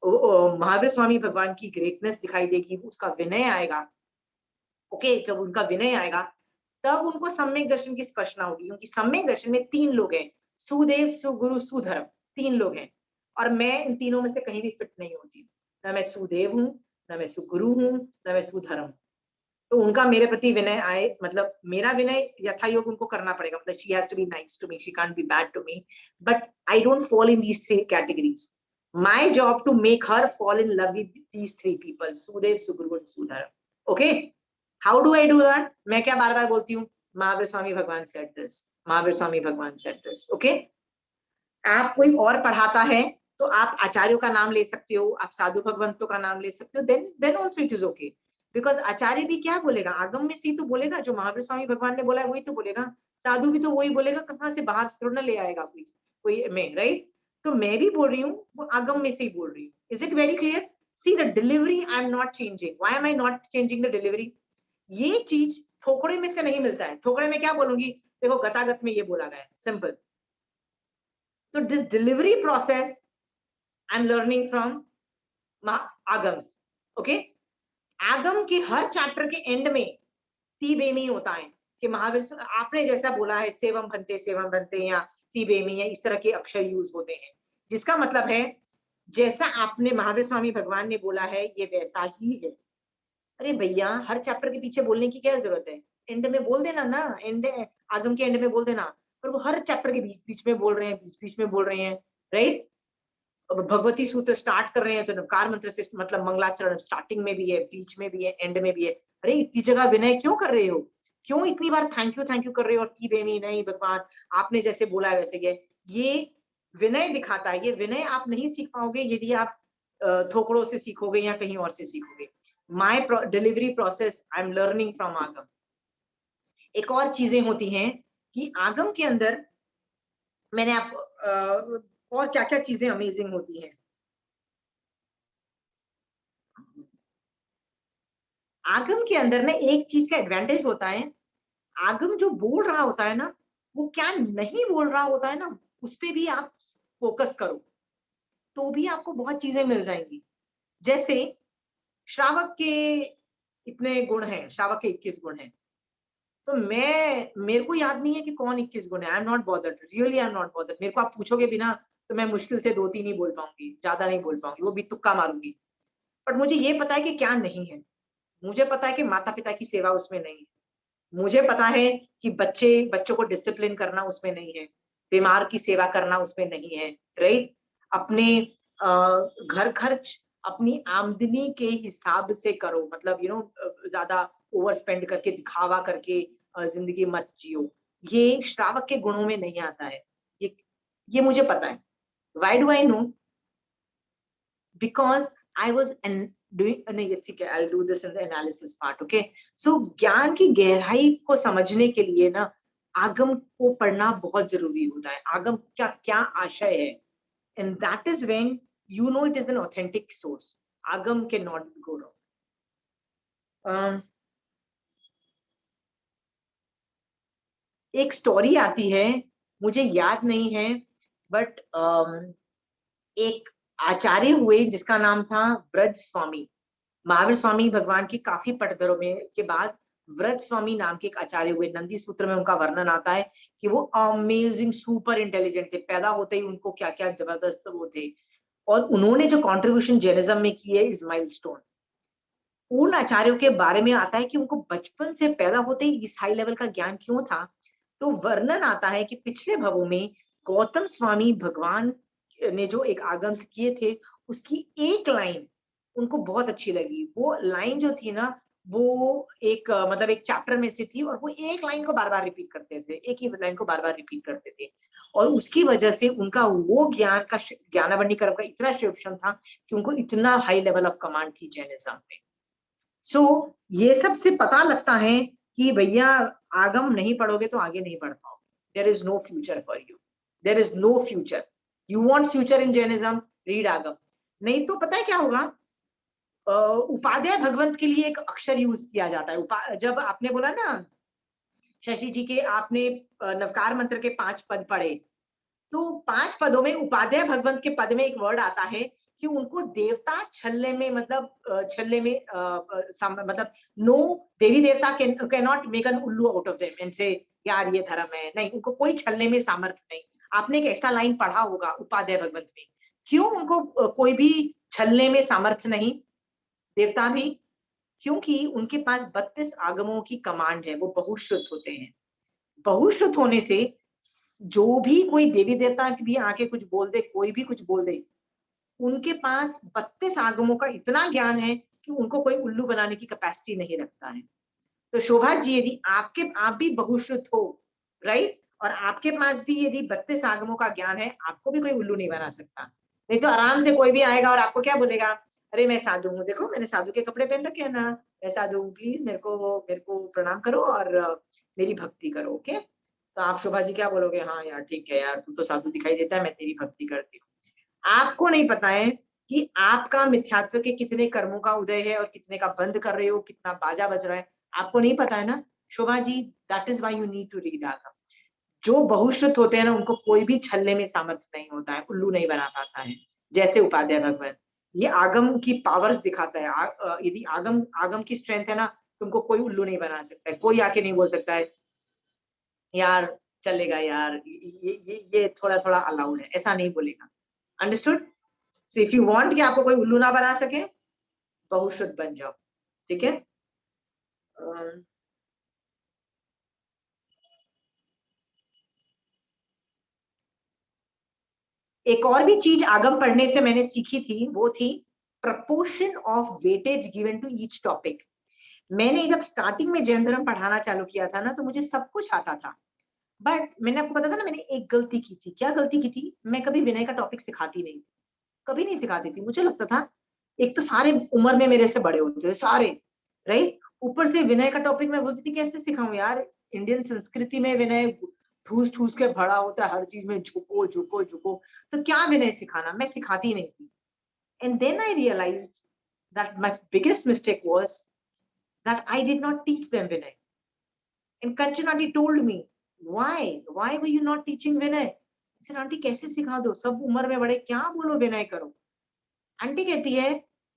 महावीर स्वामी भगवान की ग्रेटनेस दिखाई देगी, उसका विनय आएगा, ओके, जब उनका विनय आएगा तब उनको सम्यक दर्शन की स्पर्शना होगी. क्योंकि सम्यक दर्शन में 3 लोग हैं, सुदेव, सुगुरु, सुधर्म. 3 लोग हैं, और मैं इन तीनों में से कहीं भी फिट नहीं होती. ना मैं सुदेव हूँ, ना मैं सुगुरु हूँ, ना मैं सुधर्म. तो उनका मेरे प्रति विनय आए, मतलब मेरा विनय यथायोग उनको करना पड़ेगा. मतलब she has to be nice to me, she can't be bad to me, but I don't fall in these 3 categories. My job to make her fall in love with these 3 people, Sudev, Suguru and Sudharam. Okay, how do I do that? मैं क्या बार बार बोलती हूँ? महावीर स्वामी भगवान said this, महावीर स्वामी भगवान said this. Okay, आप कोई और पढ़ाता है तो आप आचार्यों का नाम ले सकते हो, आप साधु भगवंतों का नाम ले सकते हो, then also it is okay. Because आचार्य भी क्या बोलेगा? आगम में से तो बोलेगा, जो महावीर स्वामी भगवान ने बोला है वही तो बोलेगा. साधु भी तो वही बोलेगा, कहाँ से बाहर से थोड़ा ले आएगा कोई में, राइट? तो मैं भी बोल रही हूँ, वो आगम में से ही बोल रही हूँ. Is it very clear? See the delivery I am not changing. Why am I not changing the delivery? ये चीज थोकड़े में से नहीं मिलता है. थोकड़े में क्या बोलूंगी? देखो गतागत में ये बोला गया है, सिंपल. तो this delivery process I am learning from Agams. Okay, आगम के हर चैप्टर के एंड में तीबेमी होता है कि महावीर, आपने जैसा बोला है सेवम बनते या तीबेमी या इस तरह के अक्षर यूज होते हैं, जिसका मतलब है जैसा आपने महावीर स्वामी भगवान ने बोला है ये वैसा ही है. अरे भैया, हर चैप्टर के पीछे बोलने की क्या जरूरत है? एंड में बोल देना ना, एंड आगम के एंड में बोल देना. पर वो हर चैप्टर के बीच में बोल रहे हैं, बीच में बोल रहे हैं, राइट? भगवती सूत्र स्टार्ट कर रहे हैं तो नवकार मंत्र से, मतलब मंगलाचरण स्टार्टिंग में भी है, बीच में भी है, एंड में भी है. अरे इतनी जगह विनय क्यों कर रहे हो? क्यों इतनी बार थैंक यू कर रहे हो? और की बेमी नहीं भगवान, आपने जैसे बोला है वैसे ये विनय दिखाता है. ये विनय आप नहीं सीख पाओगे यदि आप थोकड़ों से सीखोगे या कहीं और से सीखोगे. My delivery process I am learning from आगम. एक और चीजें होती हैं कि आगम के अंदर मैंने आप और क्या क्या चीजें अमेजिंग होती हैं। आगम के अंदर ना एक चीज का एडवांटेज होता है, आगम जो बोल रहा होता है ना, वो क्या नहीं बोल रहा होता है ना, उस पे भी आप फोकस करो तो भी आपको बहुत चीजें मिल जाएंगी। जैसे श्रावक के इतने गुण हैं, श्रावक के 21 गुण हैं, तो मेरे को याद नहीं है कि कौन 21 गुण है। I am not bothered, really I am not bothered. मेरे को आप पूछोगे बिना तो मैं मुश्किल से 2-3 ही बोल पाऊंगी, ज्यादा नहीं बोल पाऊंगी, वो भी तुक्का मारूंगी। बट मुझे ये पता है कि क्या नहीं है। मुझे पता है कि माता पिता की सेवा उसमें नहीं है, मुझे पता है कि बच्चों को डिसिप्लिन करना उसमें नहीं है, बीमार की सेवा करना उसमें नहीं है, राइट। अपने घर खर्च अपनी आमदनी के हिसाब से करो, मतलब ज्यादा ओवर स्पेंड करके दिखावा करके जिंदगी मत जियो। ये श्रावक के गुणों में नहीं आता है, ये मुझे पता है। Why do I know? Because I was नहीं, ठीक है, I will do this in the analysis part, okay. So ज्ञान की गहराई को समझने के लिए ना आगम को पढ़ना बहुत जरूरी होता है। आगम का क्या आशय है, and that is when you know it is an authentic source. Agam cannot go wrong. एक स्टोरी आती है, मुझे याद नहीं है, बट एक आचार्य हुए जिसका नाम था व्रज स्वामी। महावीर स्वामी भगवान की काफी पटधरों में के बाद व्रज स्वामी नाम के एक आचार्य हुए। नंदी सूत्र में उनका वर्णन आता है कि वो अमेजिंग सुपर इंटेलिजेंट थे, पैदा होते ही उनको क्या क्या जबरदस्त वो थे। और उन्होंने जो कंट्रीब्यूशन जैनिज्म में की है इज माइलस्टोन। उन आचार्यों के बारे में आता है कि उनको बचपन से पैदा होते ही इस हाई लेवल का ज्ञान क्यों था। तो वर्णन आता है कि पिछले भवों में गौतम स्वामी भगवान ने जो एक आगम किए थे, उसकी एक लाइन उनको बहुत अच्छी लगी। वो लाइन जो थी ना, वो एक मतलब एक चैप्टर में से थी, और वो एक लाइन को बार बार रिपीट करते थे, एक ही लाइन को बार बार रिपीट करते थे। और उसकी वजह से उनका वो ज्ञान का ज्ञानावरणीकरण का इतना शिक्षण था कि उनको इतना हाई लेवल ऑफ कमांड थी जैनिज्म में। सो ये सब से पता लगता है कि भैया आगम नहीं पढ़ोगे तो आगे नहीं बढ़ पाओगे। There is no future for you, there is no future. You want future in Jainism, read Agam. नहीं तो पता है क्या होगा, उपाध्याय भगवंत के लिए एक अक्षर यूज किया जाता है। जब आपने बोला ना शशि जी के आपने नवकार मंत्र के 5 पद पढ़े, तो 5 पदों में उपाध्याय भगवंत के पद में एक वर्ड आता है कि उनको देवता छल्ले में, मतलब छल्ले में मतलब नो देवी देवता कैन नॉट मेक एन उल्लू आउट ऑफ देम एंड से यार ये धर्म है। नहीं, उनको कोई छल्ले में सामर्थ्य नहीं। आपने एक ऐसा लाइन पढ़ा होगा उपाध्याय भगवंत में। क्यों उनको कोई भी छल्ले में सामर्थ्य नहीं, देवता भी? क्योंकि उनके पास 32 आगमों की कमांड है, वो बहुश्रुत होते हैं। बहुश्रुत होने से जो भी कोई देवी देवता भी आके कुछ बोल दे, कोई भी कुछ बोल दे, उनके पास 32 आगमों का इतना ज्ञान है कि उनको कोई उल्लू बनाने की कैपेसिटी नहीं रखता है। तो शोभा जी, यदि आप भी बहुश्रुत हो, राइट, और आपके पास भी यदि 32 आगमों का ज्ञान है, आपको भी कोई उल्लू नहीं बना सकता। नहीं तो आराम से कोई भी आएगा और आपको क्या बोलेगा, अरे मैं साधु हूँ, देखो मैंने साधु के कपड़े पहन रखे हैं ना, मैं साधु हूँ, प्लीज मेरे को प्रणाम करो और मेरी भक्ति करो, ओके। तो आप शोभा जी क्या बोलोगे, हाँ यार ठीक है यार, तू तो साधु दिखाई देता है, मैं तेरी भक्ति करती हूँ। आपको नहीं पता है कि आपका मिथ्यात्व के कितने कर्मों का उदय है और कितने का बंद कर रहे हो, कितना बाजा बज रहा है, आपको नहीं पता है ना Shobha ji. That is why you need to read Agam. जो बहुश्रुत होते हैं ना, उनको कोई भी छल्ले में सामर्थ्य नहीं होता है, उल्लू नहीं बना पाता है, जैसे उपाध्याय भगवंत। ये आगम की पावर्स दिखाता है। यदि आगम की स्ट्रेंथ है ना, तुमको कोई उल्लू नहीं बना सकता है। कोई आके नहीं बोल सकता है यार चलेगा यार, ये थोड़ा थोड़ा अलाउड है, ऐसा नहीं बोलेगा। Understood? So if you want कि आपको कोई उल्लू ना बना सके, बहुश्रुत बन जाओ, ठीक है। एक और भी चीज आगम पढ़ने से मैंने सीखी थी, वो थी proportion of weightage given to each topic. मैंने जब स्टार्टिंग में जैन धर्म पढ़ाना चालू किया था ना, तो मुझे सब कुछ आता था, बट मैंने आपको पता था ना, मैंने एक गलती की थी। क्या गलती की थी? मैं कभी विनय का टॉपिक सिखाती नहीं, कभी नहीं सिखाती थी। मुझे लगता था, एक तो सारे उम्र में मेरे से बड़े होते थे सारे, राइट, ऊपर से विनय का टॉपिक मैं बोलती थी कैसे सिखाऊं यार, इंडियन संस्कृति में विनय ठूस ठूस के भरा होता है, हर चीज में झुको झुको झुको, तो क्या विनय सिखाना, मैं सिखाती नहीं थी। And then I realized that my biggest mistake was that I did not teach them Vinay. And Kanchan aunty told me, why were you not teaching Vinay? I said, aunty कैसे सिखा दो, सब उम्र में बड़े, क्या बोलो विनय करो। आंटी कहती है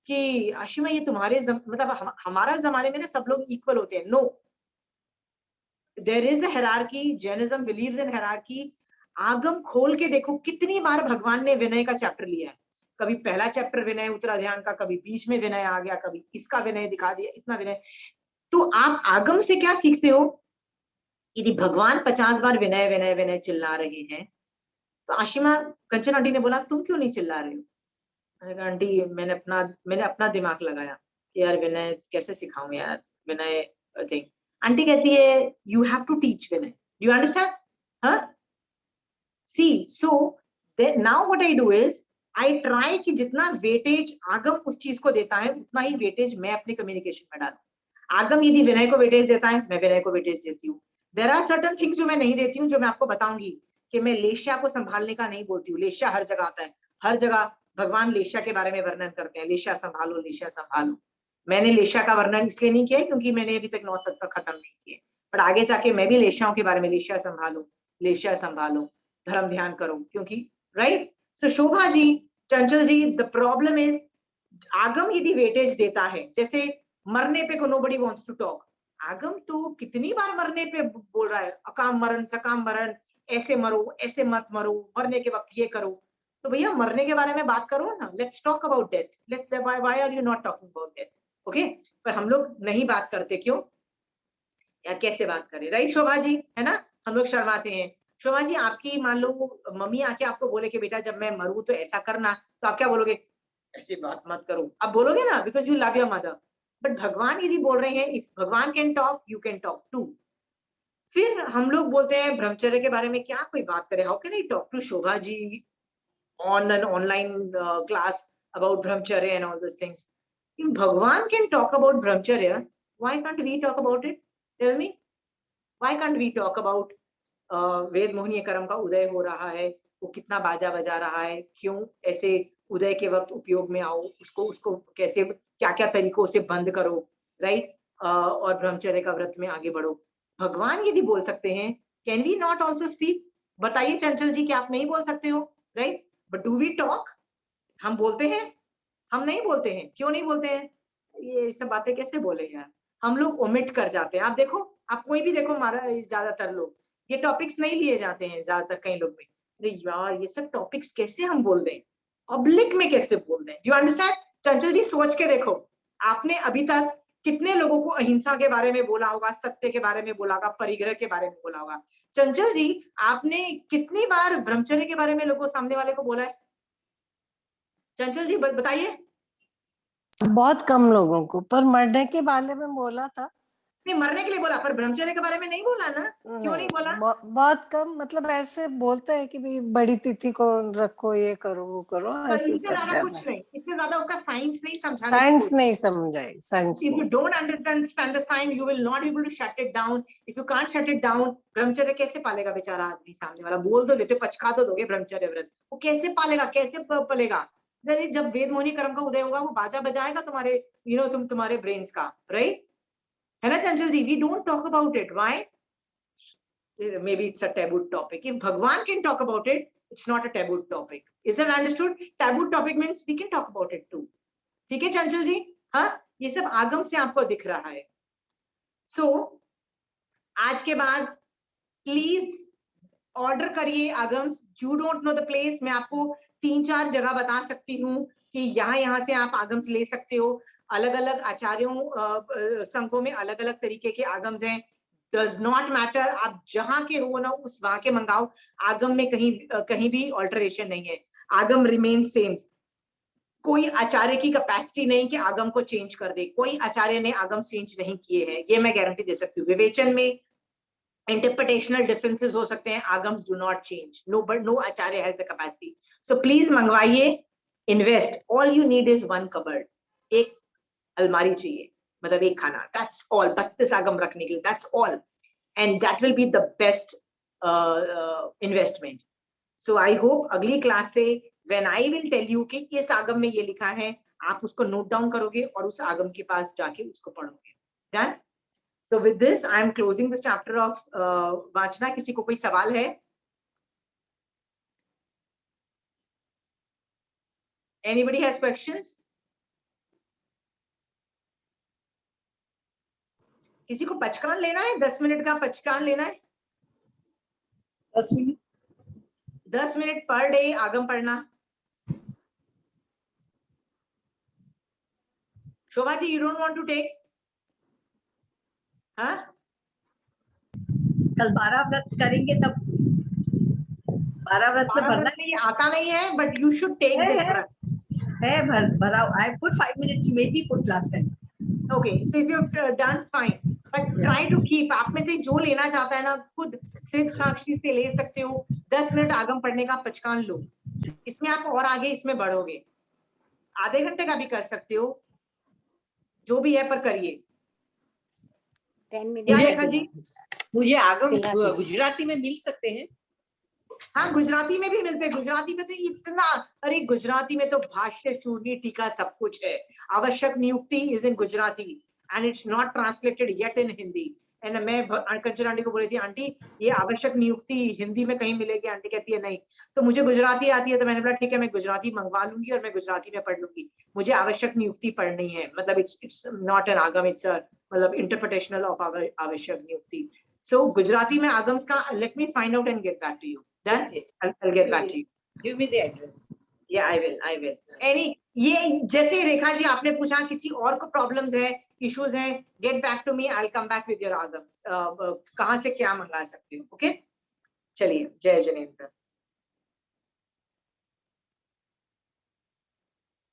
कि आशिमा ये तुम्हारे मतलब हमारा जमाने में ना सब लोग इक्वल होते हैं। No, there is a hierarchy, Jainism believes in hierarchy. Agam खोल के देखो कितनी बार भगवान ने विनय का चैप्टर लिया है। कभी पहला चैप्टर विनय उत्तराध्यान का, कभी बीच में विनय आ गया, कभी इसका विनय दिखा दिया, इतना विनय। तो आप आगम से क्या सीखते हो? यदि भगवान 50 बार विनय विनय विनय चिल्ला रहे हैं, तो आशिमा, कंचन आंटी ने बोला तुम क्यों नहीं चिल्ला रहे हो? आंटी मैंने अपना दिमाग लगाया कि यार विनय कैसे सिखाऊं यार, विनय थिंग। आंटी कहती है you have to teach Vinay, you understand? हाँ, see so now what I do is I try कि जितना वेटेज आगम उस चीज को देता है उतना ही वेटेज मैं अपने कम्युनिकेशन में डालूं। आगम यदि विनय को वेटेज देता है, मैं विनय को वेटेज देती हूँ। देयर आर सर्टेन थिंग्स जो मैं नहीं देती हूँ, जो मैं आपको बताऊंगी कि मैं लेशिया को संभालने का नहीं बोलती हूँ। लेशिया हर जगह आता है, हर जगह भगवान लेशिया के बारे में वर्णन करते हैं, लेशिया संभालो लेशिया संभालो। मैंने लेशिया का वर्णन इसलिए नहीं किया क्योंकि मैंने अभी तक 9 तक खत्म नहीं किए, पर आगे जाके मैं भी लेशियाओं के बारे में, लेशिया संभालो, धर्म ध्यान करो, क्योंकि right. So Shobha ji, Chanchal ji, the problem is आगम यदि वेटेज देता है, जैसे मरने पे को नोबडी वांट्स टू टॉक, आगम तो कितनी बार मरने पे बोल रहा है, अकाम मरण सकाम मरण, ऐसे मरो ऐसे मत मरो, मरने के वक्त ये करो। तो भैया मरने के बारे में बात करो ना, let's talk about death, why are you not talking about death? Okay, पर हम लोग नहीं बात करते, क्यों यार, कैसे बात करें, राइट शोभा जी, है ना? हम लोग शर्माते हैं। शोभा जी, आपकी मान लो मम्मी आके आपको बोले कि बेटा जब मैं मरूं तो ऐसा करना, तो आप क्या बोलोगे? ऐसी बात मत करो, आप बोलोगे ना, because you love your mother. But भगवान यदि बोल रहे हैं, if Bhagwan can talk, you can talk too. फिर हम लोग बोलते हैं ब्रह्मचर्य के बारे में क्या कोई बात करे, how can I talk to Shobha ji on an online class about brahmacharya and all those things? If Bhagwan can talk about brahmacharya, why can't we talk about it? Tell me, why can't we talk about वेद मोहनीय कर्म का उदय हो रहा है, वो कितना बाजा बजा रहा है, क्यों ऐसे उदय के वक्त उपयोग में आओ, उसको कैसे क्या क्या तरीकों से बंद करो, राइट, और ब्रह्मचर्य का व्रत में आगे बढ़ो। भगवान यदि बोल सकते हैं, can we not also speak? बताइए चंचल जी, क्या आप नहीं बोल सकते हो? Right, but do we talk? हम बोलते हैं? हम नहीं बोलते हैं, क्यों नहीं बोलते हैं? ये सब बातें कैसे बोले यार, हम लोग ओमिट कर जाते हैं। आप देखो, आप कोई भी देखो, हमारा ज्यादातर लोग ये टॉपिक्स नहीं लिए जाते हैं, ज्यादातर कई लोग में, अरे यार ये सब टॉपिक्स कैसे हम बोल दें, पब्लिक में कैसे बोल दें? You understand? चंचल जी सोच के देखो, आपने अभी तक कितने लोगों को अहिंसा के बारे में बोला होगा, सत्य के बारे में बोला होगा, परिग्रह के बारे में बोला होगा। चंचल जी, आपने कितनी बार ब्रह्मचर्य के बारे में लोगों सामने वाले को बोला है? चंचल जी बताइए। बहुत कम लोगों को, पर मरने के बारे में बोला था। नहीं, मरने के लिए बोला, पर ब्रह्मचर्य के बारे में नहीं बोला ना? क्यों नहीं बोला? बहुत कम, मतलब ऐसे बोलते हैं कि भाई बड़ी तिथि को रखो, ये करो वो करो, ऐसे इससे ज्यादा कुछ नहीं, इससे ज्यादा उसका साइंस नहीं समझा, साइंस नहीं समझाई, science. If you don't understand the science, you will not be able to shut it down. If you can't shut it down, ब्रह्मचर्य कैसे पालेगा बेचारा आदमी? सामने वाला बोल तो देते, पचका तो दोगे ब्रह्मचर्य व्रत, वो कैसे पालेगा, कैसे पलेगा? जब वेद मोहिनी कर्म का उदय होगा, वो बाजा बजाएगा तुम्हारे, तुम्हारे ब्रेन्स का, राइट, है ना चंचल जी? We don't talk about it. Why? Maybe it's a taboo topic. If Bhagwan can talk about it, it's not a taboo topic. Is it understood? Taboo topic means we can talk about it too. ठीक है चंचल जी? हाँ, ये सब आगम से आपको दिख रहा है। So, आज के बाद प्लीज ऑर्डर करिए Agams. You don't know the place, मैं आपको 3-4 जगह बता सकती हूँ कि यहाँ से आप आगम्स ले सकते हो। अलग अलग आचार्यों संघों में अलग अलग तरीके के आगम्स हैं, डज नॉट मैटर, आप जहां के हो ना उस वहां के मंगाओ, आगम में कहीं भी ऑल्टरेशन नहीं है, आगम रिमेन सेम। कोई आचार्य की कैपेसिटी नहीं कि आगम को चेंज कर दे, कोई आचार्य ने आगम चेंज नहीं किए हैं, ये मैं गारंटी दे सकती हूँ। विवेचन में इंटरप्रिटेशनल डिफरेंसेस हो सकते हैं, Agams do not change, no acharya has the capacity. So please मंगवाइए, invest, all you need is 1 cupboard, एक अलमारी चाहिए, मतलब एक खाना, दैट्स ऑल, 32 आगम रखने के लिए, that's all. and that will be the best investment. So I hope अगली क्लास से when I will tell you कि इस आगम में ये लिखा है, आप उसको नोट डाउन करोगे और उस आगम के पास जाके उसको पढ़ोगे. Done? So with this, I am closing this chapter of वाचना. किसी को कोई सवाल है? Anybody has questions? किसी को पचकान लेना है? 10 मिनट का पचकान लेना है? 10 मिनट 10 मिनट पर डे आगम पढ़ना. Shobha ji, you don't want to take? हाँ? कल 12 व्रत करेंगे तब 12 व्रत में भरना नहीं आता नहीं है, but you should take this व्रत. है भरा. I put 5 minutes, maybe put last time. Okay, so if you've done, fine. But try to keep. आप में से जो लेना चाहता है ना, खुद सिद्ध साक्षी से ले सकते हो. 10 मिनट आगम पढ़ने का पचकान लो. इसमें आप और आगे इसमें बढ़ोगे. आधे घंटे का भी कर सकते हो, जो भी है, पर करिए. 10 मिनट. मुझे आगम गुजराती में मिल सकते हैं? हाँ, गुजराती में भी मिलते हैं. गुजराती में तो इतना, अरे गुजराती में तो भाष्य, चूर्णी, टीका सब कुछ है. आवश्यक नियुक्ति is in Gujarati and it's not translated yet in Hindi. And मैं कंचन आंटी को बोली थी, आंटी ये आवश्यक नियुक्ति हिंदी में कहीं मिलेगी? आंटी कहती है नहीं. तो मुझे गुजराती आती है, तो मैंने बोला ठीक है, मैं गुजराती मंगवा लूंगी और मैं गुजराती में पढ़ लूंगी. मुझे आवश्यक नियुक्ति पढ़नी है. मतलब इट्स नॉट एन आगम, इट्स मतलब इंटरप्रिटेशनल ऑफ आवश्यक नियुक्ति. So Gujarati में आगम्स का, let me find out and get back to you. Done? Okay. I'll get back to you. Give me the address. Yeah, I will. ये जैसे रेखा जी आपने पूछा, किसी और को प्रॉब्लम्स है, इश्यूज हैं, get back to me. I'll come back with your आगम. कहाँ से क्या मंगा सकते हो? Okay? चलिए, जय जिनेंद्र.